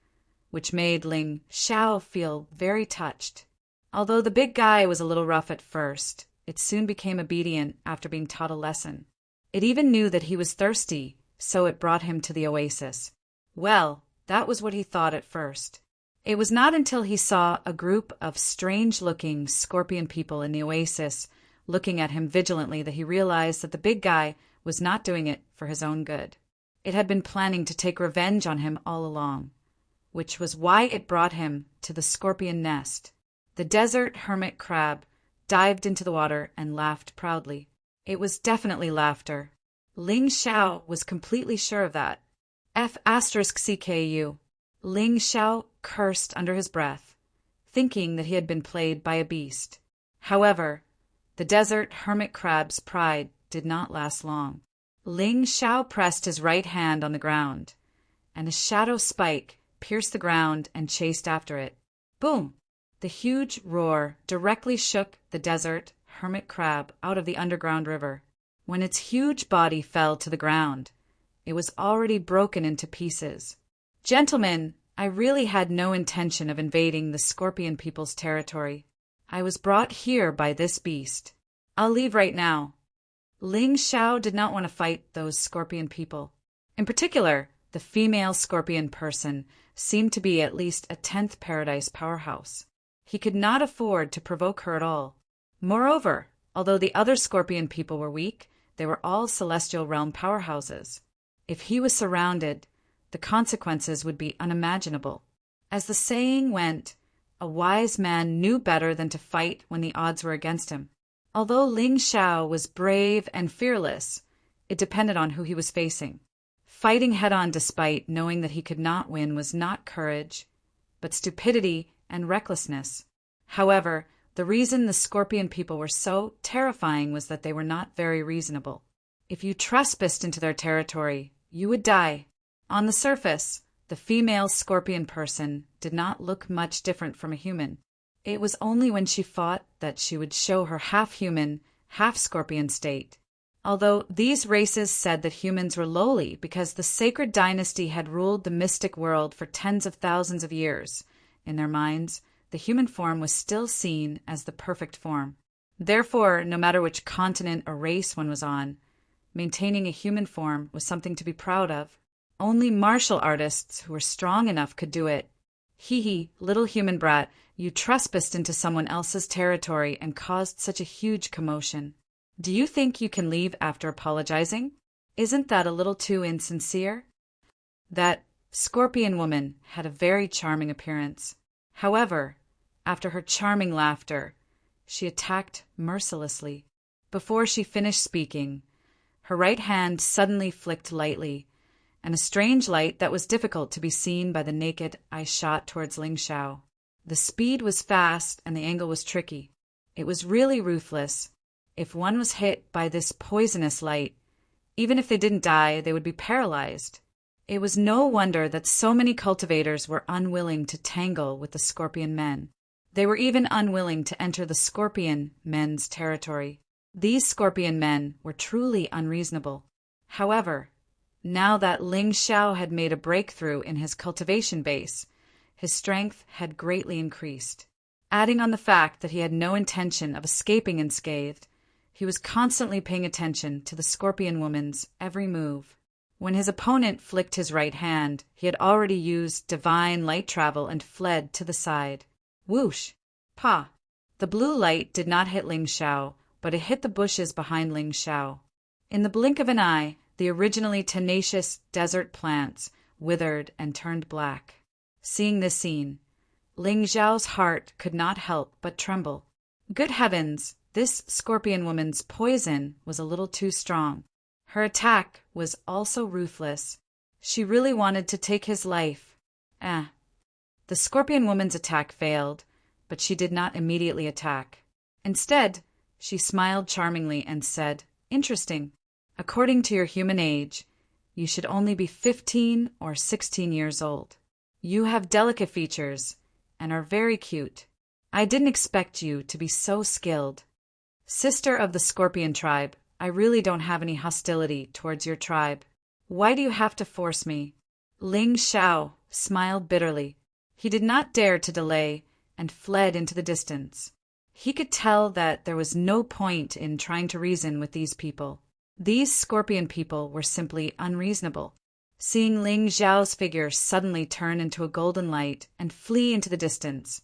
which made Ling Xiao feel very touched. Although the big guy was a little rough at first, it soon became obedient after being taught a lesson. It even knew that he was thirsty, so it brought him to the oasis. Well, that was what he thought at first. It was not until he saw a group of strange-looking scorpion people in the oasis looking at him vigilantly that he realized that the big guy was not doing it for his own good. It had been planning to take revenge on him all along, which was why it brought him to the scorpion nest. The desert hermit crab dived into the water and laughed proudly. It was definitely laughter. Ling Xiao was completely sure of that. F*CKU. Ling Xiao cursed under his breath, thinking that he had been played by a beast. However, the desert hermit crab's pride did not last long. Ling Xiao pressed his right hand on the ground, and a shadow spike pierced the ground and chased after it. Boom! The huge roar directly shook the desert hermit crab out of the underground river. When its huge body fell to the ground, it was already broken into pieces. Gentlemen, I really had no intention of invading the scorpion people's territory. I was brought here by this beast. I'll leave right now. Ling Xiao did not want to fight those scorpion people. In particular, the female scorpion person seemed to be at least a 10th paradise powerhouse. He could not afford to provoke her at all. Moreover, although the other scorpion people were weak, they were all celestial realm powerhouses. If he was surrounded, the consequences would be unimaginable. As the saying went, a wise man knew better than to fight when the odds were against him. Although Ling Xiao was brave and fearless, it depended on who he was facing. Fighting head-on despite knowing that he could not win was not courage, but stupidity and recklessness. However, the reason the scorpion people were so terrifying was that they were not very reasonable. If you trespassed into their territory, you would die. On the surface, the female scorpion person did not look much different from a human. It was only when she fought that she would show her half-human, half-scorpion state. Although these races said that humans were lowly because the sacred dynasty had ruled the mystic world for tens of thousands of years, in their minds, the human form was still seen as the perfect form. Therefore, no matter which continent or race one was on, maintaining a human form was something to be proud of. Only martial artists who were strong enough could do it. Hee, little human brat, you trespassed into someone else's territory and caused such a huge commotion. Do you think you can leave after apologizing? Isn't that a little too insincere? That scorpion woman had a very charming appearance. However, after her charming laughter, she attacked mercilessly. Before she finished speaking, her right hand suddenly flicked lightly, and a strange light that was difficult to be seen by the naked eye shot towards Ling Xiao. The speed was fast and the angle was tricky. It was really ruthless. If one was hit by this poisonous light, even if they didn't die, they would be paralyzed. It was no wonder that so many cultivators were unwilling to tangle with the scorpion men. They were even unwilling to enter the scorpion men's territory. These scorpion men were truly unreasonable. However, now that Ling Xiao had made a breakthrough in his cultivation base, his strength had greatly increased. Adding on the fact that he had no intention of escaping unscathed, he was constantly paying attention to the scorpion woman's every move. When his opponent flicked his right hand, he had already used divine light travel and fled to the side. Whoosh! Pa! The blue light did not hit Ling Xiao, but it hit the bushes behind Ling Xiao. In the blink of an eye, the originally tenacious desert plants withered and turned black. Seeing this scene, Ling Xiao's heart could not help but tremble. Good heavens, this scorpion woman's poison was a little too strong. Her attack was also ruthless. She really wanted to take his life. The scorpion woman's attack failed, but she did not immediately attack. Instead, she smiled charmingly and said, "Interesting. According to your human age, you should only be 15 or 16 years old. You have delicate features and are very cute. I didn't expect you to be so skilled. Sister of the Scorpion tribe, I really don't have any hostility towards your tribe. Why do you have to force me? Ling Xiao smiled bitterly. He did not dare to delay and fled into the distance. He could tell that there was no point in trying to reason with these people. These Scorpion people were simply unreasonable. Seeing Ling Xiao's figure suddenly turn into a golden light and flee into the distance,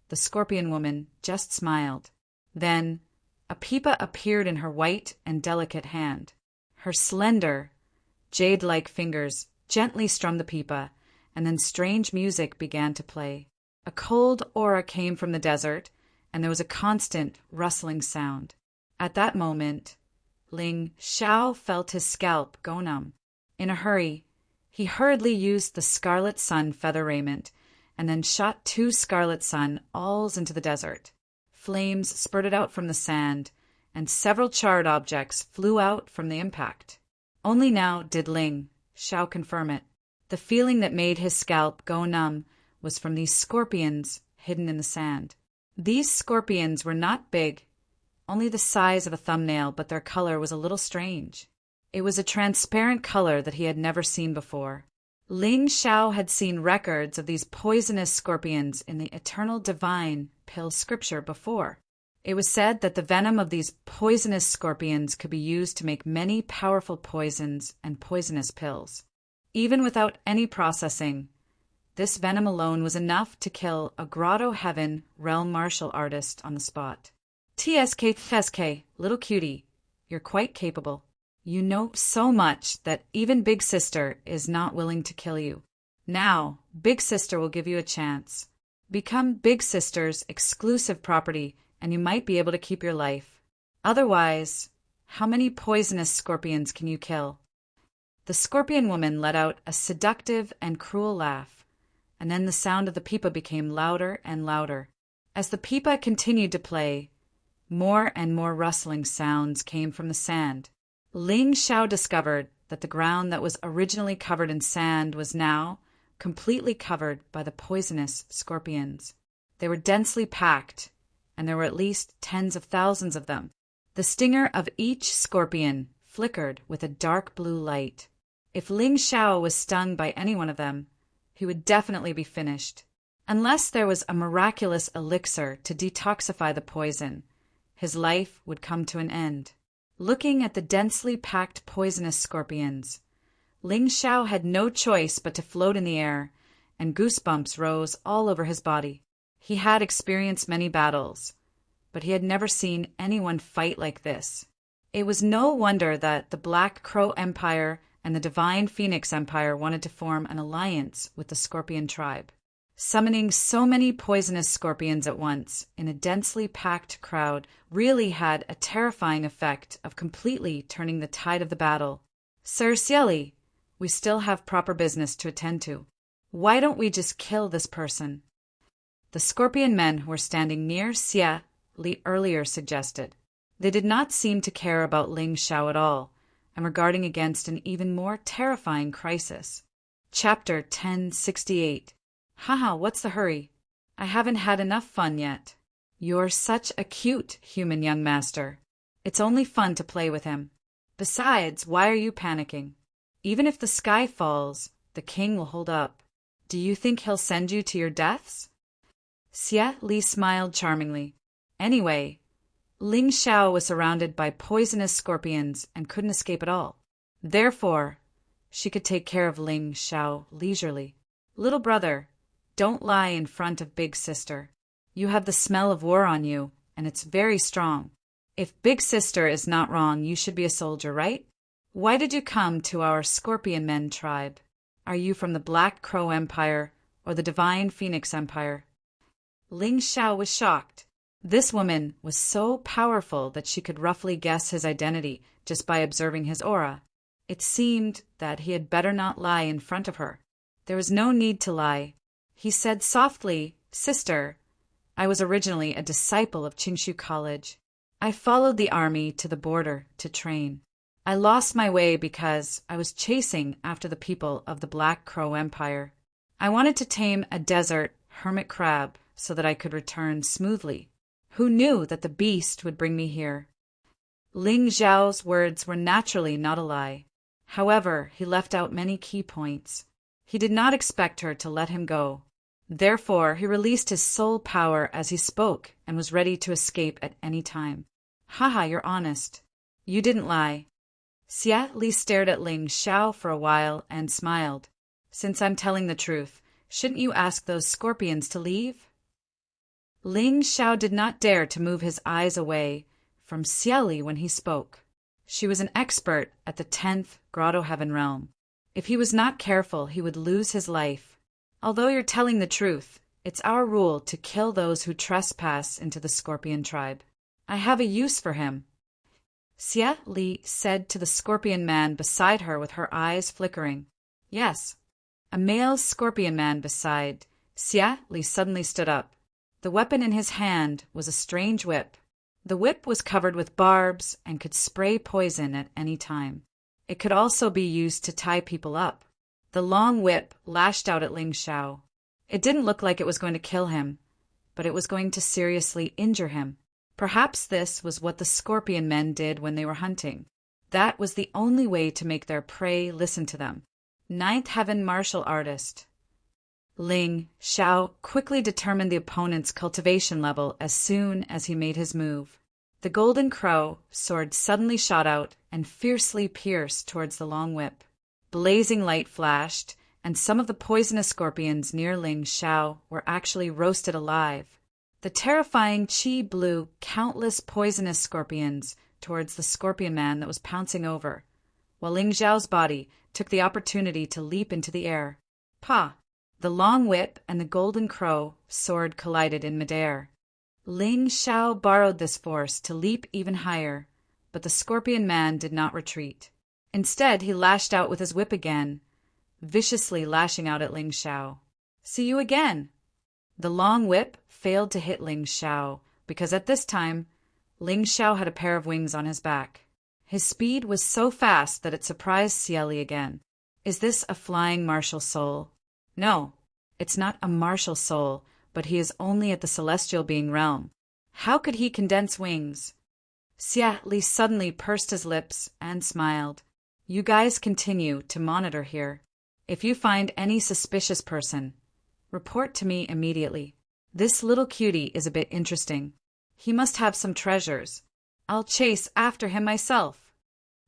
the Scorpion woman just smiled. Then, a pipa appeared in her white and delicate hand. Her slender, jade-like fingers gently strummed the pipa, and then strange music began to play. A cold aura came from the desert, and there was a constant rustling sound. At that moment, Ling Xiao felt his scalp go numb. In a hurry, he hurriedly used the Scarlet Sun feather raiment, and then shot 2 Scarlet Sun alls into the desert. Flames spurted out from the sand, and several charred objects flew out from the impact. Only now did Ling Xiao confirm it. The feeling that made his scalp go numb was from these scorpions hidden in the sand. These scorpions were not big, only the size of a thumbnail, but their color was a little strange. It was a transparent color that he had never seen before. Ling Xiao had seen records of these poisonous scorpions in the eternal divine pill scripture before. It was said that the venom of these poisonous scorpions could be used to make many powerful poisons and poisonous pills. Even without any processing, this venom alone was enough to kill a Grotto Heaven realm martial artist on the spot. TSK, little cutie, you're quite capable. You know so much that even Big Sister is not willing to kill you. Now, Big Sister will give you a chance. Become Big Sister's exclusive property, and you might be able to keep your life. Otherwise, how many poisonous scorpions can you kill? The Scorpion woman let out a seductive and cruel laugh, and then the sound of the pipa became louder and louder. As the pipa continued to play, more and more rustling sounds came from the sand. Ling Xiao discovered that the ground that was originally covered in sand was now completely covered by the poisonous scorpions. They were densely packed, and there were at least tens of thousands of them. The stinger of each scorpion flickered with a dark blue light. If Ling Xiao was stung by any one of them, he would definitely be finished. Unless there was a miraculous elixir to detoxify the poison, his life would come to an end. Looking at the densely packed poisonous scorpions, Ling Xiao had no choice but to float in the air, and goosebumps rose all over his body. He had experienced many battles, but he had never seen anyone fight like this. It was no wonder that the Black Crow Empire and the Divine Phoenix Empire wanted to form an alliance with the Scorpion tribe. Summoning so many poisonous scorpions at once in a densely packed crowd really had a terrifying effect of completely turning the tide of the battle. Sir Cieli, we still have proper business to attend to. Why don't we just kill this person? The scorpion men who were standing near Xie Li earlier suggested. They did not seem to care about Ling Xiao at all, and were guarding against an even more terrifying crisis. Chapter 1068. Haha, what's the hurry? I haven't had enough fun yet. You're such a cute human young master. It's only fun to play with him. Besides, why are you panicking? Even if the sky falls, the king will hold up. Do you think he'll send you to your deaths? Xie Li smiled charmingly. Anyway, Ling Xiao was surrounded by poisonous scorpions and couldn't escape at all. Therefore, she could take care of Ling Xiao leisurely. Little brother, don't lie in front of Big Sister. You have the smell of war on you, and it's very strong. If Big Sister is not wrong, you should be a soldier, right? Why did you come to our Scorpion Men tribe? Are you from the Black Crow Empire or the Divine Phoenix Empire? Ling Xiao was shocked. This woman was so powerful that she could roughly guess his identity just by observing his aura. It seemed that he had better not lie in front of her. There was no need to lie. He said softly, Sister, I was originally a disciple of Qingshu College. I followed the army to the border to train. I lost my way because I was chasing after the people of the Black Crow Empire. I wanted to tame a desert hermit crab, so that I could return smoothly. Who knew that the beast would bring me here? Ling Zhao's words were naturally not a lie. However, he left out many key points. He did not expect her to let him go. Therefore, he released his soul power as he spoke and was ready to escape at any time. Haha, you're honest. You didn't lie. Xia Li stared at Ling Xiao for a while and smiled. Since I'm telling the truth, shouldn't you ask those scorpions to leave? Ling Xiao did not dare to move his eyes away from Xia Li when he spoke. She was an expert at the 10th Grotto Heaven realm. If he was not careful, he would lose his life. Although you're telling the truth, it's our rule to kill those who trespass into the scorpion tribe. I have a use for him. Xia Li said to the scorpion man beside her with her eyes flickering. Yes. A male scorpion man beside Xia Li suddenly stood up. The weapon in his hand was a strange whip. The whip was covered with barbs and could spray poison at any time. It could also be used to tie people up. The long whip lashed out at Ling Xiao. It didn't look like it was going to kill him, but it was going to seriously injure him. Perhaps this was what the scorpion men did when they were hunting. That was the only way to make their prey listen to them. 9th Heaven martial artist. Ling Xiao quickly determined the opponent's cultivation level as soon as he made his move. The golden crow sword suddenly shot out and fiercely pierced towards the long whip. Blazing light flashed, and some of the poisonous scorpions near Ling Xiao were actually roasted alive. The terrifying qi blew countless poisonous scorpions towards the scorpion man that was pouncing over, while Ling Xiao's body took the opportunity to leap into the air. Pa! The long whip and the golden crow sword collided in midair. Ling Xiao borrowed this force to leap even higher, but the scorpion man did not retreat. Instead, he lashed out with his whip again, viciously lashing out at Ling Xiao. See you again! The long whip failed to hit Ling Xiao because at this time, Ling Xiao had a pair of wings on his back. His speed was so fast that it surprised Xia Li again. Is this a flying martial soul? No, it's not a martial soul, but he is only at the celestial being realm. How could he condense wings? Xia Li suddenly pursed his lips and smiled. You guys continue to monitor here. If you find any suspicious person, report to me immediately. This little cutie is a bit interesting. He must have some treasures. I'll chase after him myself.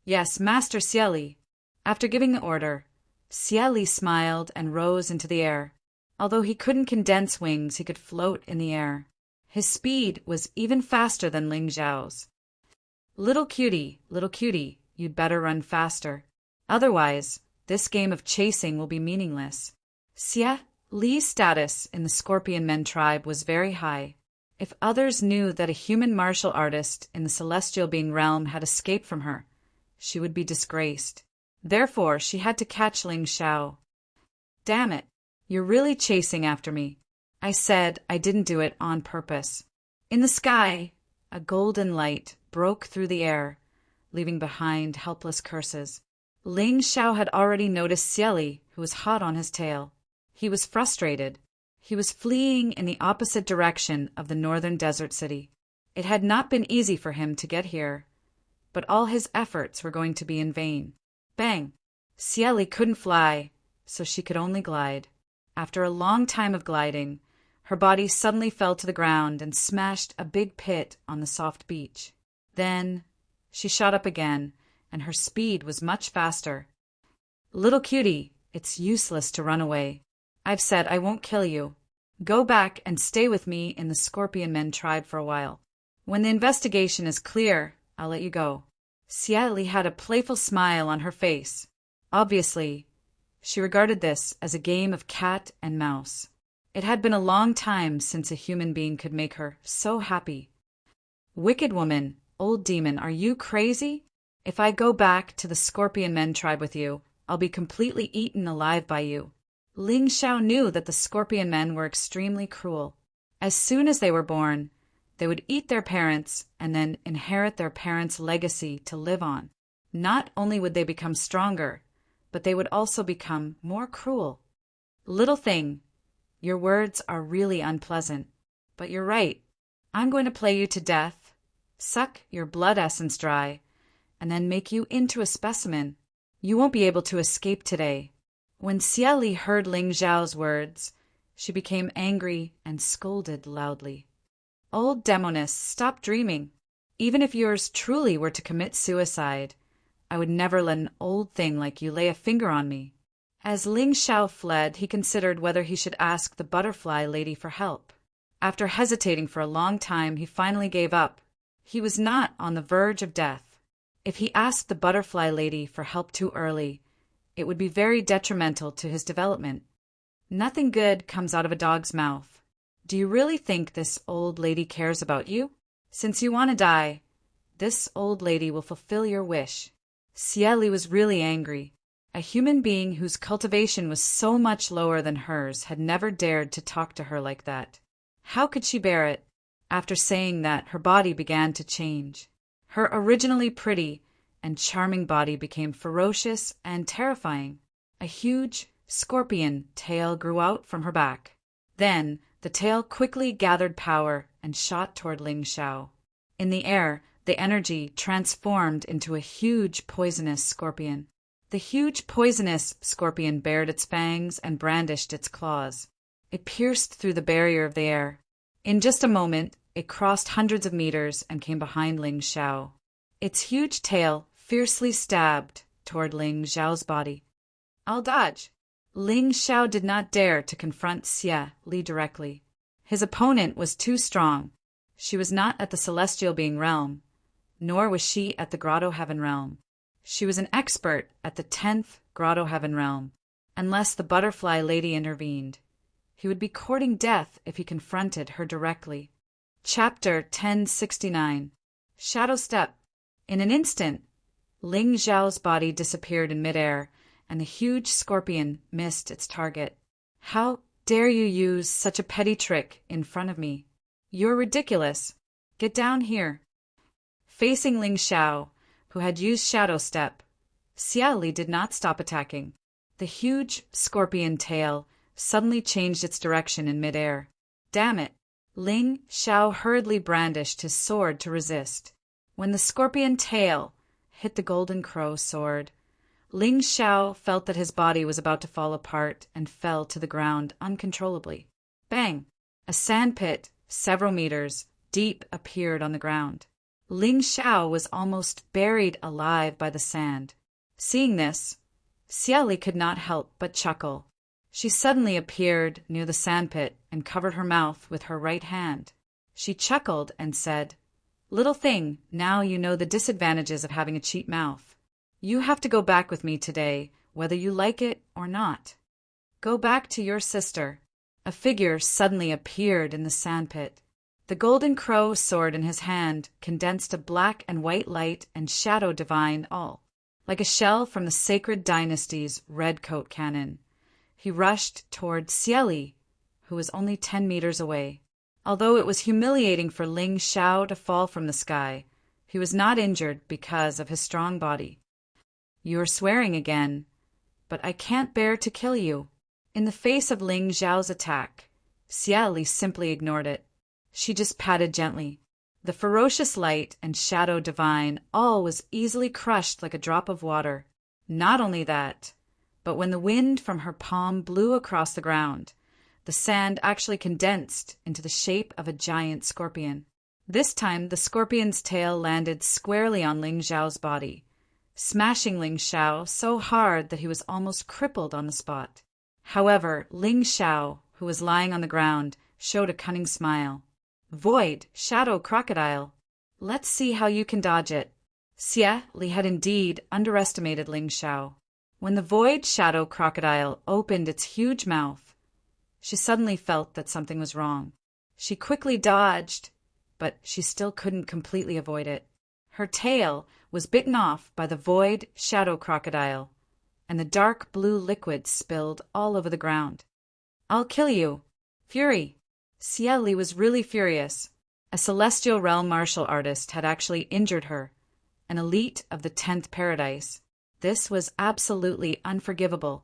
Yes, Master Xia Li. After giving the order, Xia Li smiled and rose into the air. Although he couldn't condense wings, he could float in the air. His speed was even faster than Ling Zhao's. Little cutie, you'd better run faster. Otherwise, this game of chasing will be meaningless. Xia Li's status in the Scorpion Men tribe was very high. If others knew that a human martial artist in the celestial being realm had escaped from her, she would be disgraced. Therefore, she had to catch Ling Xiao. Damn it, you're really chasing after me. I said I didn't do it on purpose. In the sky, a golden light broke through the air, leaving behind helpless curses. Ling Xiao had already noticed Xia Li, who was hot on his tail. He was frustrated. He was fleeing in the opposite direction of the northern desert city. It had not been easy for him to get here, but all his efforts were going to be in vain. Bang! Xia Li couldn't fly, so she could only glide. After a long time of gliding, her body suddenly fell to the ground and smashed a big pit on the soft beach. Then she shot up again, and her speed was much faster. Little cutie, it's useless to run away. I've said I won't kill you. Go back and stay with me in the Scorpion Men tribe for a while. When the investigation is clear, I'll let you go. Xia Li had a playful smile on her face. Obviously, she regarded this as a game of cat and mouse. It had been a long time since a human being could make her so happy. Wicked woman, old demon, are you crazy? If I go back to the Scorpion Men tribe with you, I'll be completely eaten alive by you. Ling Xiao knew that the Scorpion Men were extremely cruel. As soon as they were born, they would eat their parents and then inherit their parents' legacy to live on. Not only would they become stronger, but they would also become more cruel. Little thing, Your words are really unpleasant. But you're right. I'm going to play you to death, suck your blood essence dry, and then make you into a specimen. You won't be able to escape today." When Xia Li heard Ling Zhao's words, she became angry and scolded loudly. "Old demoness, stop dreaming. Even if yours truly were to commit suicide, I would never let an old thing like you lay a finger on me." As Ling Zhao fled, he considered whether he should ask the butterfly lady for help. After hesitating for a long time, he finally gave up. He was not on the verge of death. If he asked the butterfly lady for help too early, it would be very detrimental to his development. Nothing good comes out of a dog's mouth. Do you really think this old lady cares about you? Since you want to die, this old lady will fulfill your wish. Xia Li was really angry. A human being whose cultivation was so much lower than hers had never dared to talk to her like that. How could she bear it? After saying that, her body began to change. Her originally pretty and charming body became ferocious and terrifying. A huge scorpion tail grew out from her back. Then the tail quickly gathered power and shot toward Ling Zhao. In the air, the energy transformed into a huge poisonous scorpion. The huge poisonous scorpion bared its fangs and brandished its claws. It pierced through the barrier of the air. In just a moment, it crossed hundreds of meters and came behind Ling Zhao. Its huge tail fiercely stabbed toward Ling Zhao's body. "I'll dodge." Ling Zhao did not dare to confront Xia Li directly. His opponent was too strong. She was not at the celestial being realm, nor was she at the grotto heaven realm. She was an expert at the 10th grotto heaven realm. Unless the butterfly lady intervened, he would be courting death if he confronted her directly. Chapter 1069. Shadow Step. In an instant, Ling Zhao's body disappeared in midair, and the huge scorpion missed its target. "How dare you use such a petty trick in front of me? You're ridiculous. Get down here." Facing Ling Zhao, who had used Shadow Step, Xia Li did not stop attacking. The huge scorpion tail suddenly changed its direction in midair. Damn it! Ling Zhao hurriedly brandished his sword to resist. When the scorpion tail hit the golden crow sword, Ling Zhao felt that his body was about to fall apart and fell to the ground uncontrollably. Bang! A sandpit several meters deep appeared on the ground. Ling Zhao was almost buried alive by the sand. Seeing this, Xia Li could not help but chuckle. She suddenly appeared near the sandpit and covered her mouth with her right hand. She chuckled and said, "Little thing, now you know the disadvantages of having a cheap mouth. You have to go back with me today, whether you like it or not. Go back to your sister." A figure suddenly appeared in the sandpit. The golden crow sword in his hand condensed a black and white light and shadow divine all, like a shell from the sacred dynasty's redcoat cannon. He rushed toward Xia Li, who was only 10 meters away. Although it was humiliating for Ling Zhao to fall from the sky, he was not injured because of his strong body. "You're swearing again, but I can't bear to kill you." In the face of Ling Zhao's attack, Xia Li simply ignored it. She just patted gently. The ferocious light and shadow divine all was easily crushed like a drop of water. Not only that, but when the wind from her palm blew across the ground, the sand actually condensed into the shape of a giant scorpion. This time, the scorpion's tail landed squarely on Ling Zhao's body, smashing Ling Zhao so hard that he was almost crippled on the spot. However, Ling Zhao, who was lying on the ground, showed a cunning smile. "Void, shadow crocodile. Let's see how you can dodge it." Xia Li had indeed underestimated Ling Zhao. When the void shadow crocodile opened its huge mouth, she suddenly felt that something was wrong. She quickly dodged, but she still couldn't completely avoid it. Her tail was bitten off by the void shadow crocodile, and the dark blue liquid spilled all over the ground. "I'll kill you. Fury." Xia Li was really furious. A celestial realm martial artist had actually injured her, an elite of the 10th paradise. This was absolutely unforgivable.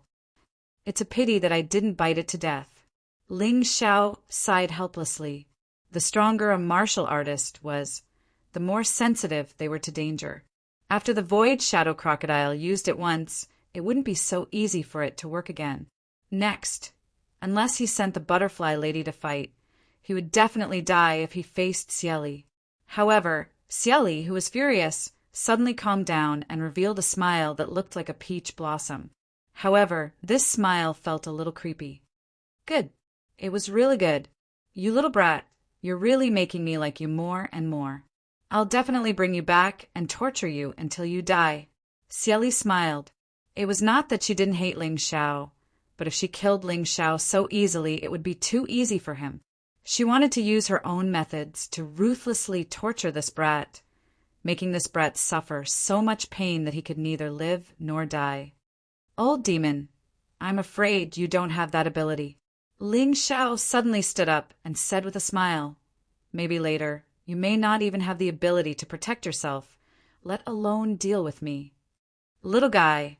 "It's a pity that I didn't bite it to death." Ling Xiao sighed helplessly. The stronger a martial artist was, the more sensitive they were to danger. After the Void Shadow Crocodile used it once, it wouldn't be so easy for it to work again. Next, unless he sent the Butterfly Lady to fight, he would definitely die if he faced Cieli. However, Cieli, who was furious, suddenly calmed down and revealed a smile that looked like a peach blossom. However, this smile felt a little creepy. Good. It was really good. You little brat, you're really making me like you more and more. I'll definitely bring you back and torture you until you die. Cieli smiled. It was not that she didn't hate Ling Xiao, but if she killed Ling Xiao so easily, it would be too easy for him. She wanted to use her own methods to ruthlessly torture this brat, making this brat suffer so much pain that he could neither live nor die. Old demon, I'm afraid you don't have that ability. Ling Xiao suddenly stood up and said with a smile, maybe later, you may not even have the ability to protect yourself, let alone deal with me. Little guy,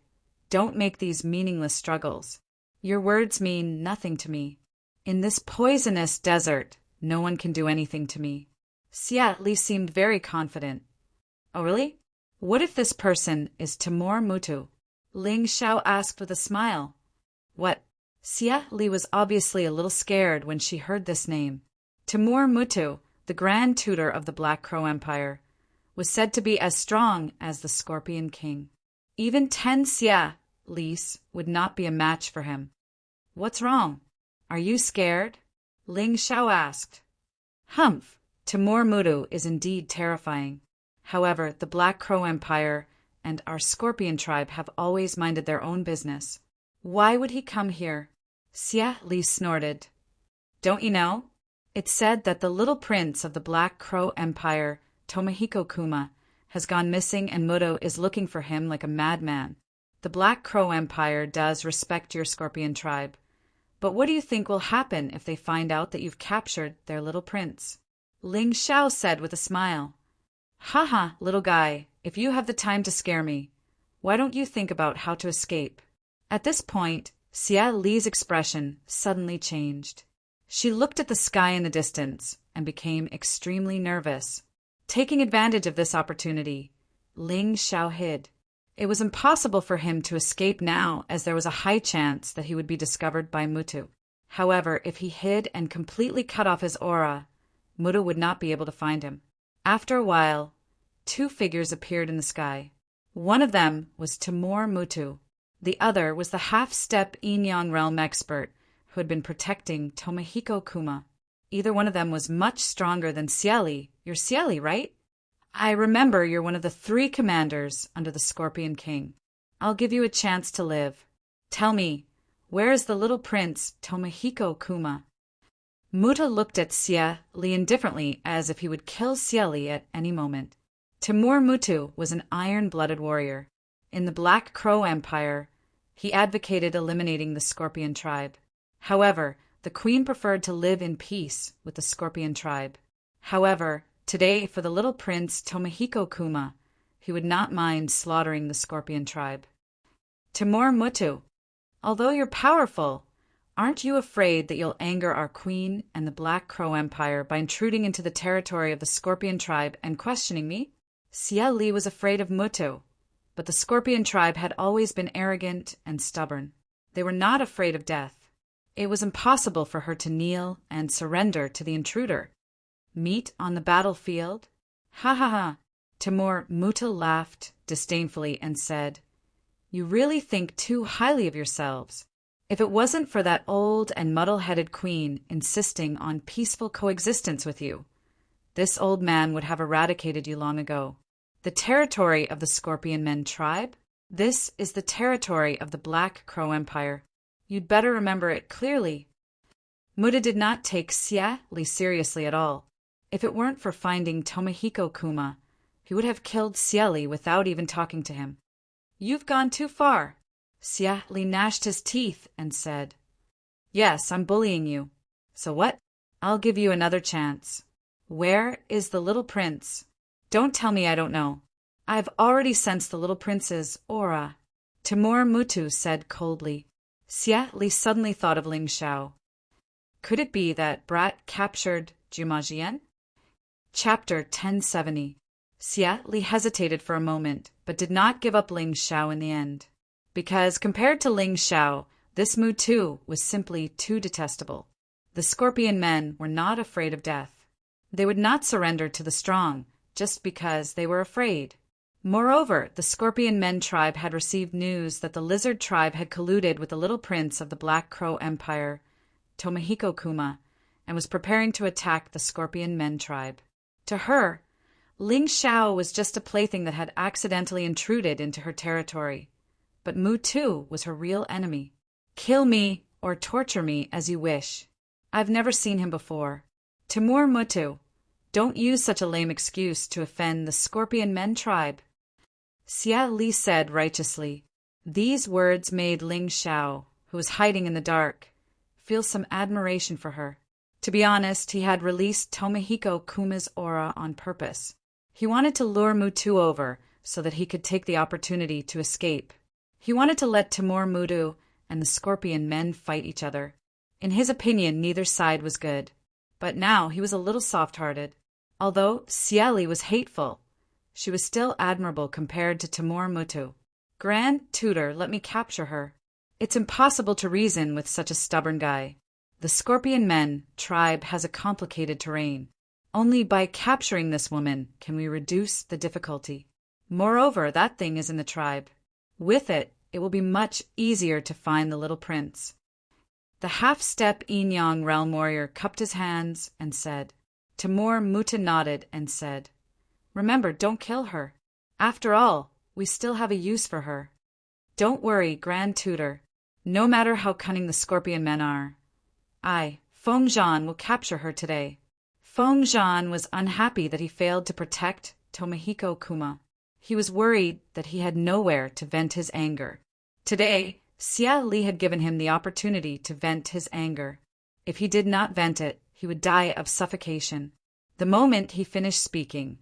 don't make these meaningless struggles. Your words mean nothing to me. In this poisonous desert, no one can do anything to me. Xia Li seemed very confident. Oh, really? What if this person is Timur Mutu? Ling Xiao asked with a smile. What? Xia Li was obviously a little scared when she heard this name. Timur Mutu, the Grand Tutor of the Black Crow Empire, was said to be as strong as the Scorpion King. Even 10 Xia Li's would not be a match for him. What's wrong? Are you scared? Ling Xiao asked. Humph, Timur Mutu is indeed terrifying. However, the Black Crow Empire and our Scorpion tribe have always minded their own business. Why would he come here? Xia Li snorted. Don't you know? It's said that the little prince of the Black Crow Empire, Tomohiko Kuma, has gone missing and Muto is looking for him like a madman. The Black Crow Empire does respect your Scorpion tribe. But what do you think will happen if they find out that you've captured their little prince? Ling Xiao said with a smile. Haha, little guy, if you have the time to scare me, why don't you think about how to escape? At this point, Xia Li's expression suddenly changed. She looked at the sky in the distance and became extremely nervous. Taking advantage of this opportunity, Ling Xiao hid. It was impossible for him to escape now as there was a high chance that he would be discovered by Mutu. However, if he hid and completely cut off his aura, Mutu would not be able to find him. After a while, 2 figures appeared in the sky. One of them was Timur Mutu. The other was the half-step Yin-Yang realm expert who had been protecting Tomohiko Kuma. Either one of them was much stronger than Cieli. You're Cieli, right? I remember you're one of the 3 commanders under the Scorpion King. I'll give you a chance to live. Tell me, where is the little prince Tomohiko Kuma? Muta looked at Xia Li indifferently as if he would kill Cieli at any moment. Timur Mutu was an iron-blooded warrior. In the Black Crow Empire, he advocated eliminating the Scorpion tribe. However, the queen preferred to live in peace with the Scorpion tribe. However, today, for the little prince Tomohiko Kuma, he would not mind slaughtering the Scorpion tribe. Timur Mutu, although you're powerful, aren't you afraid that you'll anger our queen and the Black Crow Empire by intruding into the territory of the Scorpion tribe and questioning me? Xia Li was afraid of Mutu, but the Scorpion tribe had always been arrogant and stubborn. They were not afraid of death. It was impossible for her to kneel and surrender to the intruder. Meet on the battlefield? Ha ha ha! Timur Mutu laughed disdainfully and said, You really think too highly of yourselves. If it wasn't for that old and muddle-headed queen insisting on peaceful coexistence with you, this old man would have eradicated you long ago. The territory of the Scorpion Men tribe? This is the territory of the Black Crow Empire. You'd better remember it clearly. Muta did not take Xia Li seriously at all. If it weren't for finding Tomohiko Kuma, he would have killed Xia Li without even talking to him. You've gone too far. Xia Li gnashed his teeth and said, Yes, I'm bullying you. So what? I'll give you another chance. Where is the little prince? Don't tell me I don't know. I've already sensed the little prince's aura. Timur Mutu said coldly. Xia Li suddenly thought of Ling Xiao. Could it be that Brat captured Jumajian? Chapter 1070. Xia Li hesitated for a moment, but did not give up Ling Xiao in the end. Because, compared to Ling Xiao, this Mu Tu was simply too detestable. The Scorpion men were not afraid of death. They would not surrender to the strong, just because they were afraid. Moreover, the Scorpion men tribe had received news that the Lizard tribe had colluded with the little prince of the Black Crow Empire, Tomohiko Kuma, and was preparing to attack the Scorpion men tribe. To her, Ling Xiao was just a plaything that had accidentally intruded into her territory. But Mu Tu was her real enemy. Kill me or torture me as you wish. I've never seen him before. Timur Mutu, don't use such a lame excuse to offend the Scorpion men tribe. Xia Li said righteously. These words made Ling Xiao, who was hiding in the dark, feel some admiration for her. To be honest, he had released Tomohiko Kuma's aura on purpose. He wanted to lure Mu Tu over so that he could take the opportunity to escape. He wanted to let Timur Mutu and the Scorpion men fight each other. In his opinion, neither side was good. But now he was a little soft-hearted. Although Xia Li was hateful, she was still admirable compared to Timur Mutu. Grand Tutor, let me capture her. It's impossible to reason with such a stubborn guy. The Scorpion men tribe has a complicated terrain. Only by capturing this woman can we reduce the difficulty. Moreover, that thing is in the tribe. With it, it will be much easier to find the little prince. The half-step Yin-Yang realm warrior cupped his hands and said. Timur Mutu nodded and said, Remember, don't kill her. After all, we still have a use for her. Don't worry, Grand Tutor. No matter how cunning the Scorpion men are, I, Feng Zhan, will capture her today. Feng Zhan was unhappy that he failed to protect Tomohiko Kuma. He was worried that he had nowhere to vent his anger. Today, Xia Li had given him the opportunity to vent his anger. If he did not vent it, he would die of suffocation. The moment he finished speaking,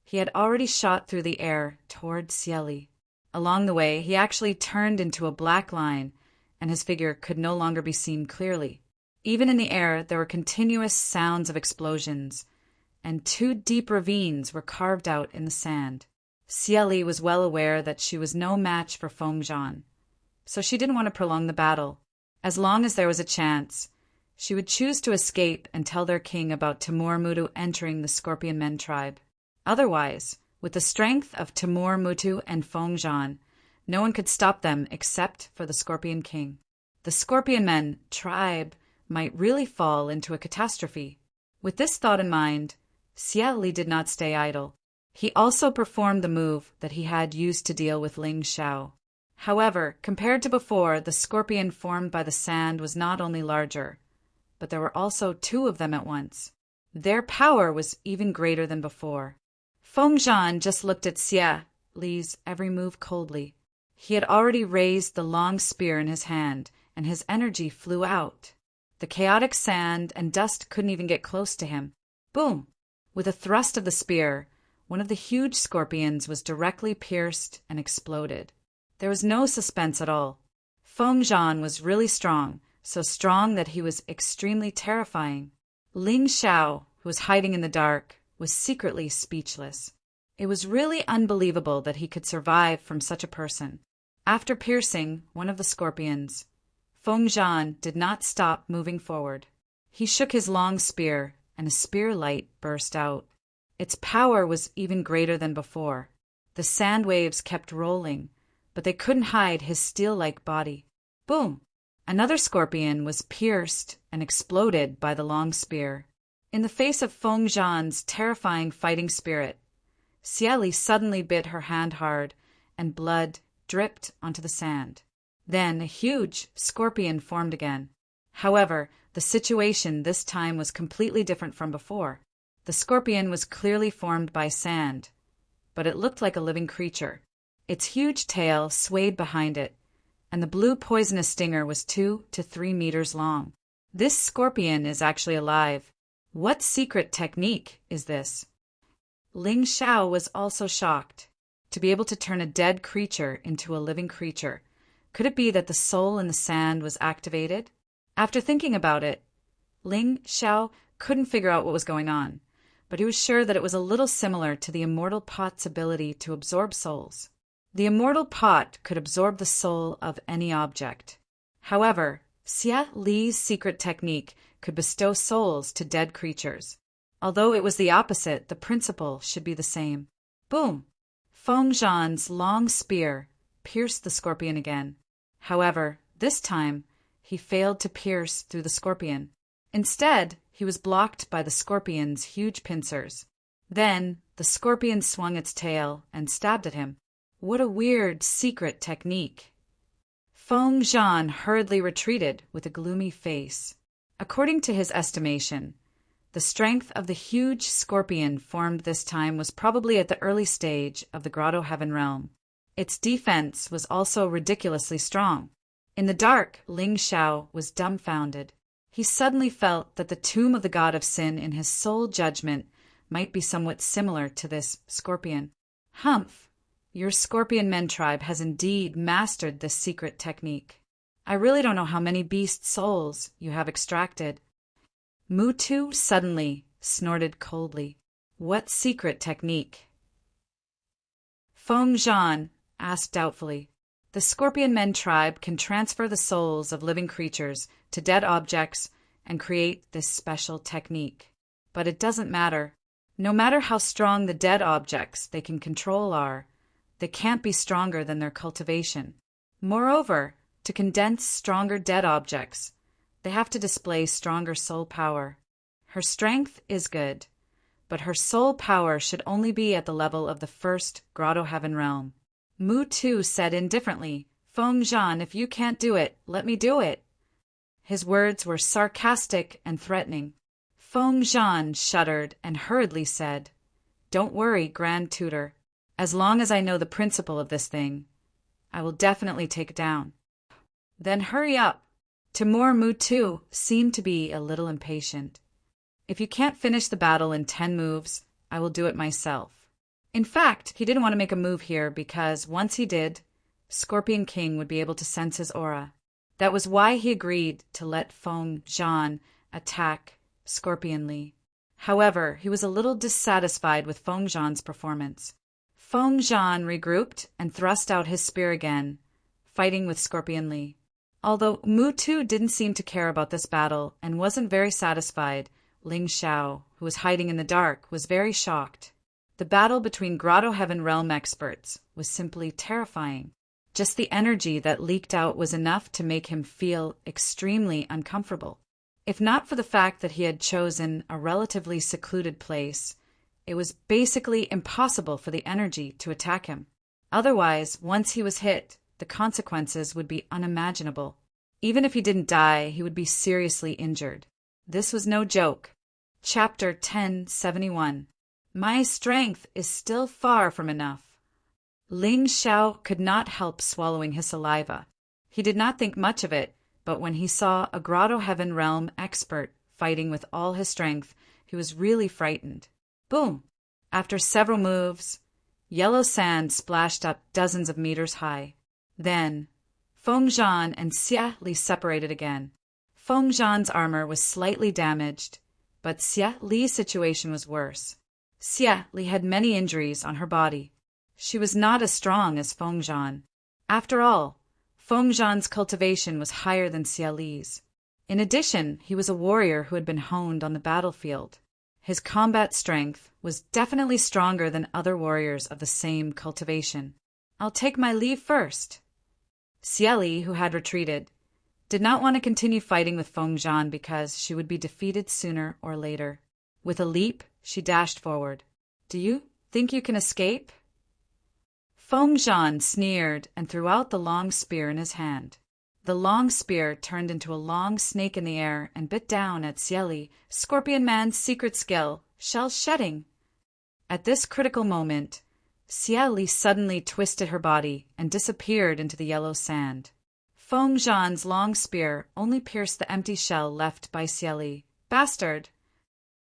he had already shot through the air toward Xia Li. Along the way, he actually turned into a black line, and his figure could no longer be seen clearly. Even in the air, there were continuous sounds of explosions, and 2 deep ravines were carved out in the sand. Xia Li was well aware that she was no match for Feng Zhan, so she didn't want to prolong the battle. As long as there was a chance, she would choose to escape and tell their king about Timur Mutu entering the Scorpion men tribe. Otherwise, with the strength of Timur Mutu and Feng Zhan, no one could stop them except for the Scorpion king. The Scorpion men tribe might really fall into a catastrophe. With this thought in mind, Xia Li did not stay idle. He also performed the move that he had used to deal with Ling Xiao. However, compared to before, the scorpion formed by the sand was not only larger, but there were also 2 of them at once. Their power was even greater than before. Feng Zhan just looked at Xia Li's every move coldly. He had already raised the long spear in his hand, and his energy flew out. The chaotic sand and dust couldn't even get close to him. Boom! With a thrust of the spear, one of the huge scorpions was directly pierced and exploded. There was no suspense at all. Feng Zhan was really strong, so strong that he was extremely terrifying. Ling Xiao, who was hiding in the dark, was secretly speechless. It was really unbelievable that he could survive from such a person. After piercing one of the scorpions, Feng Zhan did not stop moving forward. He shook his long spear, and a spear light burst out. Its power was even greater than before. The sand waves kept rolling, but they couldn't hide his steel-like body. Boom! Another scorpion was pierced and exploded by the long spear. In the face of Feng Zhan's terrifying fighting spirit, Xia Li suddenly bit her hand hard, and blood dripped onto the sand. Then a huge scorpion formed again. However, the situation this time was completely different from before. The scorpion was clearly formed by sand, but it looked like a living creature. Its huge tail swayed behind it, and the blue poisonous stinger was 2 to 3 meters long. This scorpion is actually alive. What secret technique is this? Ling Xiao was also shocked. To be able to turn a dead creature into a living creature, could it be that the soul in the sand was activated? After thinking about it, Ling Xiao couldn't figure out what was going on, but he was sure that it was a little similar to the immortal pot's ability to absorb souls. The immortal pot could absorb the soul of any object. However, Xia Li's secret technique could bestow souls to dead creatures. Although it was the opposite, the principle should be the same. Boom! Feng Zhan's long spear pierced the scorpion again. However, this time, he failed to pierce through the scorpion. Instead, he was blocked by the scorpion's huge pincers. Then, the scorpion swung its tail and stabbed at him. What a weird, secret technique! Feng Zhan hurriedly retreated with a gloomy face. According to his estimation, the strength of the huge scorpion formed this time was probably at the early stage of the Grotto Heaven realm. Its defense was also ridiculously strong. In the dark, Ling Xiao was dumbfounded. He suddenly felt that the tomb of the god of sin in his soul judgment might be somewhat similar to this scorpion. Humph! Your Scorpion Men tribe has indeed mastered this secret technique. I really don't know how many beast souls you have extracted. Mutu suddenly snorted coldly. What secret technique? Feng Zhan asked doubtfully. The Scorpion Men tribe can transfer the souls of living creatures to dead objects and create this special technique. But it doesn't matter. No matter how strong the dead objects they can control are, they can't be stronger than their cultivation. Moreover, to condense stronger dead objects, they have to display stronger soul power. Her strength is good, but her soul power should only be at the level of the first Grotto Heaven realm. Mu Tu said indifferently, Feng Zhan, if you can't do it, let me do it. His words were sarcastic and threatening. Feng Zhan shuddered and hurriedly said, Don't worry, Grand Tutor. As long as I know the principle of this thing, I will definitely take it down. Then hurry up. Timur Mutu seemed to be a little impatient. If you can't finish the battle in 10 moves, I will do it myself. In fact, he didn't want to make a move here because once he did, Scorpion King would be able to sense his aura. That was why he agreed to let Feng Zhan attack Scorpion Li. However, he was a little dissatisfied with Feng Zhan's performance. Feng Zhan regrouped and thrust out his spear again, fighting with Scorpion Li. Although Mutu didn't seem to care about this battle and wasn't very satisfied, Ling Xiao, who was hiding in the dark, was very shocked. The battle between Grotto Heaven realm experts was simply terrifying. Just the energy that leaked out was enough to make him feel extremely uncomfortable. If not for the fact that he had chosen a relatively secluded place, it was basically impossible for the energy to attack him. Otherwise, once he was hit, the consequences would be unimaginable. Even if he didn't die, he would be seriously injured. This was no joke. Chapter 1071. My strength is still far from enough. Ling Xiao could not help swallowing his saliva. He did not think much of it, but when he saw a Grotto Heaven realm expert fighting with all his strength, he was really frightened. Boom! After several moves, yellow sand splashed up dozens of meters high. Then, Feng Zhan and Xia Li separated again. Feng Zhan's armor was slightly damaged, but Xia Li's situation was worse. Xia Li had many injuries on her body. She was not as strong as Feng Zhan. After all, Feng Zhan's cultivation was higher than Xia Li's. In addition, he was a warrior who had been honed on the battlefield. His combat strength was definitely stronger than other warriors of the same cultivation. I'll take my leave first. Xia Li, who had retreated, did not want to continue fighting with Feng Zhan because she would be defeated sooner or later. With a leap, she dashed forward. Do you think you can escape? Feng Zhan sneered and threw out the long spear in his hand. The long spear turned into a long snake in the air and bit down at Xia Li, Scorpion Man's secret skill, shell shedding. At this critical moment, Xia Li suddenly twisted her body and disappeared into the yellow sand. Feng Zhan's long spear only pierced the empty shell left by Xia Li. Bastard!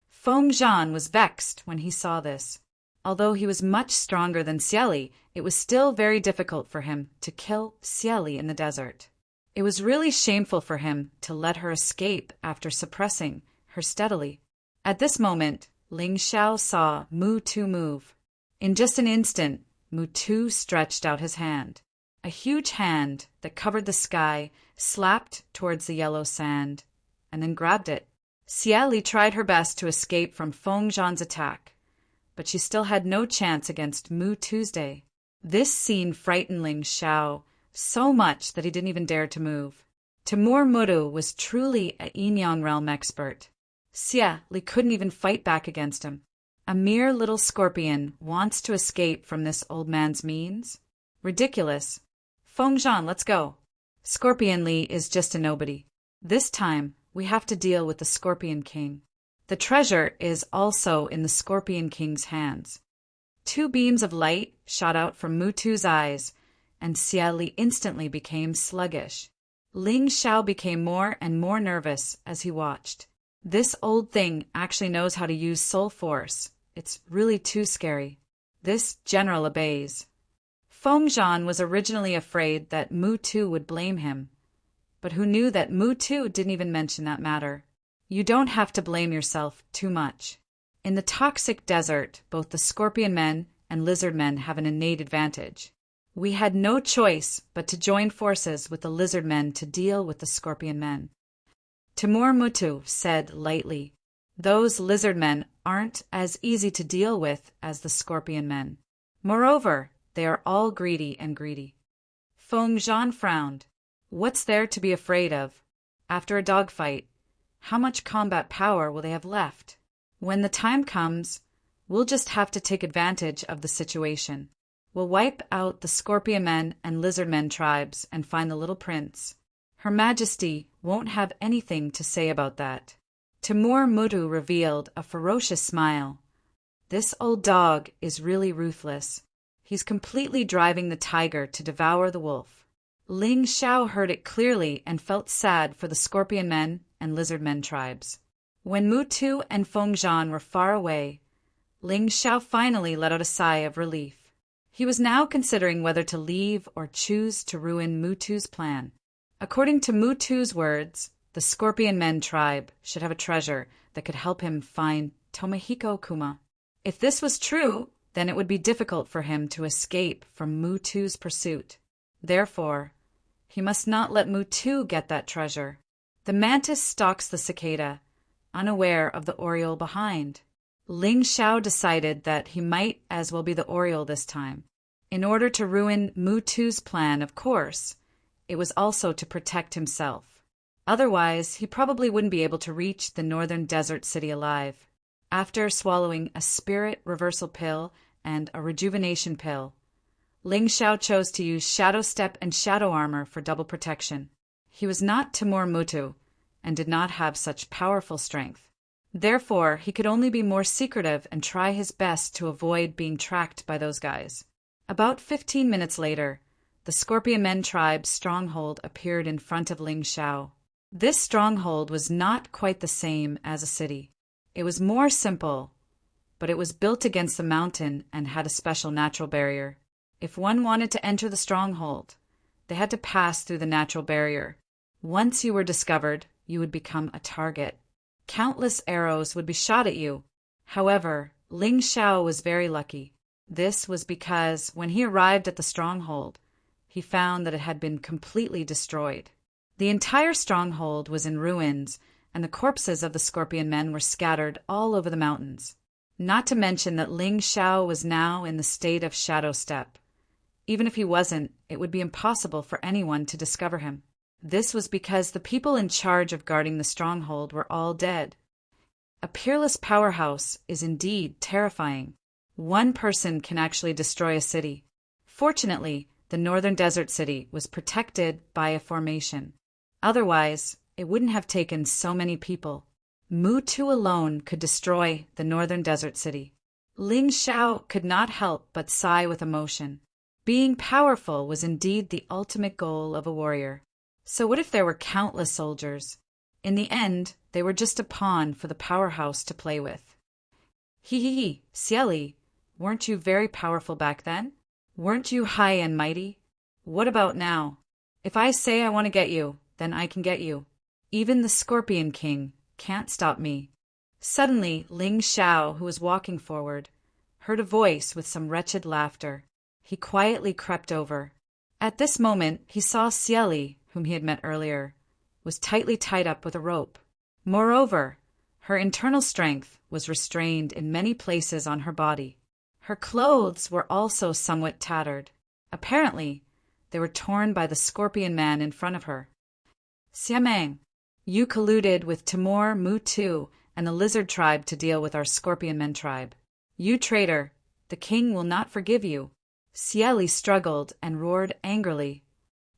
Feng Zhan was vexed when he saw this. Although he was much stronger than Xia Li, it was still very difficult for him to kill Xia Li in the desert. It was really shameful for him to let her escape after suppressing her steadily. At this moment, Ling Xiao saw Mu-Tu move. In just an instant, Mu-Tu stretched out his hand. A huge hand that covered the sky slapped towards the yellow sand, and then grabbed it. Xia Li tried her best to escape from Feng Zhan's attack, but she still had no chance against Mu-Tu's day. This scene frightened Ling Xiao so much that he didn't even dare to move. Timur Mutu was truly a Yin-Yang realm expert. Xia Li couldn't even fight back against him. A mere little scorpion wants to escape from this old man's means? Ridiculous. Feng Zhan, let's go. Scorpion Li is just a nobody. This time, we have to deal with the Scorpion King. The treasure is also in the Scorpion King's hands. Two beams of light shot out from Mutu's eyes, and Xia Li instantly became sluggish. Ling Xiao became more and more nervous as he watched. This old thing actually knows how to use soul force. It's really too scary. This general obeys. Feng Zhan was originally afraid that Mu-Tu would blame him, but who knew that Mu-Tu didn't even mention that matter. You don't have to blame yourself too much. In the toxic desert, both the scorpion men and lizard men have an innate advantage. We had no choice but to join forces with the lizard men to deal with the scorpion men. Timur Mutu said lightly, "Those lizard men aren't as easy to deal with as the scorpion men. Moreover, they are all greedy and greedy." Feng Zhan frowned. What's there to be afraid of? After a dogfight, how much combat power will they have left? When the time comes, we'll just have to take advantage of the situation. We'll wipe out the scorpion men and lizard men tribes and find the little prince. Her Majesty won't have anything to say about that. Timur Mutu revealed a ferocious smile. This old dog is really ruthless. He's completely driving the tiger to devour the wolf. Ling Xiao heard it clearly and felt sad for the scorpion men and lizard men tribes. When Mu-Tu and Feng Zhan were far away, Ling Xiao finally let out a sigh of relief. He was now considering whether to leave or choose to ruin Mu-Tu's plan. According to Mu-Tu's words, the Scorpion Men tribe should have a treasure that could help him find Tomohiko Kuma. If this was true, then it would be difficult for him to escape from Mu-Tu's pursuit. Therefore, he must not let Mu-Tu get that treasure. The mantis stalks the cicada, unaware of the oriole behind. Ling Xiao decided that he might as well be the oriole this time. In order to ruin Mu-Tu's plan, of course, it was also to protect himself. Otherwise, he probably wouldn't be able to reach the northern desert city alive. After swallowing a spirit reversal pill and a rejuvenation pill, Ling Xiao chose to use Shadow Step and Shadow Armor for double protection. He was not Timur Mutu and did not have such powerful strength. Therefore, he could only be more secretive and try his best to avoid being tracked by those guys. About 15 minutes later, the Scorpion Men tribe's stronghold appeared in front of Ling Xiao. This stronghold was not quite the same as a city. It was more simple, but it was built against the mountain and had a special natural barrier. If one wanted to enter the stronghold, they had to pass through the natural barrier. Once you were discovered, you would become a target. Countless arrows would be shot at you. However, Ling Xiao was very lucky. This was because when he arrived at the stronghold, he found that it had been completely destroyed. The entire stronghold was in ruins, and the corpses of the Scorpion Men were scattered all over the mountains. Not to mention that Ling Xiao was now in the state of Shadow Step. Even if he wasn't, it would be impossible for anyone to discover him. This was because the people in charge of guarding the stronghold were all dead. A peerless powerhouse is indeed terrifying. One person can actually destroy a city. Fortunately, the northern desert city was protected by a formation. Otherwise, it wouldn't have taken so many people. Mu-Tu alone could destroy the northern desert city. Ling Xiao could not help but sigh with emotion. Being powerful was indeed the ultimate goal of a warrior. So what if there were countless soldiers? In the end, they were just a pawn for the powerhouse to play with. Hee, Xia Li, weren't you very powerful back then? Weren't you high and mighty? What about now? If I say I want to get you, then I can get you. Even the Scorpion King can't stop me. Suddenly, Ling Xiao, who was walking forward, heard a voice with some wretched laughter. He quietly crept over. At this moment, he saw Cieli, whom he had met earlier, was tightly tied up with a rope. Moreover, her internal strength was restrained in many places on her body. Her clothes were also somewhat tattered. Apparently, they were torn by the Scorpion Man in front of her. Xiameng, you colluded with Timur Mutu and the Lizard Tribe to deal with our Scorpion Men tribe. You traitor, the king will not forgive you. Cieli struggled and roared angrily.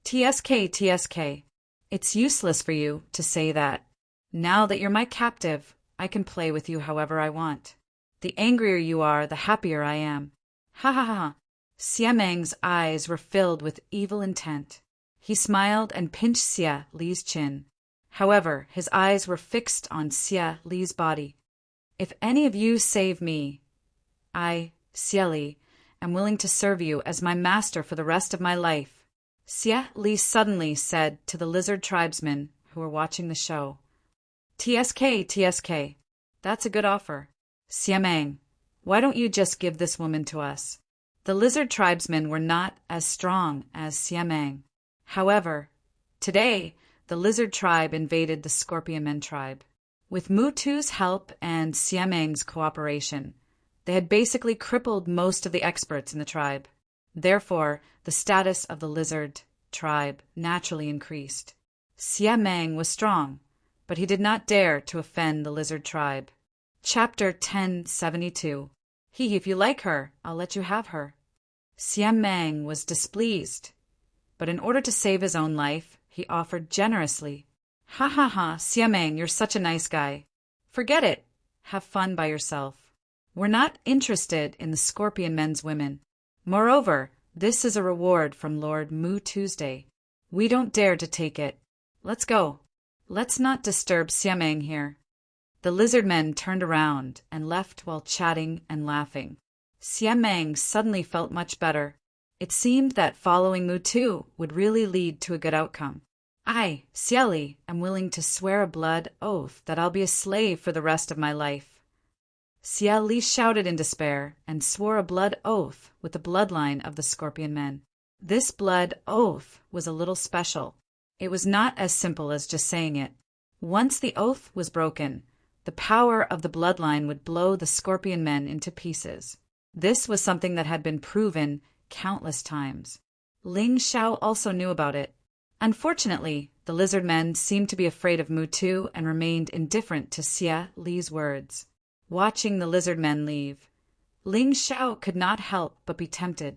TSK, TSK, it's useless for you to say that. Now that you're my captive, I can play with you however I want. The angrier you are, the happier I am. Ha ha ha. Xiameng's eyes were filled with evil intent. He smiled and pinched Xia Li's chin. However, his eyes were fixed on Xia Li's body. If any of you save me, I, Cieli, am willing to serve you as my master for the rest of my life. Xia Li suddenly said to the lizard tribesmen who were watching the show. TSK, TSK, that's a good offer. Xiameng, why don't you just give this woman to us? The lizard tribesmen were not as strong as Xiameng. However, today, the lizard tribe invaded the Scorpion Men tribe. With Mutu's help and Xiameng's cooperation, they had basically crippled most of the experts in the tribe. Therefore, the status of the lizard tribe naturally increased. Xiameng was strong, but he did not dare to offend the lizard tribe. Chapter 1072. If you like her, I'll let you have her. Xiameng was displeased, but in order to save his own life, he offered generously. Ha ha ha, Xiameng, you're such a nice guy. Forget it. Have fun by yourself. We're not interested in the Scorpion Men's women. Moreover, this is a reward from Lord Mu Tuesday. We don't dare to take it. Let's go. Let's not disturb Xiameng here. The lizard men turned around and left while chatting and laughing. Xiameng suddenly felt much better. It seemed that following Mutu would really lead to a good outcome. I, Cieli, am willing to swear a blood oath that I'll be a slave for the rest of my life. Cieli shouted in despair and swore a blood oath with the bloodline of the Scorpion Men. This blood oath was a little special. It was not as simple as just saying it. Once the oath was broken, the power of the bloodline would blow the Scorpion Men into pieces. This was something that had been proven countless times. Ling Xiao also knew about it. Unfortunately, the lizard men seemed to be afraid of Mutu and remained indifferent to Xia Li's words. Watching the lizard men leave, Ling Xiao could not help but be tempted.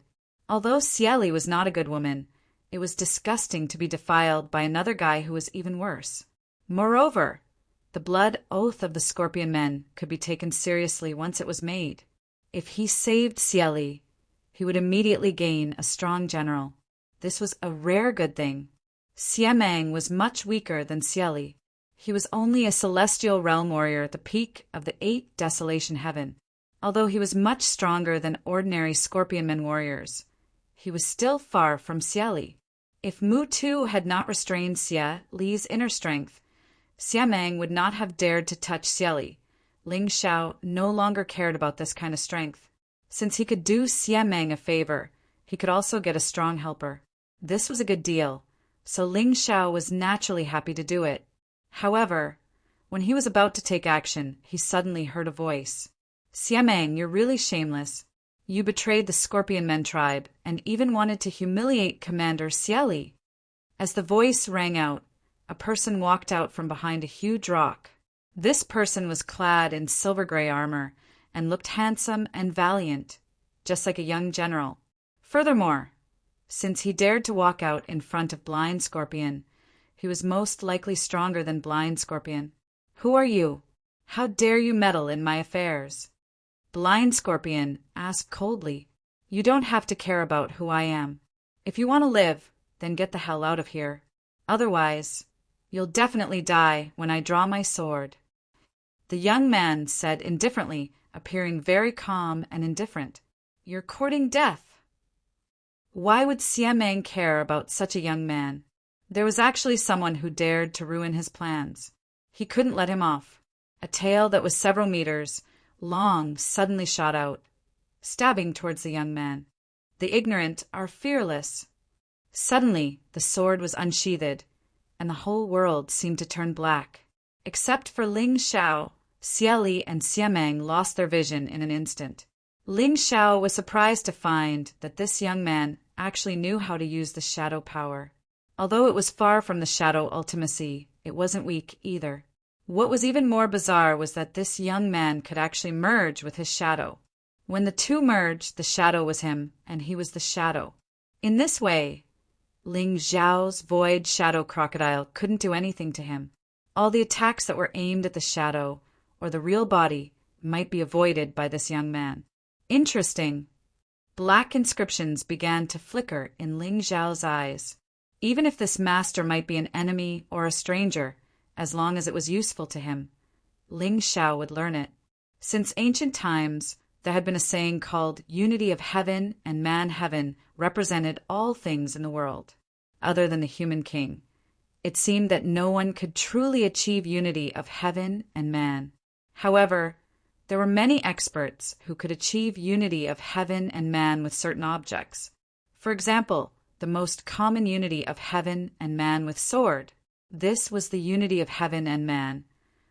Although Cieli was not a good woman, it was disgusting to be defiled by another guy who was even worse. Moreover, the blood oath of the Scorpion Men could be taken seriously once it was made. If he saved Cieli, he would immediately gain a strong general. This was a rare good thing. Xiameng was much weaker than Cieli. He was only a celestial realm warrior at the peak of the 8th Desolation Heaven. Although he was much stronger than ordinary Scorpion Men warriors, he was still far from Cieli. If Mutu had not restrained Xia Li's inner strength, Xiameng would not have dared to touch Cieli. Ling Xiao no longer cared about this kind of strength. Since he could do Xiameng a favor, he could also get a strong helper. This was a good deal, so Ling Xiao was naturally happy to do it. However, when he was about to take action, he suddenly heard a voice. Xiameng, you're really shameless. You betrayed the Scorpion Men tribe and even wanted to humiliate Commander Cieli. As the voice rang out, a person walked out from behind a huge rock. This person was clad in silver-gray armor and looked handsome and valiant, just like a young general. Furthermore, since he dared to walk out in front of Blind Scorpion, he was most likely stronger than Blind Scorpion. Who are you? How dare you meddle in my affairs? Blind Scorpion asked coldly. You don't have to care about who I am. If you want to live, then get the hell out of here. Otherwise, you'll definitely die when I draw my sword. The young man said indifferently, appearing very calm and indifferent. You're courting death. Why would Xiameng care about such a young man? There was actually someone who dared to ruin his plans. He couldn't let him off. A tail that was several meters long suddenly shot out, stabbing towards the young man. The ignorant are fearless. Suddenly, the sword was unsheathed, and the whole world seemed to turn black. Except for Ling Xiao, Xie Li and Xie Meng lost their vision in an instant. Ling Xiao was surprised to find that this young man actually knew how to use the shadow power. Although it was far from the shadow ultimacy, it wasn't weak either. What was even more bizarre was that this young man could actually merge with his shadow. When the two merged, the shadow was him, and he was the shadow. In this way, Ling Xiao's void shadow crocodile couldn't do anything to him. All the attacks that were aimed at the shadow, or the real body, might be avoided by this young man. Interesting. Black inscriptions began to flicker in Ling Xiao's eyes. Even if this master might be an enemy or a stranger, as long as it was useful to him, Ling Xiao would learn it. Since ancient times, there had been a saying called unity of heaven and man-heaven represented all things in the world, other than the human king. It seemed that no one could truly achieve unity of heaven and man. However, there were many experts who could achieve unity of heaven and man with certain objects. For example, the most common unity of heaven and man with sword. This was the unity of heaven and man,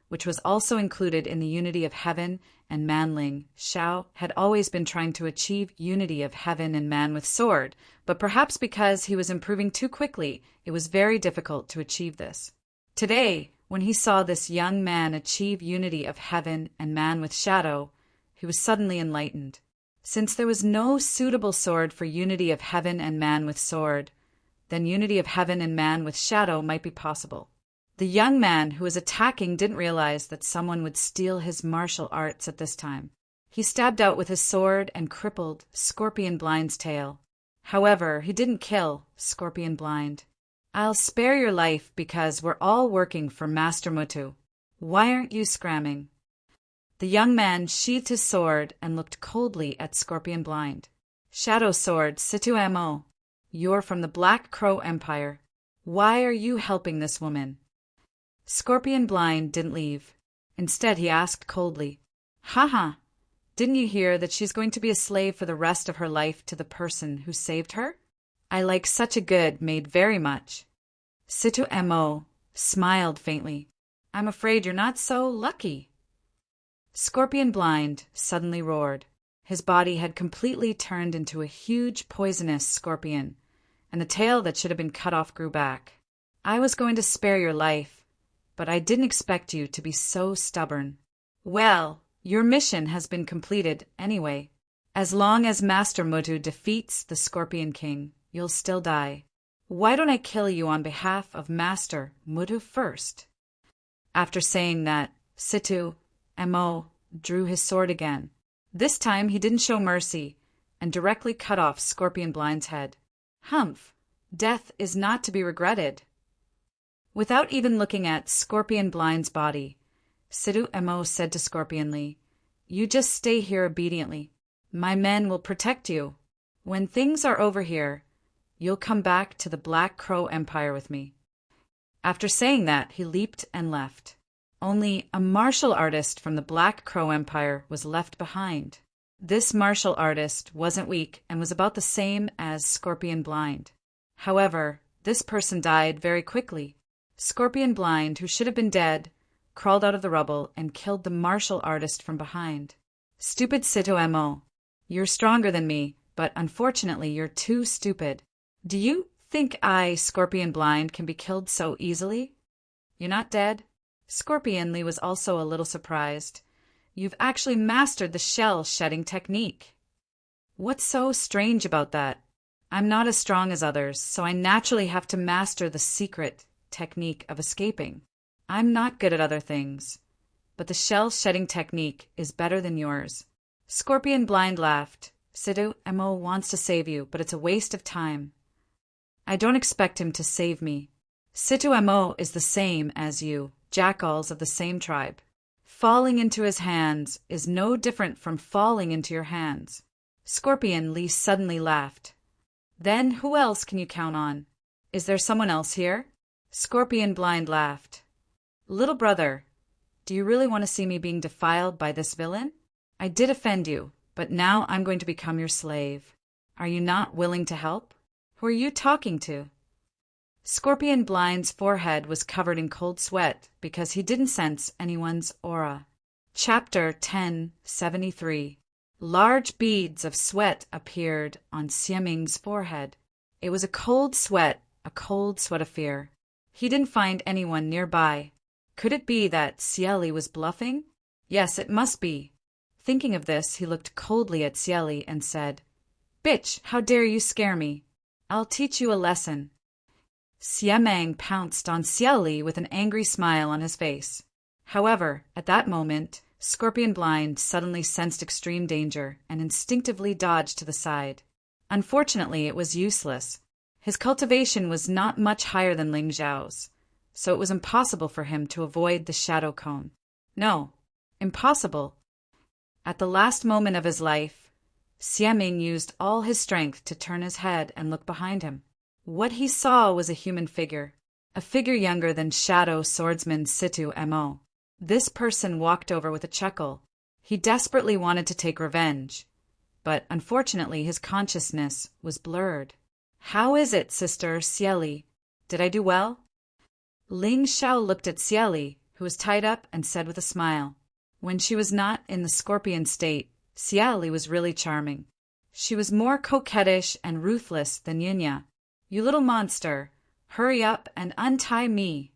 which was also included in the unity of heaven and man. Ling Xiao had always been trying to achieve unity of heaven and man with sword, but perhaps because he was improving too quickly, it was very difficult to achieve this. Today, when he saw this young man achieve unity of heaven and man with shadow, he was suddenly enlightened. Since there was no suitable sword for unity of heaven and man with sword, then unity of heaven and man with shadow might be possible. The young man who was attacking didn't realize that someone would steal his martial arts at this time. He stabbed out with his sword and crippled Scorpion Blind's tail. However, he didn't kill Scorpion Blind. I'll spare your life because we're all working for Master Mutu. Why aren't you scramming? The young man sheathed his sword and looked coldly at Scorpion Blind. Shadow Sword, Situ Mo. You're from the Black Crow Empire. Why are you helping this woman? Scorpion Blind didn't leave. Instead, he asked coldly, Haha, didn't you hear that she's going to be a slave for the rest of her life to the person who saved her? I like such a good maid very much. Situ Mo smiled faintly. I'm afraid you're not so lucky. Scorpion Blind suddenly roared. His body had completely turned into a huge poisonous scorpion, and the tail that should have been cut off grew back. I was going to spare your life, but I didn't expect you to be so stubborn. Well, your mission has been completed anyway. As long as Master Mutu defeats the Scorpion King, you'll still die. Why don't I kill you on behalf of Master Mutu first? After saying that, Situ Mo drew his sword again. This time he didn't show mercy and directly cut off Scorpion Blind's head. Humph! Death is not to be regretted. Without even looking at Scorpion Blind's body, Situ Mo said to Scorpion Li, You just stay here obediently. My men will protect you. When things are over here, you'll come back to the Black Crow Empire with me. After saying that, he leaped and left. Only a martial artist from the Black Crow Empire was left behind. This martial artist wasn't weak and was about the same as Scorpion Blind. However, this person died very quickly. Scorpion Blind, who should have been dead, crawled out of the rubble and killed the martial artist from behind. Stupid Situ Mo, you're stronger than me, but unfortunately you're too stupid. Do you think I, Scorpion Blind, can be killed so easily? You're not dead? Scorpion Li was also a little surprised. You've actually mastered the shell-shedding technique. What's so strange about that? I'm not as strong as others, so I naturally have to master the secret technique of escaping. I'm not good at other things, but the shell-shedding technique is better than yours. Scorpion Blind laughed. Situ Mo wants to save you, but it's a waste of time. I don't expect him to save me. Situ Mo is the same as you, jackals of the same tribe. Falling into his hands is no different from falling into your hands. Scorpion Li suddenly laughed. Then who else can you count on? Is there someone else here? Scorpion Blind laughed. Little brother, do you really want to see me being defiled by this villain? I did offend you, but now I'm going to become your slave. Are you not willing to help? Who are you talking to? Scorpion Blind's forehead was covered in cold sweat because he didn't sense anyone's aura. Chapter 1073. Large beads of sweat appeared on Xiaming's forehead. It was a cold sweat of fear. He didn't find anyone nearby. Could it be that Cieli was bluffing? Yes, it must be. Thinking of this, he looked coldly at Cieli and said, "Bitch, how dare you scare me? I'll teach you a lesson." Xiaming pounced on Cieli with an angry smile on his face. However, at that moment, Scorpion Blind suddenly sensed extreme danger and instinctively dodged to the side. Unfortunately, it was useless. His cultivation was not much higher than Ling Zhao's, so it was impossible for him to avoid the shadow cone. No, impossible. At the last moment of his life, Xiaming used all his strength to turn his head and look behind him. What he saw was a human figure, a figure younger than Shadow Swordsman Situ Mo. This person walked over with a chuckle. He desperately wanted to take revenge, but unfortunately his consciousness was blurred. "How is it, Sister Cieli? Did I do well?" Ling Xiao looked at Cieli, who was tied up, and said with a smile. When she was not in the scorpion state, Cieli was really charming. She was more coquettish and ruthless than Yinya. "You little monster, hurry up and untie me,"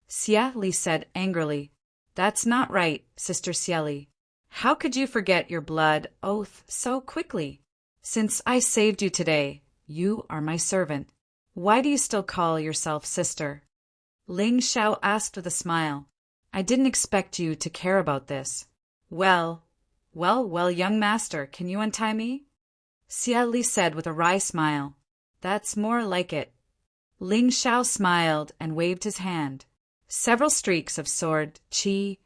Cieli said angrily. "That's not right, Sister Cieli. How could you forget your blood oath so quickly? Since I saved you today, you are my servant. Why do you still call yourself sister?" Ling Xiao asked with a smile. "I didn't expect you to care about this." Well, young master, can you untie me?" Cieli said with a wry smile. "That's more like it." Ling Xiao smiled and waved his hand. Several streaks of sword qi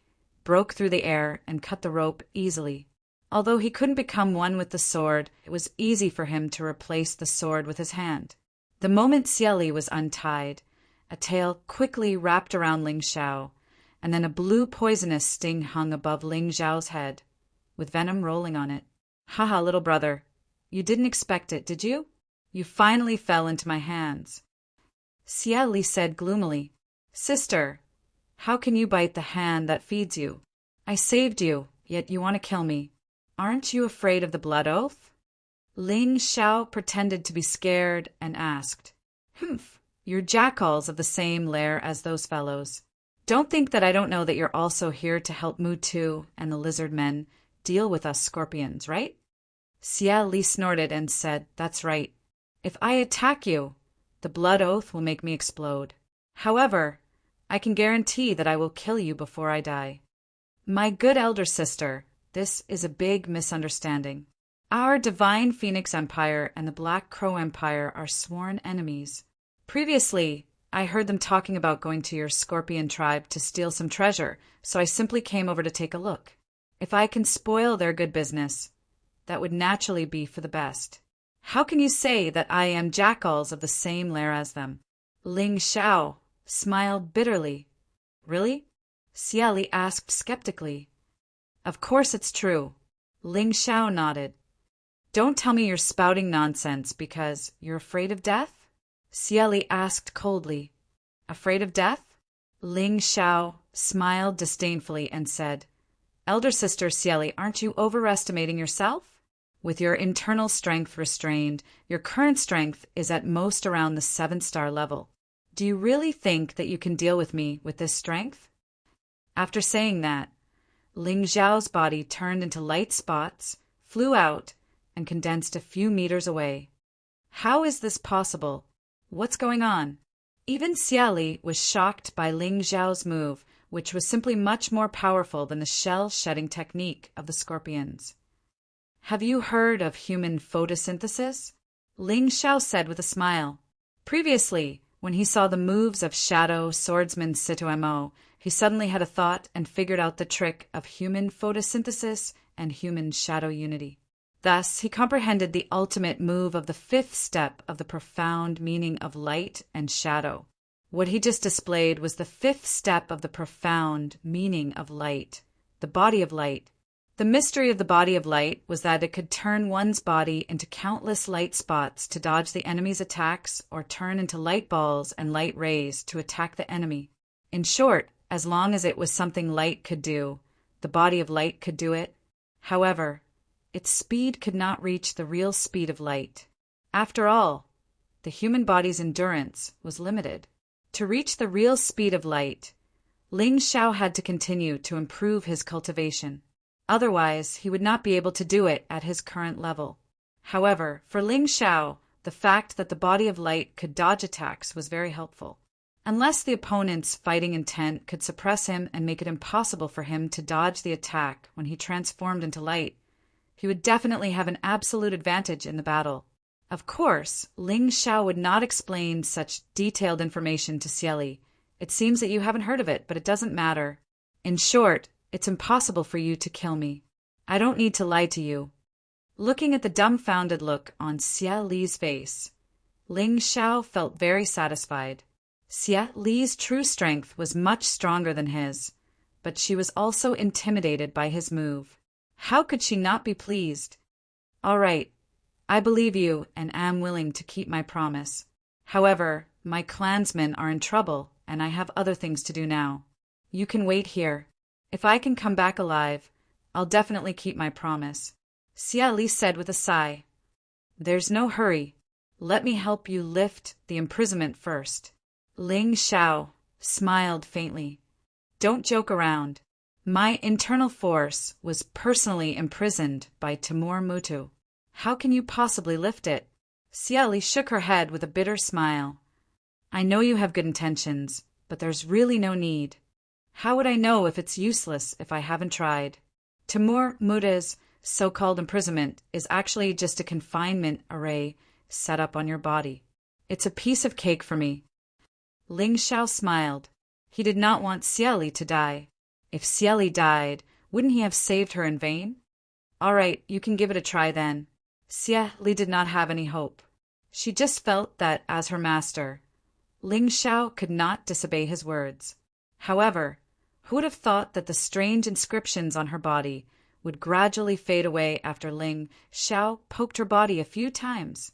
broke through the air and cut the rope easily. Although he couldn't become one with the sword, it was easy for him to replace the sword with his hand. The moment Cieli was untied, a tail quickly wrapped around Ling Xiao, and then a blue poisonous sting hung above Ling Xiao's head, with venom rolling on it. "Haha, little brother, you didn't expect it, did you? You finally fell into my hands." Cieli said gloomily, "Sister, how can you bite the hand that feeds you? I saved you, yet you want to kill me. Aren't you afraid of the blood oath?" Ling Xiao pretended to be scared and asked, "Humph, you're jackals of the same lair as those fellows. Don't think that I don't know that you're also here to help Mutu and the lizard men deal with us scorpions, right?" Cieli snorted and said, "That's right. If I attack you, the blood oath will make me explode. However, I can guarantee that I will kill you before I die." "My good elder sister, this is a big misunderstanding. Our Divine Phoenix Empire and the Black Crow Empire are sworn enemies. Previously, I heard them talking about going to your scorpion tribe to steal some treasure, so I simply came over to take a look. If I can spoil their good business, that would naturally be for the best. How can you say that I am jackals of the same lair as them?" Ling Xiao smiled bitterly. "Really?" Cieli asked skeptically. "Of course it's true." Ling Xiao nodded. "Don't tell me you're spouting nonsense because you're afraid of death?" Cieli asked coldly. "Afraid of death?" Ling Xiao smiled disdainfully and said, "Elder sister Cieli, aren't you overestimating yourself? With your internal strength restrained, your current strength is at most around the 7-star level. Do you really think that you can deal with me with this strength?" After saying that, Ling Xiao's body turned into light spots, flew out, and condensed a few meters away. How is this possible? What's going on? Even Cieli was shocked by Ling Xiao's move, which was simply much more powerful than the shell-shedding technique of the scorpions. "Have you heard of human photosynthesis?" Ling Xiao said with a smile. Previously, when he saw the moves of Shadow Swordsman Situ Mo, he suddenly had a thought and figured out the trick of human photosynthesis and human shadow unity. Thus, he comprehended the ultimate move of the 5th step of the profound meaning of light and shadow. What he just displayed was the fifth step of the profound meaning of light, the body of light. The mystery of the body of light was that it could turn one's body into countless light spots to dodge the enemy's attacks or turn into light balls and light rays to attack the enemy. In short, as long as it was something light could do, the body of light could do it. However, its speed could not reach the real speed of light. After all, the human body's endurance was limited. To reach the real speed of light, Ling Xiao had to continue to improve his cultivation. Otherwise, he would not be able to do it at his current level. However, for Ling Xiao, the fact that the body of light could dodge attacks was very helpful. Unless the opponent's fighting intent could suppress him and make it impossible for him to dodge the attack when he transformed into light, he would definitely have an absolute advantage in the battle. Of course, Ling Xiao would not explain such detailed information to Xieli. It seems that you haven't heard of it, but it doesn't matter. In short, it's impossible for you to kill me. I don't need to lie to you. Looking at the dumbfounded look on Xie Li's face, Ling Xiao felt very satisfied. Xie Li's true strength was much stronger than his, but she was also intimidated by his move. How could she not be pleased? All right, I believe you and am willing to keep my promise. However, my clansmen are in trouble, and I have other things to do now. You can wait here. If I can come back alive, I'll definitely keep my promise. Xie Li said with a sigh. There's no hurry. Let me help you lift the imprisonment first. Ling Xiao smiled faintly. Don't joke around. My internal force was personally imprisoned by Timur Mutu. How can you possibly lift it? Xie Li shook her head with a bitter smile. I know you have good intentions, but there's really no need. How would I know if it's useless if I haven't tried? Timur Muta's so-called imprisonment is actually just a confinement array set up on your body. It's a piece of cake for me. Ling Xiao smiled. He did not want Xie Li to die. If Xie Li died, wouldn't he have saved her in vain? All right, you can give it a try then. Xie Li did not have any hope. She just felt that, as her master, Ling Xiao could not disobey his words. However, who would have thought that the strange inscriptions on her body would gradually fade away after Ling Xiao poked her body a few times?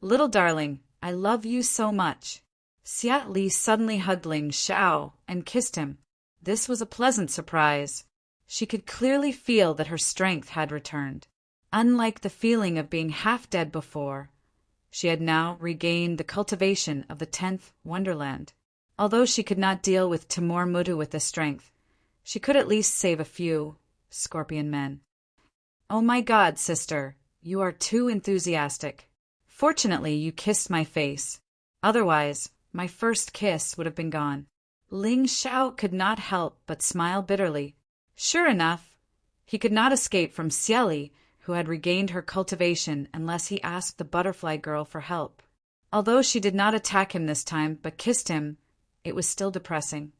Little darling, I love you so much. Xie Li suddenly hugged Ling Xiao and kissed him. This was a pleasant surprise. She could clearly feel that her strength had returned. Unlike the feeling of being half dead before, she had now regained the cultivation of the 10th Wonderland. Although she could not deal with Timur Mutu with this strength, she could at least save a few scorpion men. Oh my God, sister, you are too enthusiastic. Fortunately, you kissed my face. Otherwise, my first kiss would have been gone. Ling Xiao could not help but smile bitterly. Sure enough, he could not escape from Xie Li, who had regained her cultivation, unless he asked the butterfly girl for help. Although she did not attack him this time, but kissed him, it was still depressing.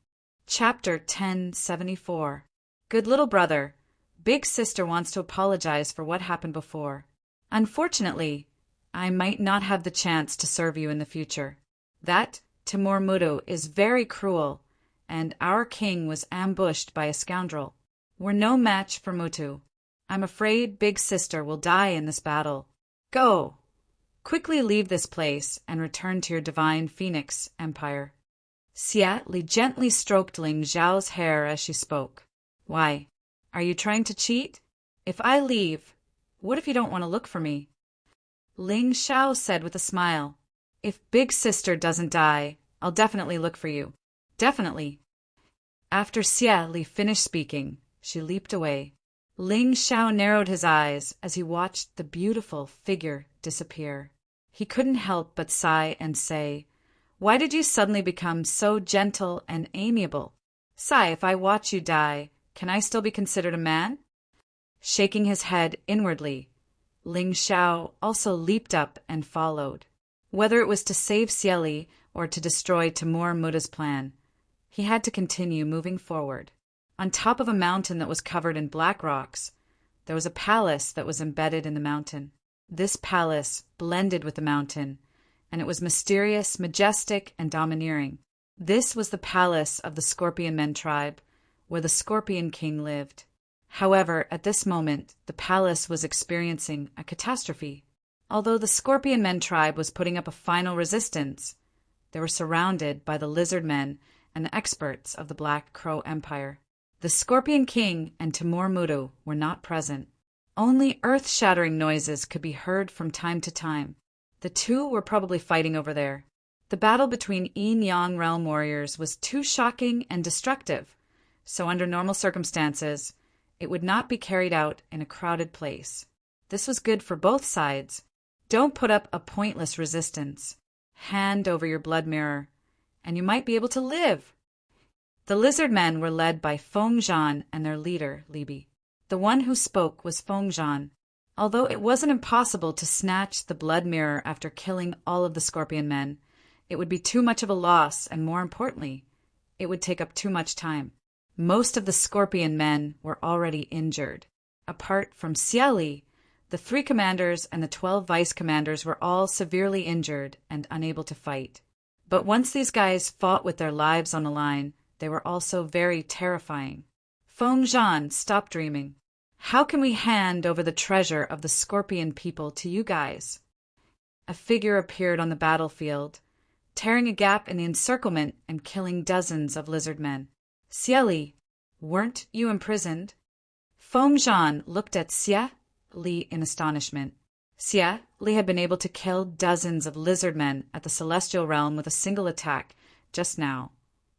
Chapter 1074. Good little brother, big sister wants to apologize for what happened before. Unfortunately, I might not have the chance to serve you in the future. That Timur Mutu is very cruel, and our king was ambushed by a scoundrel. We're no match for Mutu. I'm afraid big sister will die in this battle. Go! Quickly leave this place and return to your divine phoenix empire. Xie Li gently stroked Ling Xiao's hair as she spoke. Why, are you trying to cheat? If I leave, what if you don't want to look for me? Ling Xiao said with a smile. If big sister doesn't die, I'll definitely look for you. Definitely. After Xie Li finished speaking, she leaped away. Ling Xiao narrowed his eyes as he watched the beautiful figure disappear. He couldn't help but sigh and say, Why did you suddenly become so gentle and amiable? Sigh, if I watch you die, can I still be considered a man? Shaking his head inwardly, Ling Xiao also leaped up and followed. Whether it was to save Xie Li or to destroy Timur Muta's plan, he had to continue moving forward. On top of a mountain that was covered in black rocks, there was a palace that was embedded in the mountain. This palace blended with the mountain, and it was mysterious, majestic, and domineering. This was the palace of the Scorpion Men tribe, where the Scorpion King lived. However, at this moment, the palace was experiencing a catastrophe. Although the Scorpion Men tribe was putting up a final resistance, they were surrounded by the Lizard Men and the experts of the Black Crow Empire. The Scorpion King and Timur Mudu were not present. Only earth-shattering noises could be heard from time to time. The two were probably fighting over there. The battle between Yin-Yang realm warriors was too shocking and destructive, so under normal circumstances, it would not be carried out in a crowded place. This was good for both sides. Don't put up a pointless resistance. Hand over your blood mirror, and you might be able to live. The Lizard Men were led by Feng Zhan and their leader, Libi. The one who spoke was Feng Zhan. Although it wasn't impossible to snatch the blood mirror after killing all of the Scorpion Men, it would be too much of a loss, and more importantly, it would take up too much time. Most of the Scorpion Men were already injured. Apart from Xia Li, the 3 commanders and the 12 vice commanders were all severely injured and unable to fight. But once these guys fought with their lives on the line, they were also very terrifying. Feng Zhan, stop dreaming. How can we hand over the treasure of the Scorpion people to you guys? A figure appeared on the battlefield, tearing a gap in the encirclement and killing dozens of lizard men. Xia Li, weren't you imprisoned? Feng Zhan looked at Xia Li in astonishment. Xia Li had been able to kill dozens of lizard men at the Celestial Realm with a single attack just now,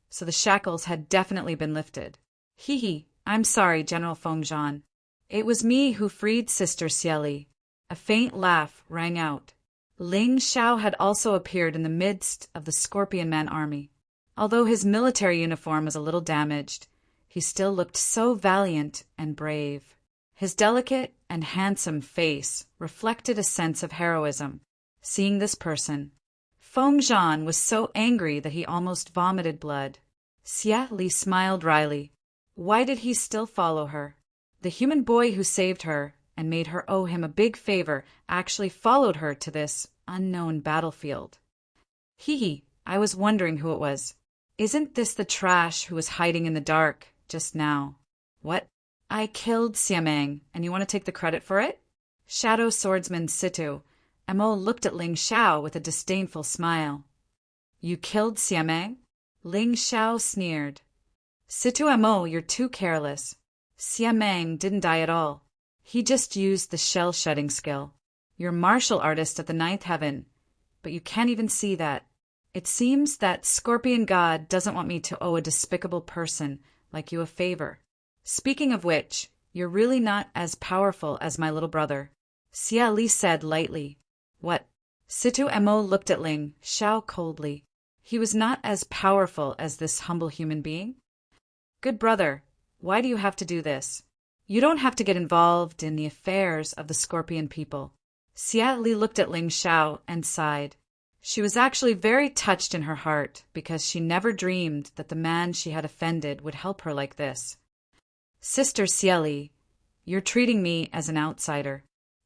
so the shackles had definitely been lifted. Hee, I'm sorry, General Feng Zhan. It was me who freed Sister Xia Li. A faint laugh rang out. Ling Xiao had also appeared in the midst of the Scorpion Man army. Although his military uniform was a little damaged, he still looked so valiant and brave. His delicate and handsome face reflected a sense of heroism. Seeing this person, Feng Zhan was so angry that he almost vomited blood. Xia Li smiled wryly. Why did he still follow her? The human boy who saved her and made her owe him a big favor actually followed her to this unknown battlefield. Hee, I was wondering who it was. Isn't this the trash who was hiding in the dark just now? What? I killed Siamang, and you want to take the credit for it? Shadow swordsman Situ. Amo looked at Ling Xiao with a disdainful smile. You killed Siamang? Ling Xiao sneered. Situ Amo, you're too careless. Siamang didn't die at all. He just used the shell-shutting skill. You're martial artist at the 9th heaven, but you can't even see that. It seems that Scorpion God doesn't want me to owe a despicable person like you a favor. Speaking of which, you're really not as powerful as my little brother. Xia Li said lightly. What? Situ Amo looked at Ling Xiao coldly. He was not as powerful as this humble human being. Good brother, why do you have to do this? You don't have to get involved in the affairs of the Scorpion people. Xia Li looked at Ling Xiao and sighed. She was actually very touched in her heart because she never dreamed that the man she had offended would help her like this. Sister Xia Li, you're treating me as an outsider.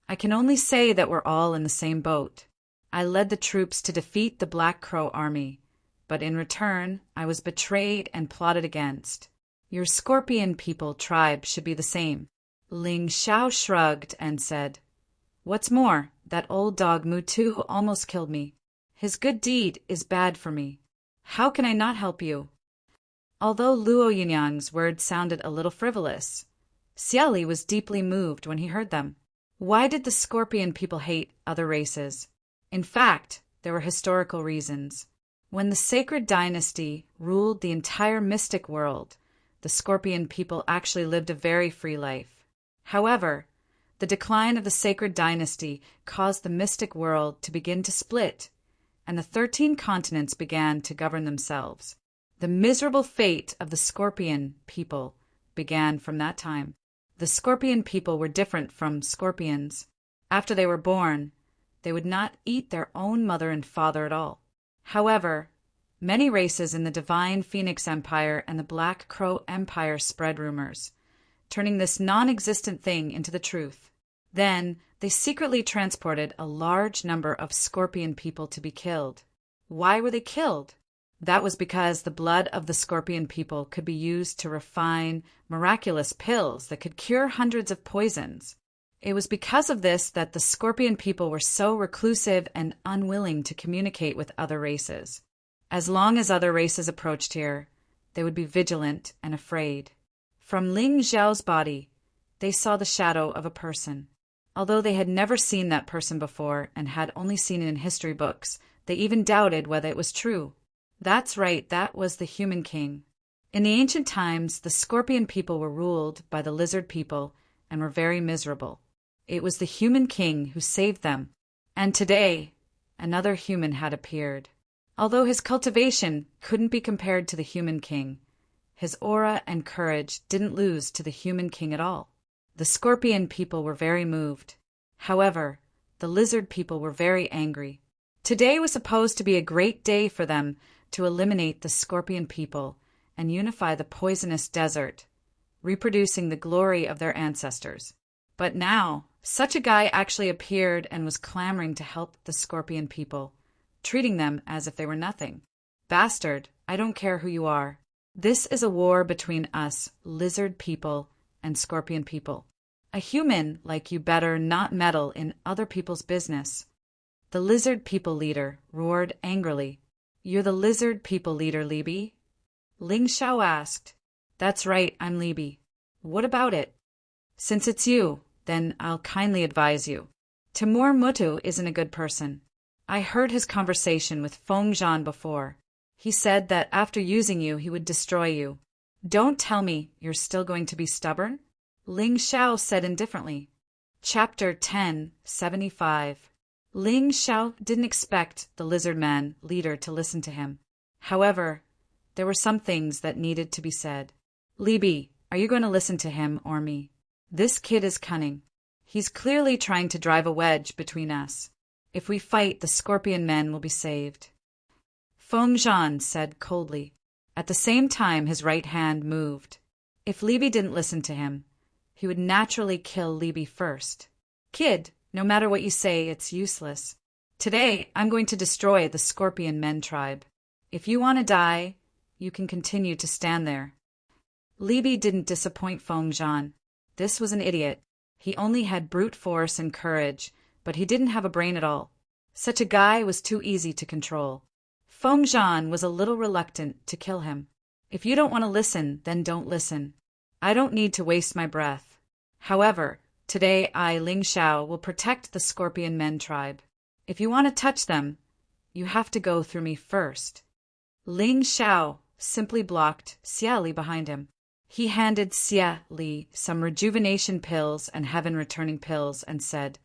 I can only say that we're all in the same boat. I led the troops to defeat the Black Crow army, but in return, I was betrayed and plotted against. Your Scorpion people tribe should be the same. Ling Xiao shrugged and said, What's more, that old dog Mutu almost killed me. His good deed is bad for me. How can I not help you? Although Luo Yinyang's words sounded a little frivolous, Xia Li was deeply moved when he heard them. Why did the Scorpion people hate other races? In fact, there were historical reasons. When the Sacred Dynasty ruled the entire mystic world, the Scorpion people actually lived a very free life. However, the decline of the Sacred Dynasty caused the mystic world to begin to split, and the 13 continents began to govern themselves. The miserable fate of the Scorpion people began from that time. The Scorpion people were different from scorpions. After they were born, they would not eat their own mother and father at all. However, many races in the Divine Phoenix Empire and the Black Crow Empire spread rumors, turning this non-existent thing into the truth. Then, they secretly transported a large number of Scorpion people to be killed. Why were they killed? That was because the blood of the scorpion people could be used to refine miraculous pills that could cure hundreds of poisons. It was because of this that the scorpion people were so reclusive and unwilling to communicate with other races. As long as other races approached here, they would be vigilant and afraid. From Ling Xiao's body, they saw the shadow of a person. Although they had never seen that person before and had only seen it in history books, they even doubted whether it was true. That's right, that was the human king. In the ancient times, the scorpion people were ruled by the lizard people and were very miserable. It was the human king who saved them. And today, another human had appeared. Although his cultivation couldn't be compared to the human king, his aura and courage didn't lose to the human king at all. The scorpion people were very moved. However, the lizard people were very angry. Today was supposed to be a great day for them to eliminate the scorpion people and unify the poisonous desert, reproducing the glory of their ancestors. But now, such a guy actually appeared and was clamoring to help the scorpion people, treating them as if they were nothing. Bastard, I don't care who you are. This is a war between us, lizard people, and scorpion people. A human like you better not meddle in other people's business. The lizard people leader roared angrily. You're the lizard people leader, Libi? Ling Xiao asked. That's right, I'm Libi. What about it? Since it's you, then I'll kindly advise you. Timur Mutu isn't a good person. I heard his conversation with Feng Zhan before. He said that after using you, he would destroy you. Don't tell me you're still going to be stubborn? Ling Xiao said indifferently. Chapter 10:75. Ling Xiao didn't expect the lizard man leader to listen to him. However, there were some things that needed to be said. Libi, are you going to listen to him or me? This kid is cunning. He's clearly trying to drive a wedge between us. If we fight, the scorpion men will be saved. Feng Zhan said coldly. At the same time, his right hand moved. If Libi didn't listen to him, he would naturally kill Libi first. Kid, no matter what you say, it's useless. Today, I'm going to destroy the scorpion men tribe. If you want to die, you can continue to stand there. Libi didn't disappoint Feng Zhan. This was an idiot. He only had brute force and courage, but he didn't have a brain at all. Such a guy was too easy to control. Feng Zhan was a little reluctant to kill him. If you don't want to listen, then don't listen. I don't need to waste my breath. However, today I, Ling Xiao, will protect the scorpion men tribe. If you want to touch them, you have to go through me first. Ling Xiao simply blocked Xia Li behind him. He handed Xia Li some rejuvenation pills and heaven-returning pills and said,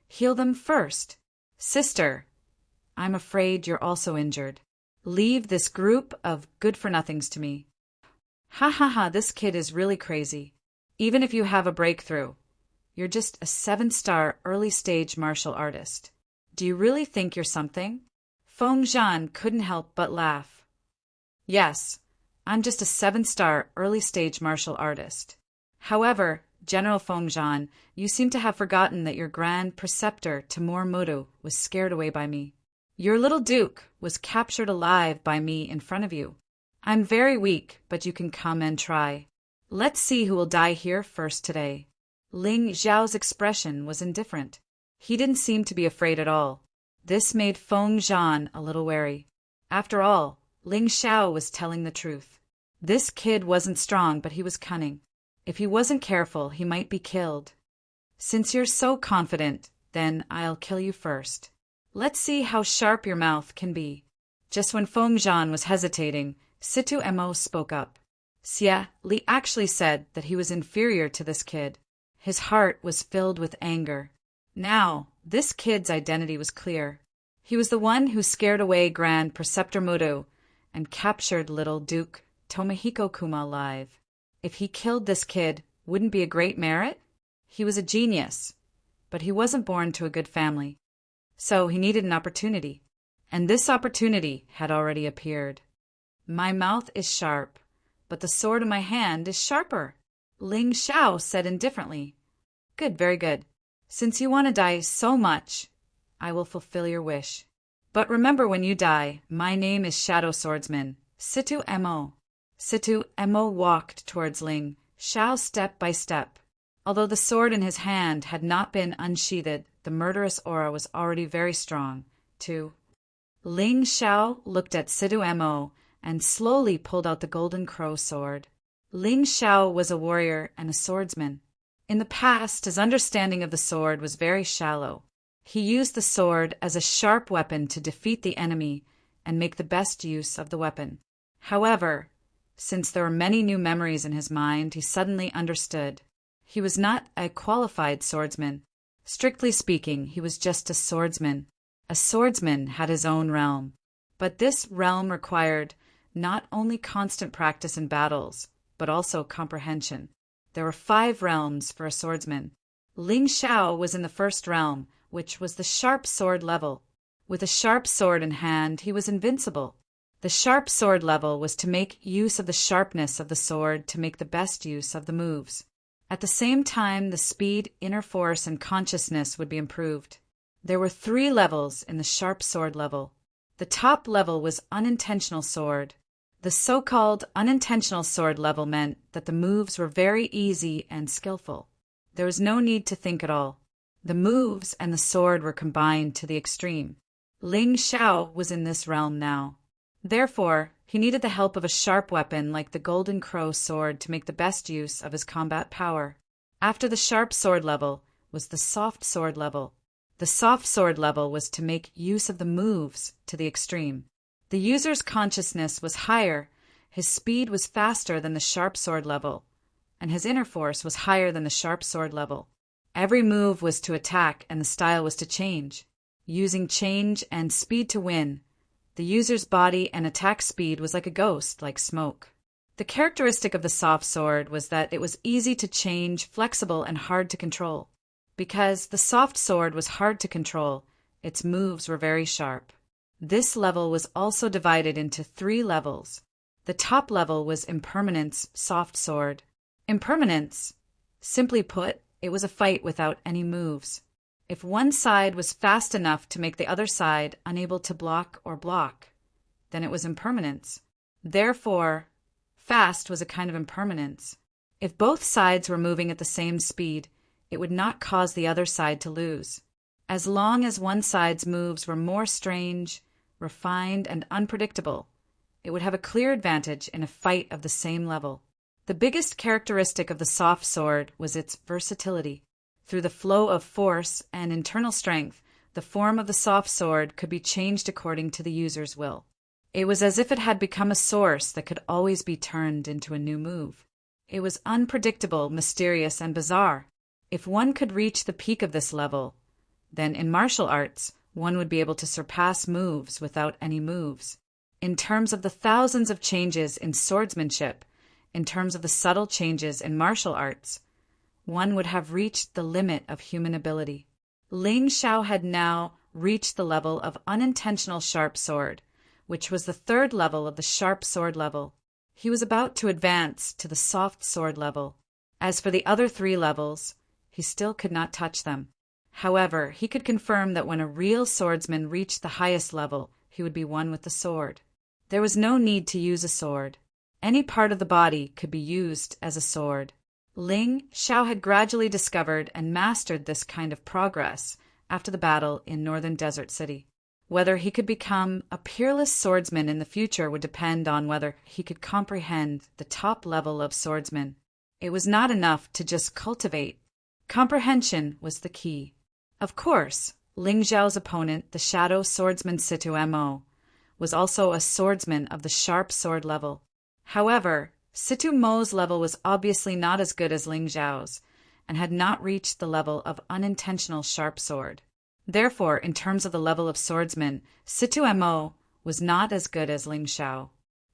Heal them first. Sister, I'm afraid you're also injured. Leave this group of good-for-nothings to me. Ha ha ha, this kid is really crazy. Even if you have a breakthrough, you're just a 7-star early-stage martial artist. Do you really think you're something? Feng Zhan couldn't help but laugh. Yes, I'm just a 7-star early-stage martial artist. However, General Feng Zhan, you seem to have forgotten that your grand preceptor, Timur Mutu, was scared away by me. Your little duke was captured alive by me in front of you. I'm very weak, but you can come and try. Let's see who will die here first today. Ling Xiao's expression was indifferent. He didn't seem to be afraid at all. This made Feng Zhan a little wary. After all, Ling Xiao was telling the truth. This kid wasn't strong, but he was cunning. If he wasn't careful, he might be killed. Since you're so confident, then I'll kill you first. Let's see how sharp your mouth can be. Just when Feng Zhan was hesitating, Situ Mo spoke up. Xia Li actually said that he was inferior to this kid. His heart was filled with anger. Now, this kid's identity was clear. He was the one who scared away Grand Preceptor Mutu and captured little Duke Tomohiko-kuma alive. If he killed this kid, wouldn't be a great merit? He was a genius, but he wasn't born to a good family. So he needed an opportunity, and this opportunity had already appeared. My mouth is sharp, but the sword in my hand is sharper, Ling Xiao said indifferently. Good, very good. Since you want to die so much, I will fulfill your wish. But remember when you die, my name is Shadow Swordsman, Situ Mo. Situ Mo walked towards Ling Xiao step by step. Although the sword in his hand had not been unsheathed, the murderous aura was already very strong, too. Ling Xiao looked at Situ Mo and slowly pulled out the golden crow sword. Ling Xiao was a warrior and a swordsman. In the past, his understanding of the sword was very shallow. He used the sword as a sharp weapon to defeat the enemy and make the best use of the weapon. However, since there were many new memories in his mind, he suddenly understood. He was not a qualified swordsman. Strictly speaking, he was just a swordsman. A swordsman had his own realm. But this realm required not only constant practice in battles, but also comprehension. There were 5 realms for a swordsman. Ling Xiao was in the first realm, which was the sharp sword level. With a sharp sword in hand, he was invincible. The sharp sword level was to make use of the sharpness of the sword to make the best use of the moves. At the same time, the speed, inner force, and consciousness would be improved. There were 3 levels in the sharp sword level. The top level was unintentional sword. The so-called unintentional sword level meant that the moves were very easy and skillful. There was no need to think at all. The moves and the sword were combined to the extreme. Ling Xiao was in this realm now. Therefore, he needed the help of a sharp weapon like the golden crow sword to make the best use of his combat power. After the sharp sword level was the soft sword level. The soft sword level was to make use of the moves to the extreme. The user's consciousness was higher, his speed was faster than the sharp sword level, and his inner force was higher than the sharp sword level. Every move was to attack and the style was to change. Using change and speed to win, the user's body and attack speed was like a ghost, like smoke. The characteristic of the soft sword was that it was easy to change, flexible, and hard to control. Because the soft sword was hard to control, its moves were very sharp. This level was also divided into 3 levels. The top level was Impermanence soft sword. Impermanence, simply put, it was a fight without any moves. If one side was fast enough to make the other side unable to block, then it was impermanence. Therefore, fast was a kind of impermanence. If both sides were moving at the same speed, it would not cause the other side to lose. As long as one side's moves were more strange, refined, and unpredictable, it would have a clear advantage in a fight of the same level. The biggest characteristic of the soft sword was its versatility. Through the flow of force and internal strength, the form of the soft sword could be changed according to the user's will. It was as if it had become a source that could always be turned into a new move. It was unpredictable, mysterious, and bizarre. If one could reach the peak of this level, then in martial arts, one would be able to surpass moves without any moves. In terms of the thousands of changes in swordsmanship, in terms of the subtle changes in martial arts, one would have reached the limit of human ability. Ling Xiao had now reached the level of unintentional sharp sword, which was the 3rd level of the sharp sword level. He was about to advance to the soft sword level. As for the other 3 levels, he still could not touch them. However, he could confirm that when a real swordsman reached the highest level, he would be one with the sword. There was no need to use a sword. Any part of the body could be used as a sword. Ling Xiao had gradually discovered and mastered this kind of progress after the battle in Northern Desert City. Whether he could become a peerless swordsman in the future would depend on whether he could comprehend the top level of swordsman. It was not enough to just cultivate. Comprehension was the key. Of course, Ling Xiao's opponent, the shadow swordsman Situ Mo, was also a swordsman of the sharp sword level. However, Situ Mo's level was obviously not as good as Ling Xiao's, and had not reached the level of unintentional sharp sword. Therefore, in terms of the level of swordsman, Situ Mo was not as good as Ling Xiao.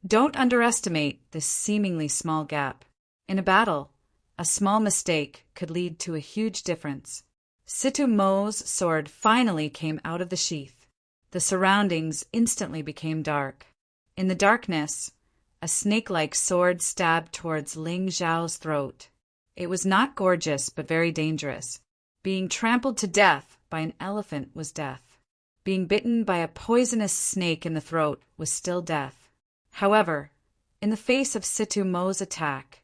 Don't underestimate this seemingly small gap. In a battle, a small mistake could lead to a huge difference. Situ Mo's sword finally came out of the sheath. The surroundings instantly became dark. In the darkness, a snake-like sword stabbed towards Ling Xiao's throat. It was not gorgeous, but very dangerous. Being trampled to death by an elephant was death. Being bitten by a poisonous snake in the throat was still death. However, in the face of Situ Mo's attack,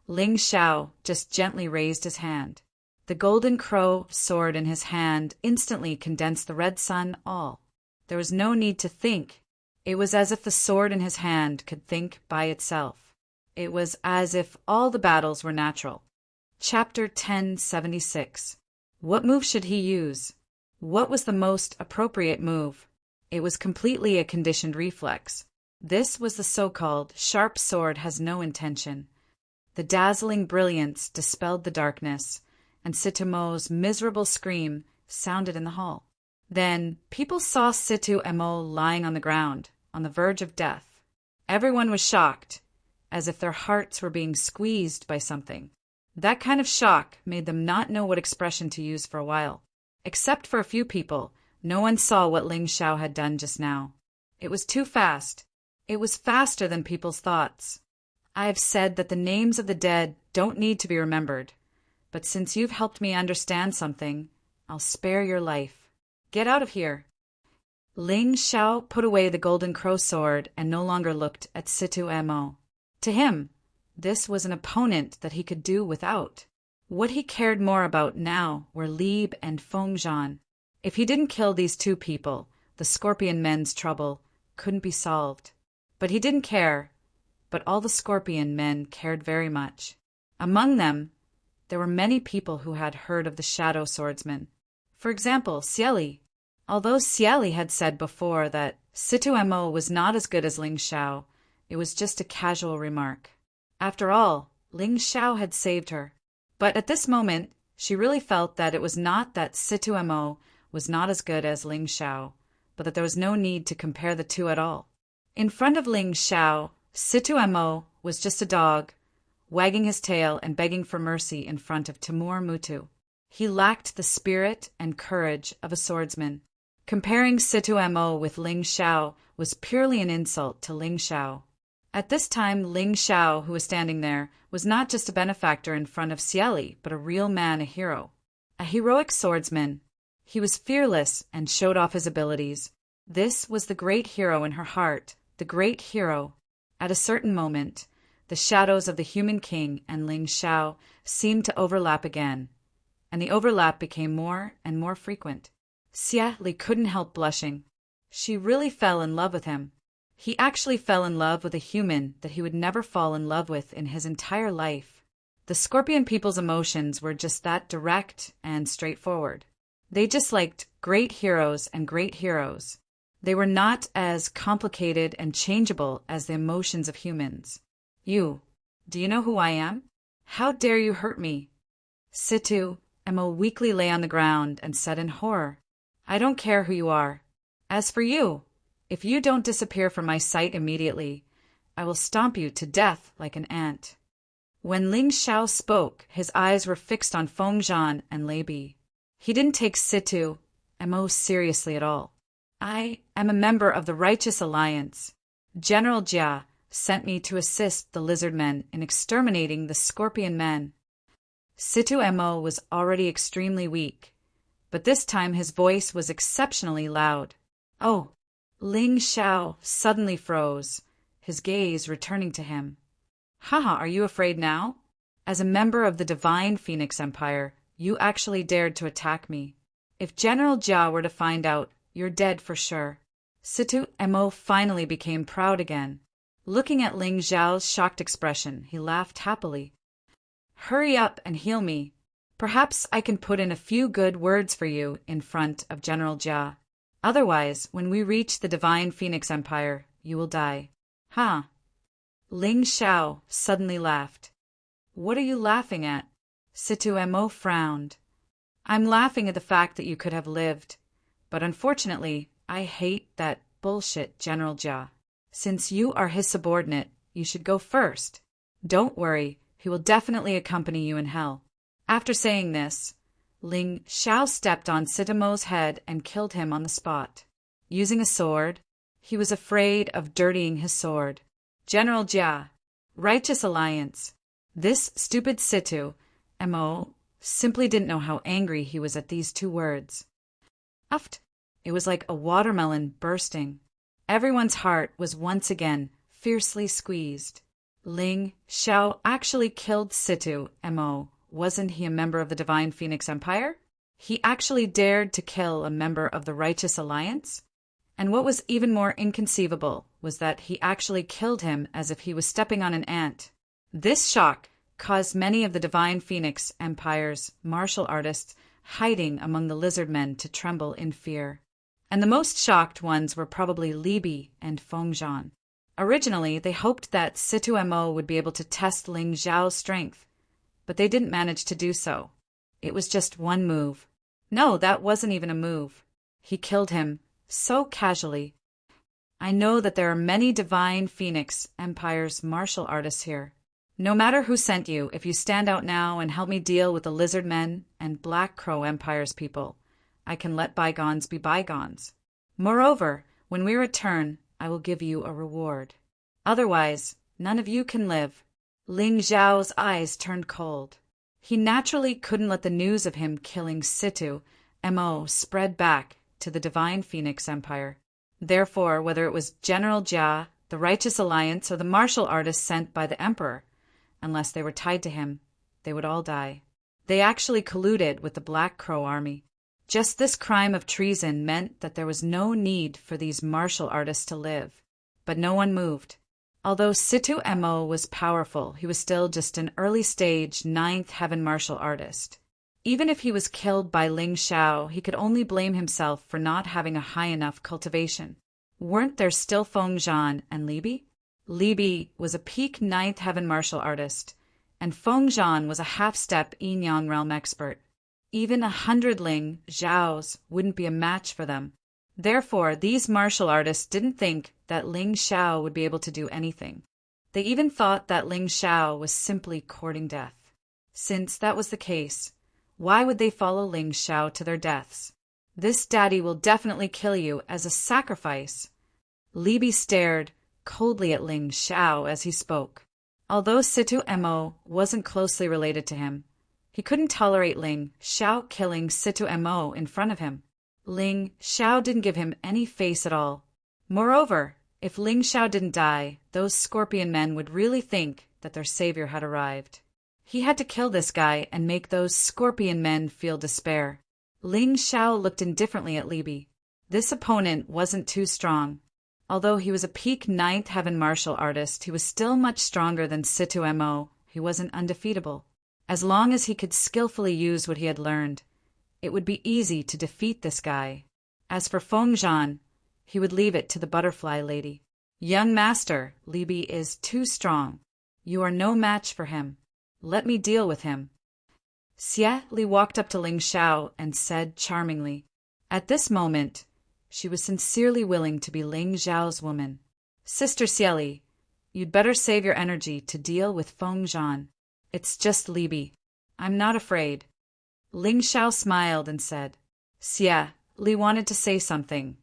Ling Xiao just gently raised his hand. The golden crow sword in his hand instantly condensed the red sun all. There was no need to think. It was as if the sword in his hand could think by itself. It was as if all the battles were natural. Chapter 1076. What move should he use? What was the most appropriate move? It was completely a conditioned reflex. This was the so-called sharp sword has no intention. The dazzling brilliance dispelled the darkness, and Situ Mo's miserable scream sounded in the hall. Then people saw Situ Mo lying on the ground, on the verge of death. Everyone was shocked, as if their hearts were being squeezed by something. That kind of shock made them not know what expression to use for a while. Except for a few people, no one saw what Ling Xiao had done just now. It was too fast. It was faster than people's thoughts. I have said that the names of the dead don't need to be remembered, but since you've helped me understand something, I'll spare your life. Get out of here. Ling Xiao put away the golden crow sword and no longer looked at Situ Mo. To him, this was an opponent that he could do without. What he cared more about now were Lieb and Feng Zhan. If he didn't kill these two people, the Scorpion men's trouble couldn't be solved. But he didn't care. But all the Scorpion men cared very much. Among them, there were many people who had heard of the Shadow Swordsman. For example, Xieli. Although Xieli had said before that Situ Mo was not as good as Ling Xiao, it was just a casual remark. After all, Ling Xiao had saved her. But at this moment, she really felt that it was not that Situ Mo was not as good as Ling Xiao, but that there was no need to compare the two at all. In front of Ling Xiao, Situ Mo was just a dog, wagging his tail and begging for mercy in front of Timur Mutu. He lacked the spirit and courage of a swordsman. Comparing Situ Mo with Ling Xiao was purely an insult to Ling Xiao. At this time, Ling Xiao, who was standing there, was not just a benefactor in front of Xieli, but a real man, a hero. A heroic swordsman. He was fearless and showed off his abilities. This was the great hero in her heart, the great hero. At a certain moment, the shadows of the human king and Ling Xiao seemed to overlap again, and the overlap became more and more frequent. Xieli couldn't help blushing. She really fell in love with him. He actually fell in love with a human that he would never fall in love with in his entire life. The Scorpion people's emotions were just that direct and straightforward. They just liked great heroes and great heroes. They were not as complicated and changeable as the emotions of humans. Do you know who I am? How dare you hurt me? Situ Mo weakly lay on the ground and said in horror, I don't care who you are. As for you, if you don't disappear from my sight immediately, I will stomp you to death like an ant. When Ling Xiao spoke, his eyes were fixed on Feng Zhan and Lei Bi. He didn't take Situ Mo seriously at all. I am a member of the Righteous Alliance. General Jia sent me to assist the lizard men in exterminating the Scorpion men. Situ Mo was already extremely weak, but this time his voice was exceptionally loud. Oh! Ling Xiao suddenly froze, his gaze returning to him. Haha, are you afraid now? As a member of the Divine Phoenix Empire, you actually dared to attack me. If General Jia were to find out, you're dead for sure. Situ Mo finally became proud again. Looking at Ling Xiao's shocked expression, he laughed happily. Hurry up and heal me. Perhaps I can put in a few good words for you in front of General Jia. Otherwise, when we reach the Divine Phoenix Empire, you will die. Huh? Ling Xiao suddenly laughed. What are you laughing at? Situ Mo frowned. I'm laughing at the fact that you could have lived. But unfortunately, I hate that bullshit General Jia. Since you are his subordinate, you should go first. Don't worry, he will definitely accompany you in hell. After saying this, Ling Xiao stepped on Situ Mo's head and killed him on the spot. Using a sword, he was afraid of dirtying his sword. General Jia, Righteous Alliance. This stupid Situ Mo simply didn't know how angry he was at these two words. Uft! It was like a watermelon bursting. Everyone's heart was once again fiercely squeezed. Ling Xiao actually killed Situ Mo. Wasn't he a member of the Divine Phoenix Empire? He actually dared to kill a member of the Righteous Alliance? And what was even more inconceivable was that he actually killed him as if he was stepping on an ant. This shock caused many of the Divine Phoenix Empire's martial artists hiding among the lizard men to tremble in fear. And the most shocked ones were probably Li Bi and Feng Zhan. Originally, they hoped that Situ Mo would be able to test Ling Xiao's strength, but they didn't manage to do so. It was just one move. No, that wasn't even a move. He killed him so casually. I know that there are many Divine Phoenix Empire's martial artists here. No matter who sent you, if you stand out now and help me deal with the Lizard Men and Black Crow Empire's people, I can let bygones be bygones. Moreover, when we return, I will give you a reward. Otherwise, none of you can live. Ling Xiao's eyes turned cold. He naturally couldn't let the news of him killing Situ Mo spread back to the Divine Phoenix Empire. Therefore, whether it was General Jia, the Righteous Alliance, or the martial artists sent by the Emperor, unless they were tied to him, they would all die. They actually colluded with the Black Crow army. Just this crime of treason meant that there was no need for these martial artists to live. But no one moved. Although Situ Mo was powerful, he was still just an early-stage Ninth Heaven martial artist. Even if he was killed by Ling Xiao, he could only blame himself for not having a high enough cultivation. Weren't there still Feng Zhan and Li Bi? Li Bi was a peak Ninth Heaven martial artist, and Feng Zhan was a half-step Yin-Yang realm expert. Even 100 Ling Xiaos wouldn't be a match for them. Therefore, these martial artists didn't think that Ling Xiao would be able to do anything. They even thought that Ling Xiao was simply courting death. Since that was the case, why would they follow Ling Xiao to their deaths? This daddy will definitely kill you as a sacrifice. Li Bi stared coldly at Ling Xiao as he spoke. Although Situ Mo wasn't closely related to him, he couldn't tolerate Ling Xiao killing Situ Mo in front of him. Ling Xiao didn't give him any face at all. Moreover, if Ling Xiao didn't die, those scorpion men would really think that their savior had arrived. He had to kill this guy and make those scorpion men feel despair. Ling Xiao looked indifferently at Li Bi. This opponent wasn't too strong. Although he was a peak Ninth Heaven martial artist, he was still much stronger than Situ Mo. He wasn't undefeatable. As long as he could skillfully use what he had learned, it would be easy to defeat this guy. As for Feng Zhan, he would leave it to the butterfly lady. Young master, Li Bi is too strong. You are no match for him. Let me deal with him. Xie Li walked up to Ling Xiao and said charmingly. At this moment, she was sincerely willing to be Ling Xiao's woman. Sister Xie Li, you'd better save your energy to deal with Feng Zhan. It's just Li Bi. I'm not afraid. Ling Xiao smiled and said. Xie Li wanted to say something,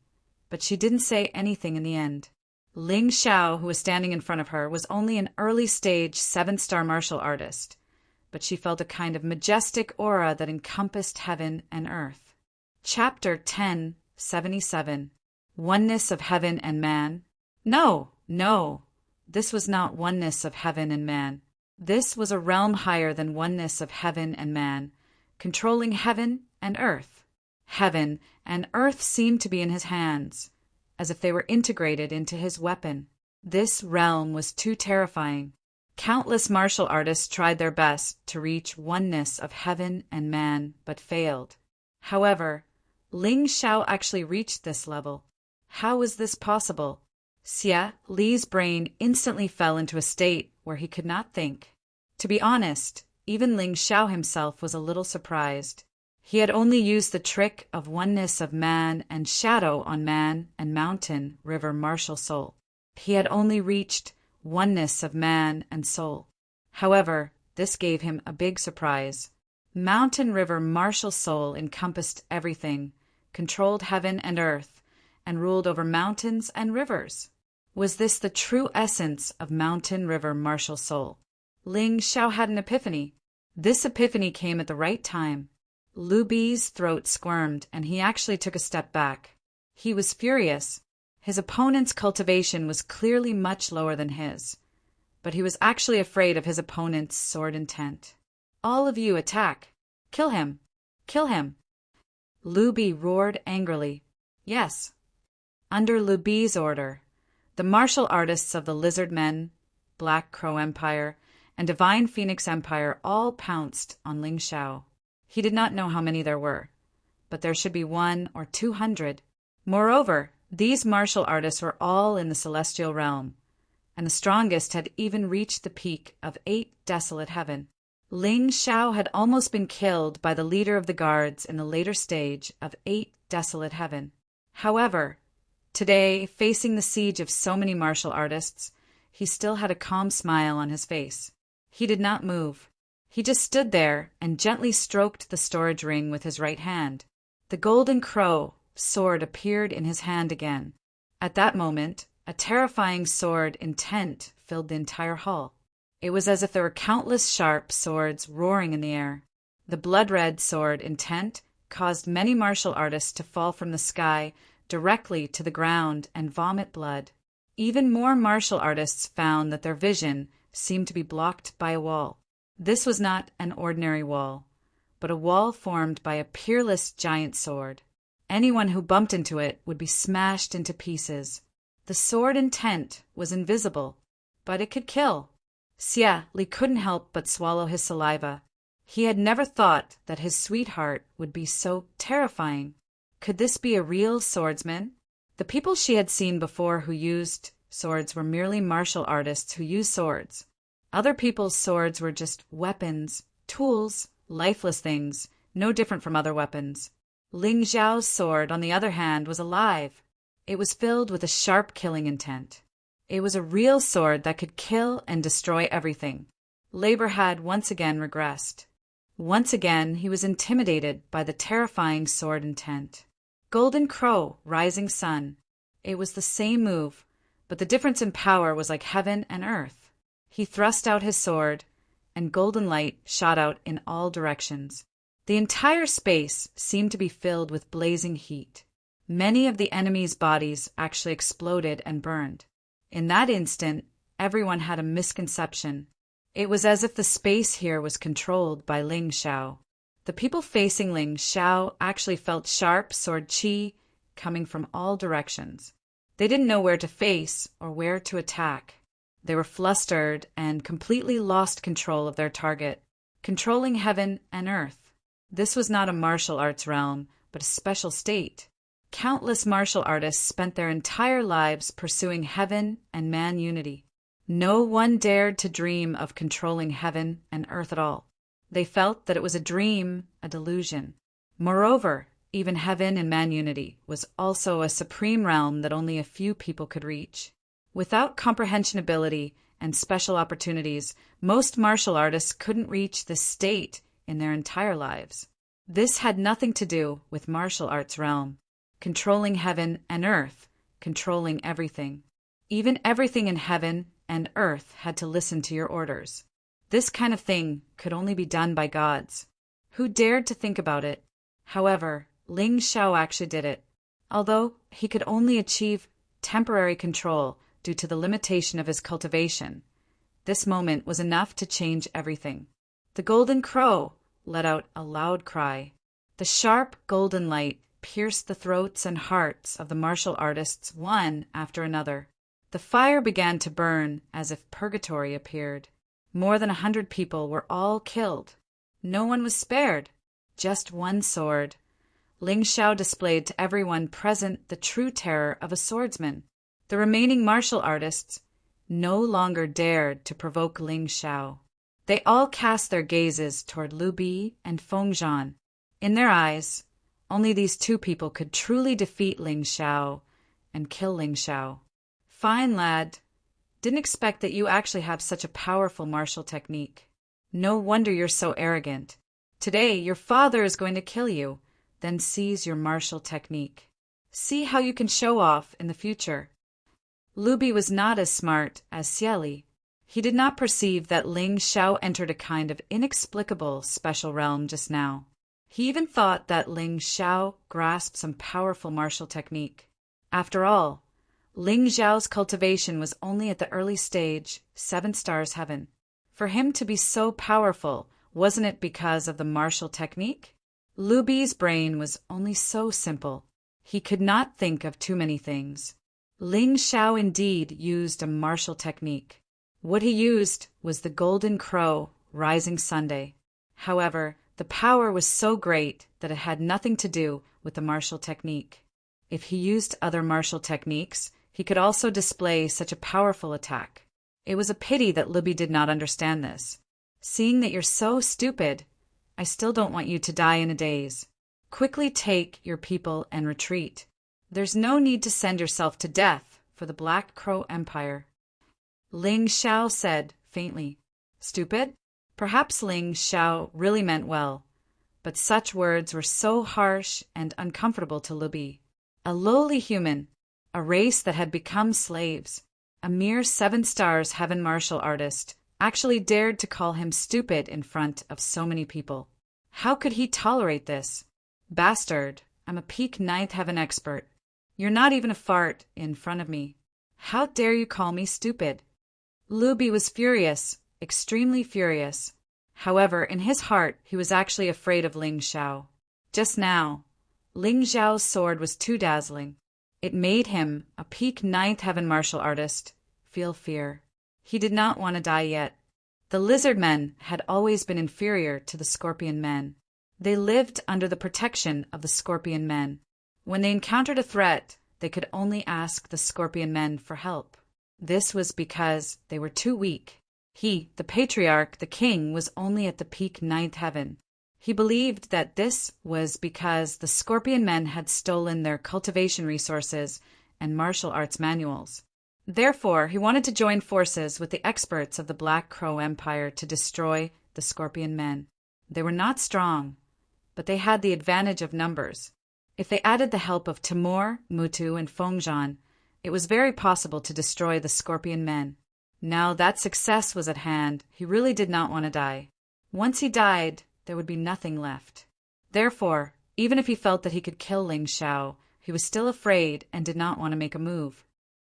but she didn't say anything in the end. Ling Xiao, who was standing in front of her, was only an early-stage 7-star martial artist, but she felt a kind of majestic aura that encompassed heaven and earth. Chapter 1077. Oneness of Heaven and Man. No, this was not oneness of heaven and man. This was a realm higher than oneness of heaven and man, controlling heaven and earth. Heaven and earth seemed to be in his hands, as if they were integrated into his weapon. This realm was too terrifying. Countless martial artists tried their best to reach oneness of heaven and man, but failed. However, Ling Xiao actually reached this level. How was this possible? Xie Li's brain instantly fell into a state where he could not think. To be honest, even Ling Xiao himself was a little surprised. He had only used the trick of oneness of man and shadow on man and mountain, river, martial soul. He had only reached oneness of man and soul. However, this gave him a big surprise. Mountain, river, martial soul encompassed everything, controlled heaven and earth, and ruled over mountains and rivers. Was this the true essence of mountain, river, martial soul? Ling Xiao had an epiphany. This epiphany came at the right time. Lu Bi's throat squirmed, and he actually took a step back. He was furious. His opponent's cultivation was clearly much lower than his, but he was actually afraid of his opponent's sword intent. All of you attack. Kill him. Kill him. Lu Bi roared angrily. Yes. Under Lu Bi's order, the martial artists of the Lizard Men, Black Crow Empire, and Divine Phoenix Empire all pounced on Ling Xiao. He did not know how many there were, but there should be 100 or 200. Moreover, these martial artists were all in the celestial realm, and the strongest had even reached the peak of 8 desolate heaven. Ling Xiao had almost been killed by the leader of the guards in the later stage of 8 desolate heaven. However, today, facing the siege of so many martial artists, he still had a calm smile on his face. He did not move. He just stood there and gently stroked the storage ring with his right hand. The golden crow sword appeared in his hand again. At that moment, a terrifying sword intent filled the entire hall. It was as if there were countless sharp swords roaring in the air. The blood-red sword intent caused many martial artists to fall from the sky directly to the ground and vomit blood. Even more martial artists found that their vision seemed to be blocked by a wall. This was not an ordinary wall, but a wall formed by a peerless giant sword. Anyone who bumped into it would be smashed into pieces. The sword intent was invisible, but it could kill. Xia Li couldn't help but swallow his saliva. He had never thought that his sweetheart would be so terrifying. Could this be a real swordsman? The people she had seen before who used swords were merely martial artists who used swords. Other people's swords were just weapons, tools, lifeless things, no different from other weapons. Ling Xiao's sword, on the other hand, was alive. It was filled with a sharp killing intent. It was a real sword that could kill and destroy everything. Labor had once again regressed. Once again, he was intimidated by the terrifying sword intent. Golden Crow, Rising Sun. It was the same move, but the difference in power was like heaven and earth. He thrust out his sword, and golden light shot out in all directions. The entire space seemed to be filled with blazing heat. Many of the enemy's bodies actually exploded and burned. In that instant, everyone had a misconception. It was as if the space here was controlled by Ling Xiao. The people facing Ling Xiao actually felt sharp sword qi coming from all directions. They didn't know where to face or where to attack. They were flustered and completely lost control of their target, controlling heaven and earth. This was not a martial arts realm, but a special state. Countless martial artists spent their entire lives pursuing heaven and man unity. No one dared to dream of controlling heaven and earth at all. They felt that it was a dream, a delusion. Moreover, even heaven and man unity was also a supreme realm that only a few people could reach. Without comprehension ability and special opportunities, most martial artists couldn't reach this state in their entire lives. This had nothing to do with martial arts realm. Controlling heaven and earth, controlling everything. Even everything in heaven and earth had to listen to your orders. This kind of thing could only be done by gods. Who dared to think about it? However, Ling Xiao actually did it. Although he could only achieve temporary control due to the limitation of his cultivation, this moment was enough to change everything. The golden crow let out a loud cry. The sharp golden light pierced the throats and hearts of the martial artists one after another. The fire began to burn as if purgatory appeared. More than 100 people were all killed. No one was spared. Just one sword. Ling Xiao displayed to everyone present the true terror of a swordsman. The remaining martial artists no longer dared to provoke Ling Xiao. They all cast their gazes toward Lu Bi and Feng Zhan. In their eyes, only these two people could truly defeat Ling Xiao and kill Ling Xiao. Fine, lad. Didn't expect that you actually have such a powerful martial technique. No wonder you're so arrogant. Today, your father is going to kill you, then seize your martial technique. See how you can show off in the future. Lu Bi was not as smart as Xia Li. He did not perceive that Ling Xiao entered a kind of inexplicable special realm just now. He even thought that Ling Xiao grasped some powerful martial technique. After all, Ling Xiao's cultivation was only at the early stage, 7 stars heaven. For him to be so powerful, wasn't it because of the martial technique? Lu Bi's brain was only so simple. He could not think of too many things. Ling Xiao indeed used a martial technique. What he used was the Golden Crow Rising Sunday. However, the power was so great that it had nothing to do with the martial technique. If he used other martial techniques, he could also display such a powerful attack. It was a pity that Lu Bi did not understand this. Seeing that you're so stupid, I still don't want you to die in a daze. Quickly take your people and retreat. There's no need to send yourself to death for the Black Crow Empire. Ling Xiao said faintly. Stupid? Perhaps Ling Xiao really meant well, but such words were so harsh and uncomfortable to Lu Bi. A lowly human, a race that had become slaves, a mere 7 stars heaven martial artist, actually dared to call him stupid in front of so many people. How could he tolerate this? Bastard, I'm a peak 9th heaven expert. You're not even a fart in front of me. How dare you call me stupid? Lu Bi was furious, extremely furious. However, in his heart, he was actually afraid of Ling Xiao. Just now, Ling Xiao's sword was too dazzling. It made him, a peak 9th heaven martial artist, feel fear. He did not want to die yet. The lizard men had always been inferior to the scorpion men. They lived under the protection of the scorpion men. When they encountered a threat, they could only ask the scorpion men for help. This was because they were too weak. He, the patriarch, the king, was only at the peak 9th heaven. He believed that this was because the scorpion men had stolen their cultivation resources and martial arts manuals. Therefore, he wanted to join forces with the experts of the Black Crow Empire to destroy the scorpion men. They were not strong, but they had the advantage of numbers. If they added the help of Timur, Mutu, and Fengzhan, it was very possible to destroy the scorpion men. Now that success was at hand, he really did not want to die. Once he died, there would be nothing left. Therefore, even if he felt that he could kill Ling Xiao, he was still afraid and did not want to make a move.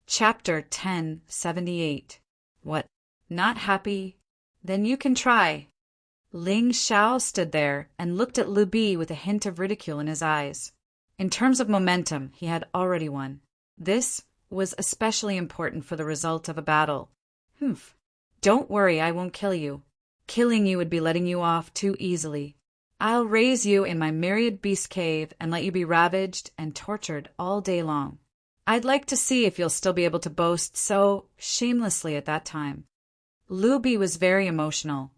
Chapter 1078. What? Not happy? Then you can try. Ling Xiao stood there and looked at Lu Bi with a hint of ridicule in his eyes. In terms of momentum, he had already won. This was especially important for the result of a battle. Humph. Don't worry, I won't kill you. Killing you would be letting you off too easily. I'll raise you in my myriad beast cave and let you be ravaged and tortured all day long. I'd like to see if you'll still be able to boast so shamelessly at that time. Lu Bi was very emotional,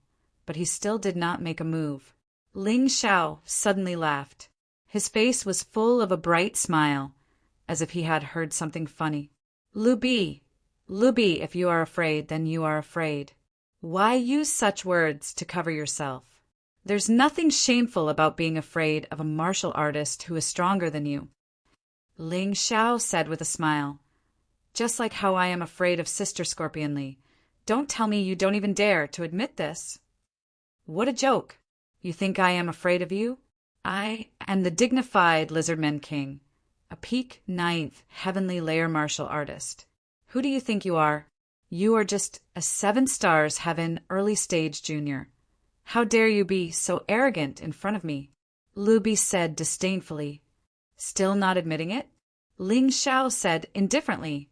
but he still did not make a move. Ling Xiao suddenly laughed. His face was full of a bright smile, as if he had heard something funny. Lu Bi, if you are afraid, then you are afraid. Why use such words to cover yourself? There's nothing shameful about being afraid of a martial artist who is stronger than you. Ling Xiao said with a smile, just like how I am afraid of Sister Scorpion Li. Don't tell me you don't even dare to admit this. What a joke. You think I am afraid of you? I am the dignified Lizardman King, a peak 9th heavenly layer martial artist. Who do you think you are? You are just a 7 stars heaven early stage junior. How dare you be so arrogant in front of me? Lu Bi said disdainfully. Still not admitting it? Ling Xiao said indifferently.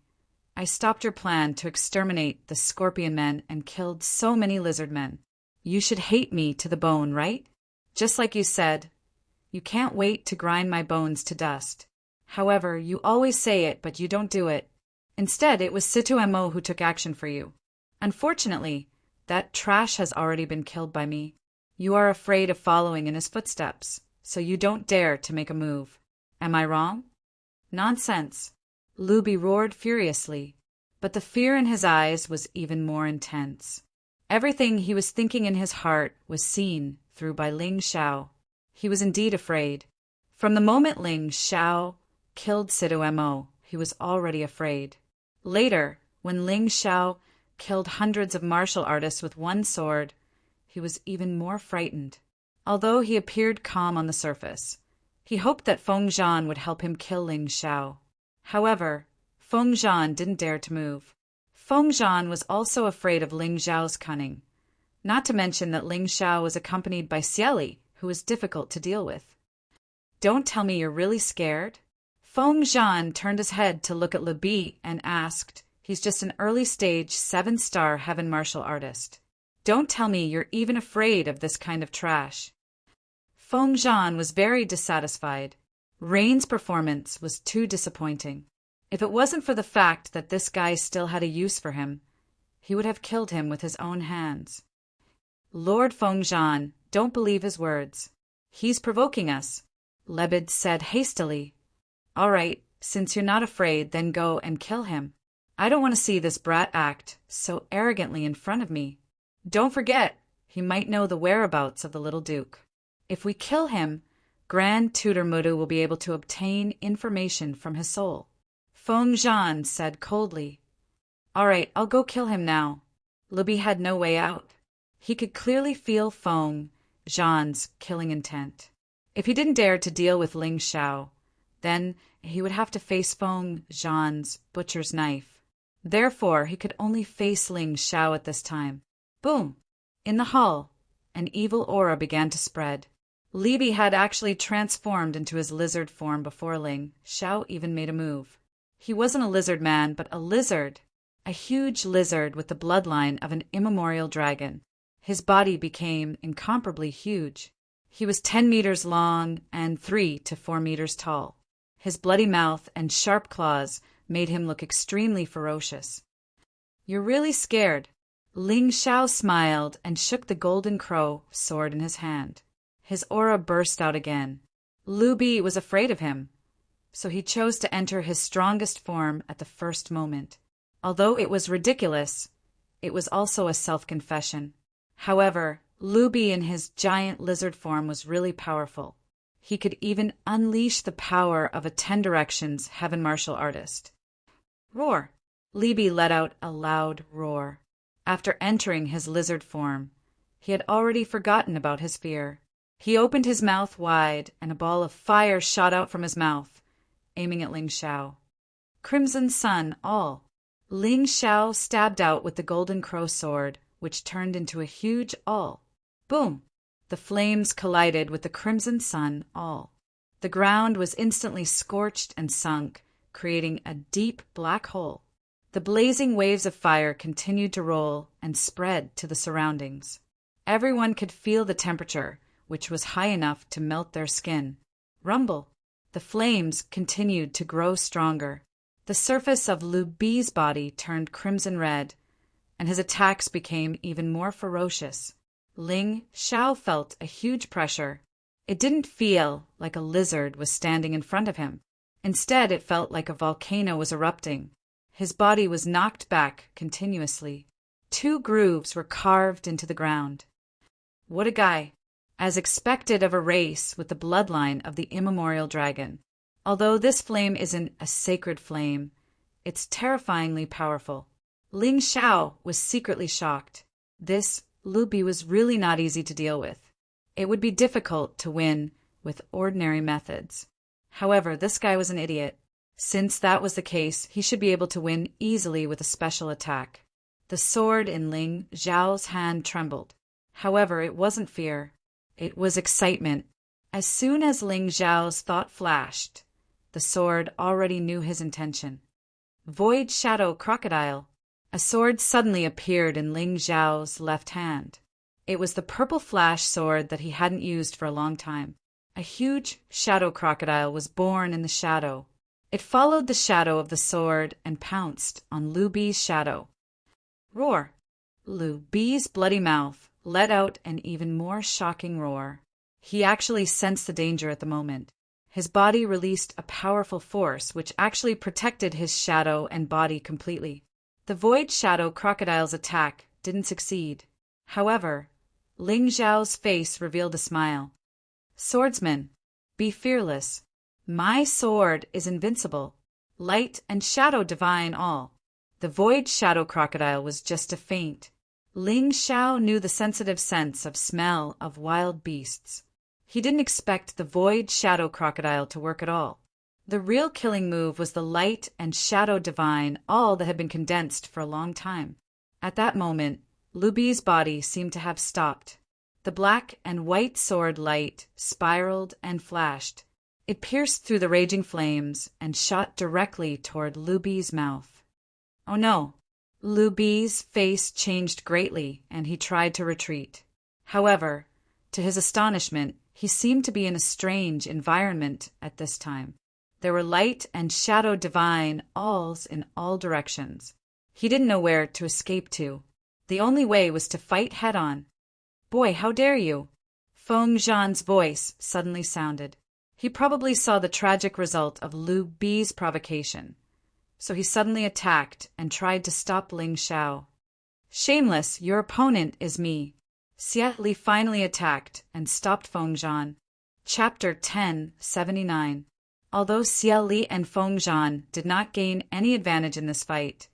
I stopped your plan to exterminate the scorpion men and killed so many lizard men. You should hate me to the bone, right? Just like you said, you can't wait to grind my bones to dust. However, you always say it, but you don't do it. Instead, it was Situ Mo who took action for you. Unfortunately, that trash has already been killed by me. You are afraid of following in his footsteps, so you don't dare to make a move. Am I wrong? Nonsense. Lu Bi roared furiously, but the fear in his eyes was even more intense. Everything he was thinking in his heart was seen through by Ling Xiao. He was indeed afraid. From the moment Ling Xiao killed Situ Mo, he was already afraid. Later, when Ling Xiao killed hundreds of martial artists with one sword, he was even more frightened. although he appeared calm on the surface. He hoped that Feng Zhan would help him kill Ling Xiao. However, Feng Zhan didn't dare to move. Feng Zhan was also afraid of Ling Xiao's cunning, not to mention that Ling Xiao was accompanied by Xieli, who was difficult to deal with. "Don't tell me you're really scared?" Feng Zhan turned his head to look at Lu Bi and asked, "He's just an early-stage 7-star heaven martial artist. Don't tell me you're even afraid of this kind of trash." Feng Zhan was very dissatisfied. Rain's performance was too disappointing. If it wasn't for the fact that this guy still had a use for him, he would have killed him with his own hands. "Lord Feng Zhan, don't believe his words. He's provoking us," Lebed said hastily. "All right, since you're not afraid, then go and kill him. I don't want to see this brat act so arrogantly in front of me. Don't forget, he might know the whereabouts of the little Duke. If we kill him, Grand Tutor Mudu will be able to obtain information from his soul." Feng Zhan said coldly. "All right, I'll go kill him now." Lu Bi had no way out. He could clearly feel Feng Zhan's killing intent. If he didn't dare to deal with Ling Xiao, then he would have to face Feng Zhan's butcher's knife. Therefore, he could only face Ling Xiao at this time. Boom! In the hall, an evil aura began to spread. Li Bi had actually transformed into his lizard form before Ling Xiao even made a move. He wasn't a lizard man, but a lizard. A huge lizard with the bloodline of an immemorial dragon. His body became incomparably huge. He was 10 meters long and 3 to 4 meters tall. His bloody mouth and sharp claws made him look extremely ferocious. "You're really scared." Ling Xiao smiled and shook the golden crow sword in his hand. His aura burst out again. Lu Bi was afraid of him, so he chose to enter his strongest form at the first moment. Although it was ridiculous, it was also a self-confession. However, Lu Bi in his giant lizard form was really powerful. He could even unleash the power of a 10 Directions heaven martial artist. Roar! Li Bi let out a loud roar. After entering his lizard form, he had already forgotten about his fear. He opened his mouth wide, and a ball of fire shot out from his mouth, aiming at Ling Xiao. Crimson Sun, all. Ling Xiao stabbed out with the golden crow sword, which turned into a huge awl. Boom! The flames collided with the crimson sun awl. The ground was instantly scorched and sunk, creating a deep black hole. The blazing waves of fire continued to roll and spread to the surroundings. Everyone could feel the temperature, which was high enough to melt their skin. Rumble! The flames continued to grow stronger. The surface of Lu Bi's body turned crimson red, and his attacks became even more ferocious. Ling Xiao felt a huge pressure. It didn't feel like a lizard was standing in front of him. Instead, it felt like a volcano was erupting. His body was knocked back continuously. 2 grooves were carved into the ground. What a guy! As expected of a race with the bloodline of the immemorial dragon. Although this flame isn't a sacred flame, it's terrifyingly powerful. Ling Xiao was secretly shocked. This Lu Bi was really not easy to deal with. It would be difficult to win with ordinary methods. However, this guy was an idiot. Since that was the case, he should be able to win easily with a special attack. The sword in Ling Xiao's hand trembled. However, it wasn't fear. It was excitement. As soon as Ling Xiao's thought flashed, the sword already knew his intention. Void Shadow Crocodile. A sword suddenly appeared in Ling Xiao's left hand. It was the purple flash sword that he hadn't used for a long time. A huge shadow crocodile was born in the shadow. It followed the shadow of the sword and pounced on Lu Bi's shadow. Roar! Lu Bi's bloody mouth let out an even more shocking roar. He actually sensed the danger at the moment. His body released a powerful force which actually protected his shadow and body completely. The Void Shadow Crocodile's attack didn't succeed. However, Ling Xiao's face revealed a smile. Swordsman, be fearless. My sword is invincible. Light and shadow divine all. The Void Shadow Crocodile was just a feint. Ling Xiao knew the sensitive sense of smell of wild beasts. He didn't expect the void shadow crocodile to work at all. The real killing move was the light and shadow divine, all that had been condensed for a long time. At that moment, Lu Bi's body seemed to have stopped. The black and white sword light spiraled and flashed. It pierced through the raging flames and shot directly toward Lu Bi's mouth. Oh no! Lu Bi's face changed greatly, and he tried to retreat. However, to his astonishment, he seemed to be in a strange environment at this time. There were light and shadow divine alls in all directions. He didn't know where to escape to. The only way was to fight head-on. "Boy, how dare you!" Feng Zhan's voice suddenly sounded. He probably saw the tragic result of Lu Bi's provocation. So he suddenly attacked and tried to stop Ling Xiao. "Shameless, your opponent is me." Xie Li finally attacked and stopped Feng Zhan. Chapter 1079. Although Xie Li and Feng Zhan did not gain any advantage in this fight,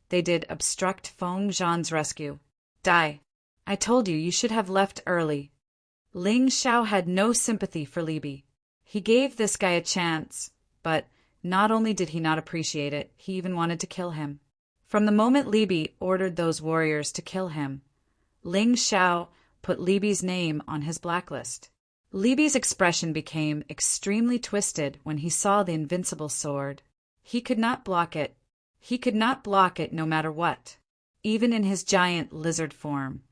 they did obstruct Feng Zhan's rescue. "Die. I told you should have left early." Ling Xiao had no sympathy for Li Bi. He gave this guy a chance, but not only did he not appreciate it, he even wanted to kill him. From the moment Li Bi ordered those warriors to kill him, Ling Xiao put Li Bi's name on his blacklist. Li Bi's expression became extremely twisted when he saw the invincible sword. He could not block it. He could not block it no matter what. Even in his giant lizard form,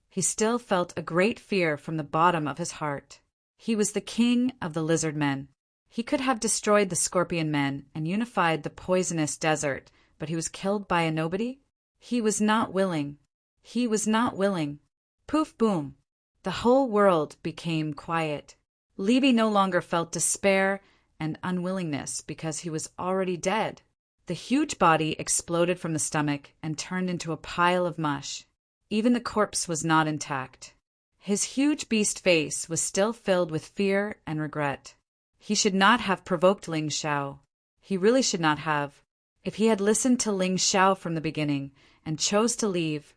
he still felt a great fear from the bottom of his heart. He was the king of the lizard men. He could have destroyed the scorpion men and unified the poisonous desert, but he was killed by a nobody? He was not willing. He was not willing. Poof boom. The whole world became quiet. Li Bi no longer felt despair and unwillingness because he was already dead. The huge body exploded from the stomach and turned into a pile of mush. Even the corpse was not intact. His huge beast face was still filled with fear and regret. He should not have provoked Ling Xiao. He really should not have. If he had listened to Ling Xiao from the beginning and chose to leave,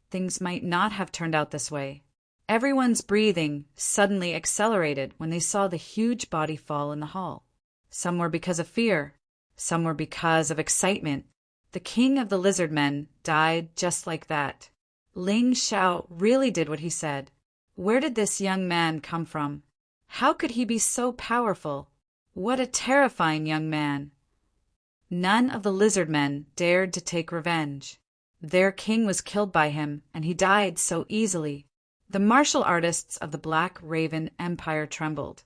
things might not have turned out this way. Everyone's breathing suddenly accelerated when they saw the huge body fall in the hall. Some were because of fear. Some were because of excitement. The king of the lizard men died just like that. Ling Xiao really did what he said. Where did this young man come from? How could he be so powerful? What a terrifying young man! None of the lizard men dared to take revenge. Their king was killed by him, and he died so easily. The martial artists of the Black Raven Empire trembled,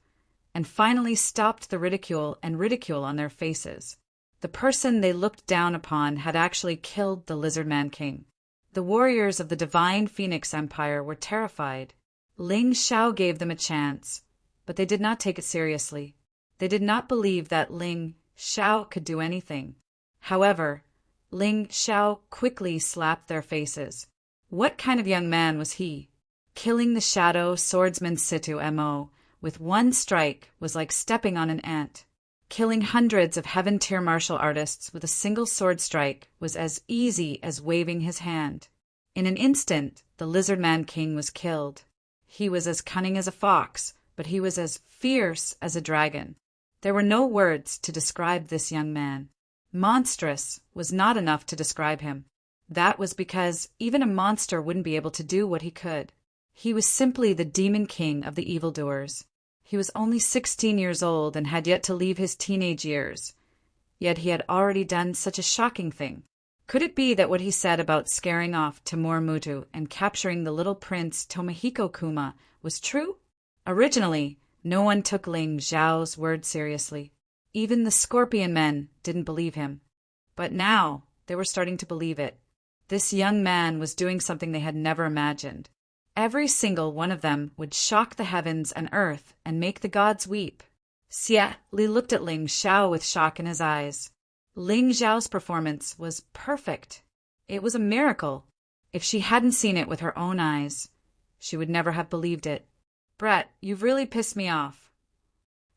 and finally stopped the ridicule on their faces. The person they looked down upon had actually killed the Lizard Man King. The warriors of the Divine Phoenix Empire were terrified. Ling Xiao gave them a chance, but they did not take it seriously. They did not believe that Ling Xiao could do anything. However, Ling Xiao quickly slapped their faces. What kind of young man was he? Killing the Shadow Swordsman Situ M.O. with one strike was like stepping on an ant. Killing hundreds of heaven-tier martial artists with a single sword strike was as easy as waving his hand. In an instant, the Lizard Man King was killed. He was as cunning as a fox, but he was as fierce as a dragon. There were no words to describe this young man. Monstrous was not enough to describe him. That was because even a monster wouldn't be able to do what he could. He was simply the demon king of the evildoers. He was only 16 years old and had yet to leave his teenage years. Yet he had already done such a shocking thing. Could it be that what he said about scaring off Timur Mutu and capturing the little prince Tomohiko Kuma was true? Originally, no one took Ling Xiao's word seriously. Even the scorpion men didn't believe him. But now they were starting to believe it. This young man was doing something they had never imagined. Every single one of them would shock the heavens and earth and make the gods weep. Xie Li looked at Ling Xiao with shock in his eyes. Ling Xiao's performance was perfect. It was a miracle. If she hadn't seen it with her own eyes, she would never have believed it. "Brett, you've really pissed me off."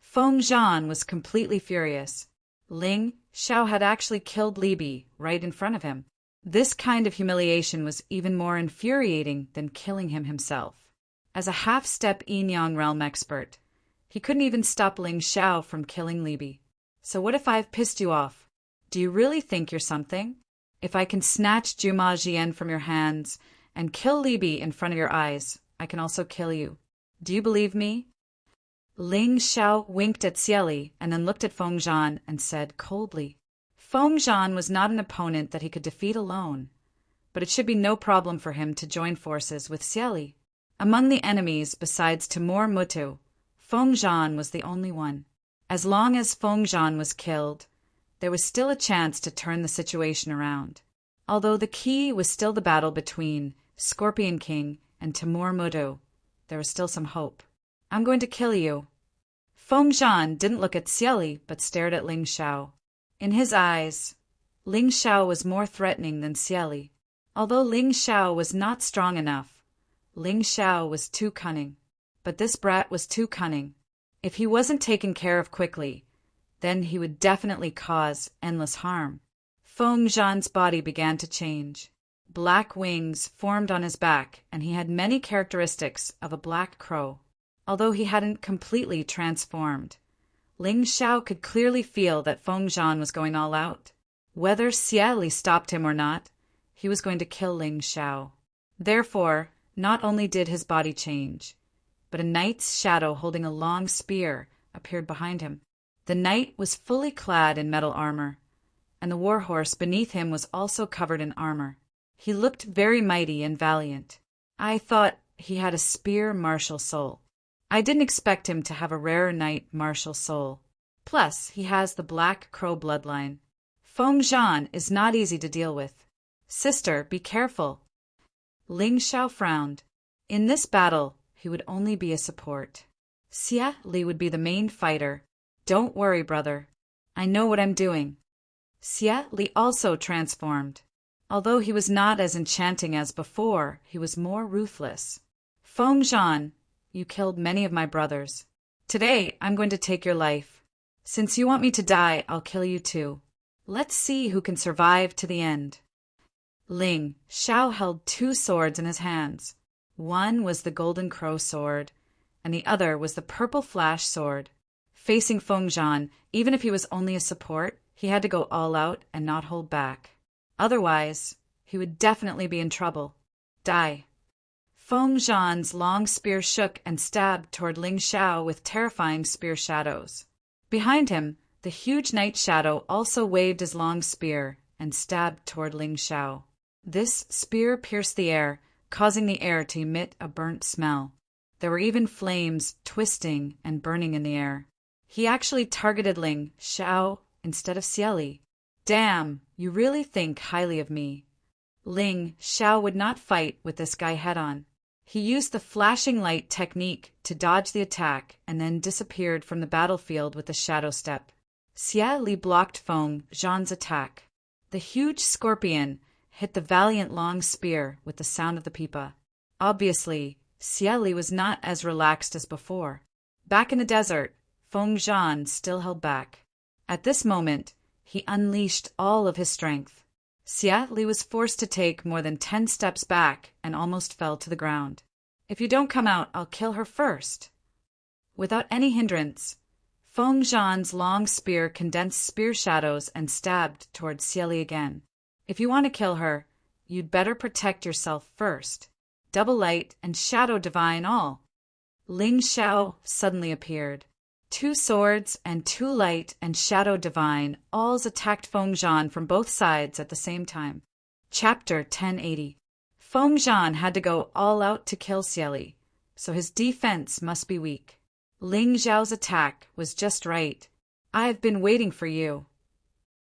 Feng Zhan was completely furious. Ling Xiao had actually killed Li Bi right in front of him. This kind of humiliation was even more infuriating than killing him himself. As a half-step Yin-Yang realm expert, he couldn't even stop Ling Xiao from killing Libby. So what if I've pissed you off? Do you really think you're something? If I can snatch Juma Jian from your hands and kill Libby in front of your eyes, I can also kill you. Do you believe me? Ling Xiao winked at Xieli and then looked at Feng Zhan and said coldly. Feng Zhan was not an opponent that he could defeat alone, but it should be no problem for him to join forces with Xieli. Among the enemies besides Timur Mutu, Feng Zhan was the only one. As long as Feng Zhan was killed, there was still a chance to turn the situation around. Although the key was still the battle between Scorpion King and Timur Mutu, there was still some hope. I'm going to kill you. Feng Zhan didn't look at Xieli but stared at Ling Xiao. In his eyes, Ling Xiao was more threatening than Xieli. Although Ling Xiao was not strong enough, Ling Xiao was too cunning. But this brat was too cunning. If he wasn't taken care of quickly, then he would definitely cause endless harm. Feng Zhan's body began to change. Black wings formed on his back, and he had many characteristics of a black crow. Although he hadn't completely transformed, Ling Xiao could clearly feel that Feng Zhan was going all out. Whether Xieli stopped him or not, he was going to kill Ling Xiao. Therefore, not only did his body change, but a knight's shadow holding a long spear appeared behind him. The knight was fully clad in metal armor, and the warhorse beneath him was also covered in armor. He looked very mighty and valiant. I thought he had a spear martial soul. I didn't expect him to have a rare knight martial soul. Plus, he has the Black Crow bloodline. Feng Zhan is not easy to deal with. Sister, be careful. Ling Xiao frowned. In this battle, he would only be a support. Xia Li would be the main fighter. Don't worry, brother. I know what I'm doing. Xia Li also transformed. Although he was not as enchanting as before, he was more ruthless. Feng Zhan, you killed many of my brothers. Today, I'm going to take your life. Since you want me to die, I'll kill you too. Let's see who can survive to the end. Ling Xiao held two swords in his hands. One was the Golden Crow sword, and the other was the Purple Flash sword. Facing Feng Zhan, even if he was only a support, he had to go all out and not hold back. Otherwise, he would definitely be in trouble. Die. Feng Zhan's long spear shook and stabbed toward Ling Xiao with terrifying spear shadows. Behind him, the huge night shadow also waved his long spear and stabbed toward Ling Xiao. This spear pierced the air, causing the air to emit a burnt smell. There were even flames twisting and burning in the air. He actually targeted Ling Xiao instead of Xieli. Damn, you really think highly of me. Ling Xiao would not fight with this guy head-on. He used the flashing light technique to dodge the attack and then disappeared from the battlefield with a shadow step. Xia Li blocked Feng Zhan's attack. The huge scorpion hit the valiant long spear with the sound of the pipa. Obviously, Xia Li was not as relaxed as before. Back in the desert, Feng Zhan still held back. At this moment, he unleashed all of his strength. Xia Li was forced to take more than 10 steps back and almost fell to the ground. If you don't come out, I'll kill her first. Without any hindrance, Feng Zhan's long spear condensed spear shadows and stabbed toward Xia Li again. If you want to kill her, you'd better protect yourself first. Double light and shadow divine all. Ling Xiao suddenly appeared. 2 swords and 2 light and shadow divine alls attacked Feng Zhan from both sides at the same time. Chapter 1080. Feng Zhan had to go all out to kill Xieli, so his defense must be weak. Ling Xiao's attack was just right. I have been waiting for you.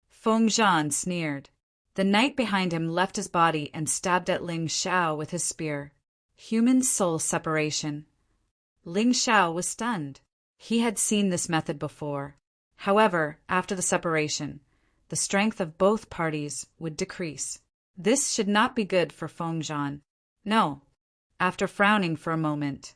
Feng Zhan sneered. The knight behind him left his body and stabbed at Ling Xiao with his spear. Human soul separation. Ling Xiao was stunned. He had seen this method before. However, after the separation, the strength of both parties would decrease. This should not be good for Feng Zhan. No. After frowning for a moment,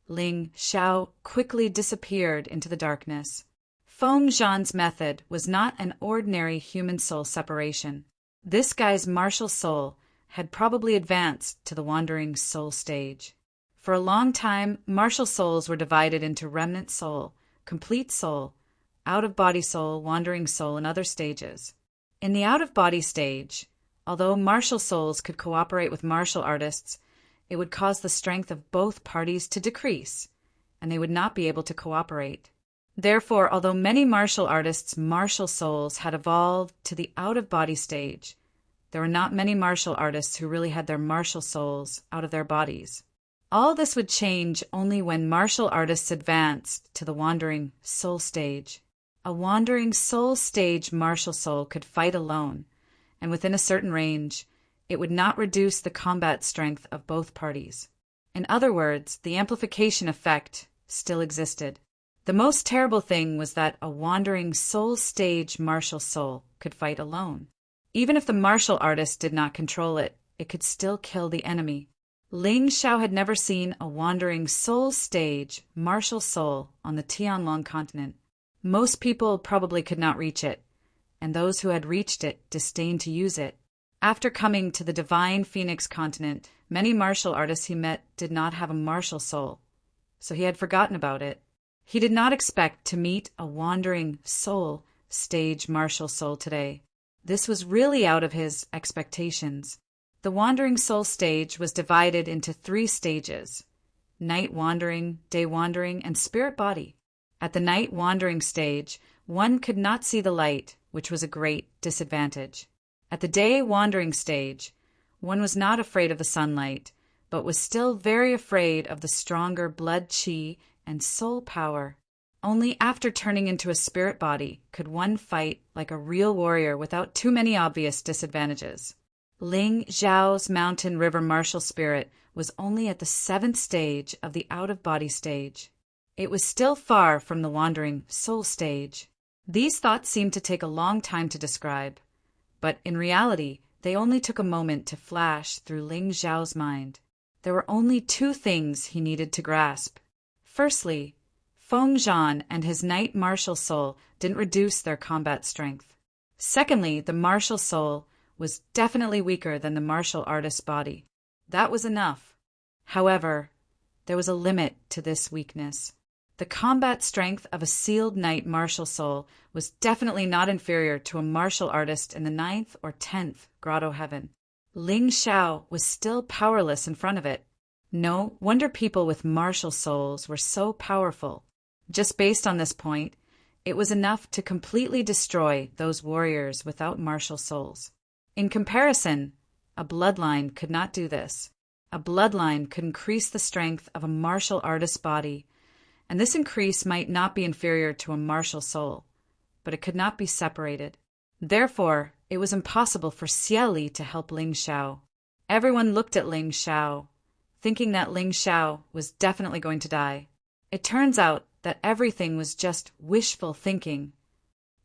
Ling Xiao quickly disappeared into the darkness. Feng Zhan's method was not an ordinary human soul separation. This guy's martial soul had probably advanced to the wandering soul stage. For a long time, martial souls were divided into remnant soul, complete soul, out-of-body soul, wandering soul, and other stages. In the out-of-body stage, although martial souls could cooperate with martial artists, it would cause the strength of both parties to decrease, and they would not be able to cooperate. Therefore, although many martial artists' martial souls had evolved to the out-of-body stage, there were not many martial artists who really had their martial souls out of their bodies. All this would change only when martial artists advanced to the wandering soul stage. A wandering soul stage martial soul could fight alone, and within a certain range, it would not reduce the combat strength of both parties. In other words, the amplification effect still existed. The most terrible thing was that a wandering soul stage martial soul could fight alone. Even if the martial artist did not control it, it could still kill the enemy. Ling Xiao had never seen a wandering soul stage martial soul on the Tianlong continent. Most people probably could not reach it, and those who had reached it disdained to use it. After coming to the divine Phoenix continent, many martial artists he met did not have a martial soul, so he had forgotten about it. He did not expect to meet a wandering soul stage martial soul today. This was really out of his expectations. The wandering soul stage was divided into 3 stages: night wandering, day wandering, and spirit body. At the night wandering stage, one could not see the light, which was a great disadvantage. At the day wandering stage, one was not afraid of the sunlight, but was still very afraid of the stronger blood qi and soul power. Only after turning into a spirit body could one fight like a real warrior without too many obvious disadvantages. Ling Xiao's mountain river martial spirit was only at the 7th stage of the out-of-body stage. It was still far from the wandering soul stage. These thoughts seemed to take a long time to describe, but in reality, they only took a moment to flash through Ling Xiao's mind. There were only 2 things he needed to grasp. Firstly, Feng Zhan and his night martial soul didn't reduce their combat strength. Secondly, the martial soul was definitely weaker than the martial artist's body. That was enough. However, there was a limit to this weakness. The combat strength of a sealed night martial soul was definitely not inferior to a martial artist in the 9th or 10th grotto heaven. Ling Xiao was still powerless in front of it. No wonder people with martial souls were so powerful. Just based on this point, it was enough to completely destroy those warriors without martial souls. In comparison, a bloodline could not do this. A bloodline could increase the strength of a martial artist's body, and this increase might not be inferior to a martial soul, but it could not be separated. Therefore, it was impossible for Xie Li to help Ling Xiao. Everyone looked at Ling Xiao, thinking that Ling Xiao was definitely going to die. It turns out that everything was just wishful thinking.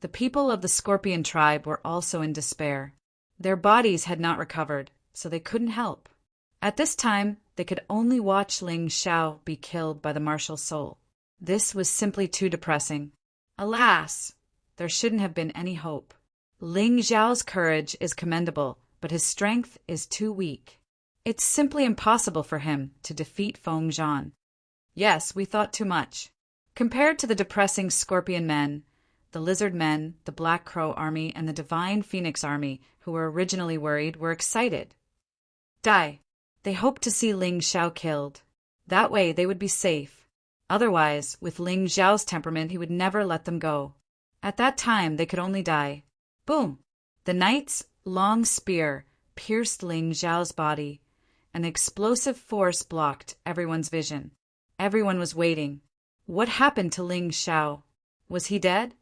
The people of the Scorpion tribe were also in despair. Their bodies had not recovered, so they couldn't help. At this time, they could only watch Ling Xiao be killed by the martial soul. This was simply too depressing. Alas, there shouldn't have been any hope. Ling Xiao's courage is commendable, but his strength is too weak. It's simply impossible for him to defeat Feng Zhan. Yes, we thought too much. Compared to the depressing Scorpion men, the Lizard men, the Black Crow army, and the Divine Phoenix army, who were originally worried, were excited. They hoped to see Ling Xiao killed. That way they would be safe. Otherwise, with Ling Xiao's temperament, he would never let them go. At that time, they could only die. Boom! The knight's long spear pierced Ling Xiao's body. An explosive force blocked everyone's vision. Everyone was waiting. What happened to Ling Xiao? Was he dead?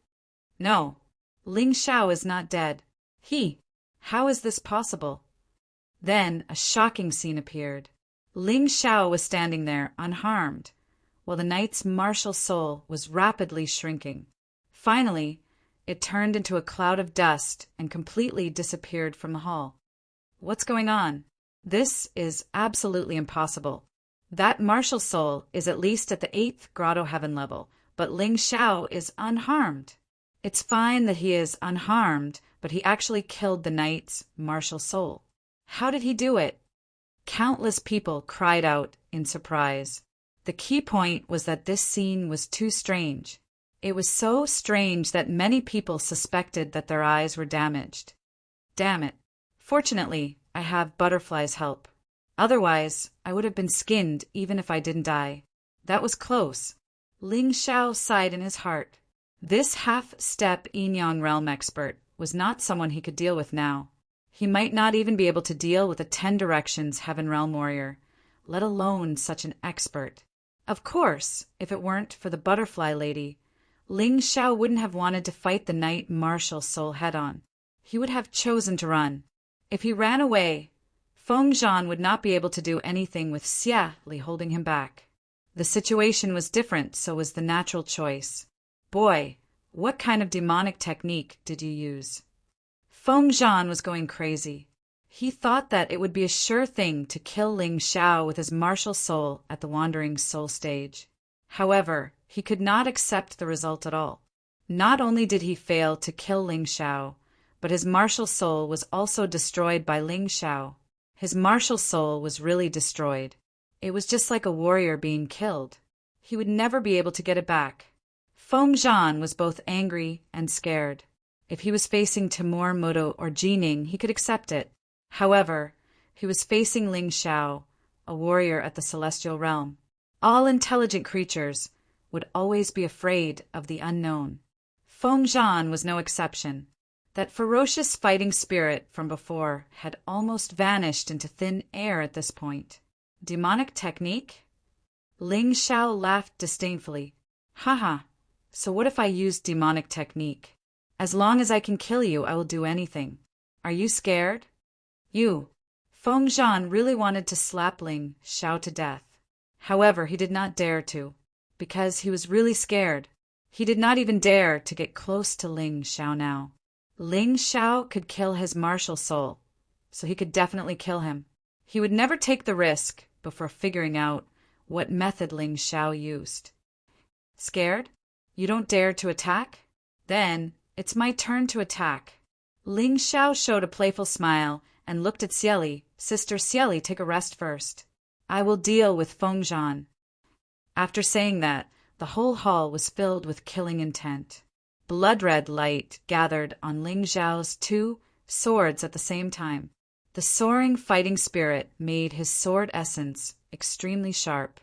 No. Ling Xiao is not dead. How is this possible? Then a shocking scene appeared. Ling Xiao was standing there, unharmed, while the knight's martial soul was rapidly shrinking. Finally, it turned into a cloud of dust and completely disappeared from the hall. What's going on? This is absolutely impossible. That martial soul is at least at the 8th grotto heaven level, but Ling Xiao is unharmed. It's fine that he is unharmed, but he actually killed the knight's martial soul. How did he do it? Countless people cried out in surprise. The key point was that this scene was too strange. It was so strange that many people suspected that their eyes were damaged. Damn it. Fortunately, I have Butterfly's help. Otherwise, I would have been skinned even if I didn't die. That was close. Ling Xiao sighed in his heart. This half-step Yin-Yang realm expert was not someone he could deal with now. He might not even be able to deal with a 10 Directions Heaven Realm warrior, let alone such an expert. Of course, if it weren't for the butterfly lady, Ling Xiao wouldn't have wanted to fight the knight martial soul head-on. He would have chosen to run. If he ran away, Feng Zhan would not be able to do anything with Xia Li holding him back. The situation was different, so was the natural choice. Boy, what kind of demonic technique did you use? Feng Zhan was going crazy. He thought that it would be a sure thing to kill Ling Xiao with his martial soul at the Wandering Soul stage. However, he could not accept the result at all. Not only did he fail to kill Ling Xiao, but his martial soul was also destroyed by Ling Xiao. His martial soul was really destroyed. It was just like a warrior being killed. He would never be able to get it back. Feng Zhan was both angry and scared. If he was facing Timur Moto or Jining, he could accept it. However, he was facing Ling Xiao, a warrior at the celestial realm. All intelligent creatures would always be afraid of the unknown. Feng Zhan was no exception. That ferocious fighting spirit from before had almost vanished into thin air at this point. Demonic technique? Ling Xiao laughed disdainfully. Haha, so what if I use demonic technique? As long as I can kill you, I will do anything. Are you scared? You. Feng Zhan really wanted to slap Ling Xiao to death. However, he did not dare to, because he was really scared. He did not even dare to get close to Ling Xiao now. Ling Xiao could kill his martial soul, so he could definitely kill him. He would never take the risk before figuring out what method Ling Xiao used. Scared? You don't dare to attack? Then, it's my turn to attack. Ling Xiao showed a playful smile and looked at Xieli. Sister Xieli, take a rest first. I will deal with Feng Zhan. After saying that, the whole hall was filled with killing intent. Blood-red light gathered on Ling Xiao's 2 swords at the same time. The soaring fighting spirit made his sword essence extremely sharp.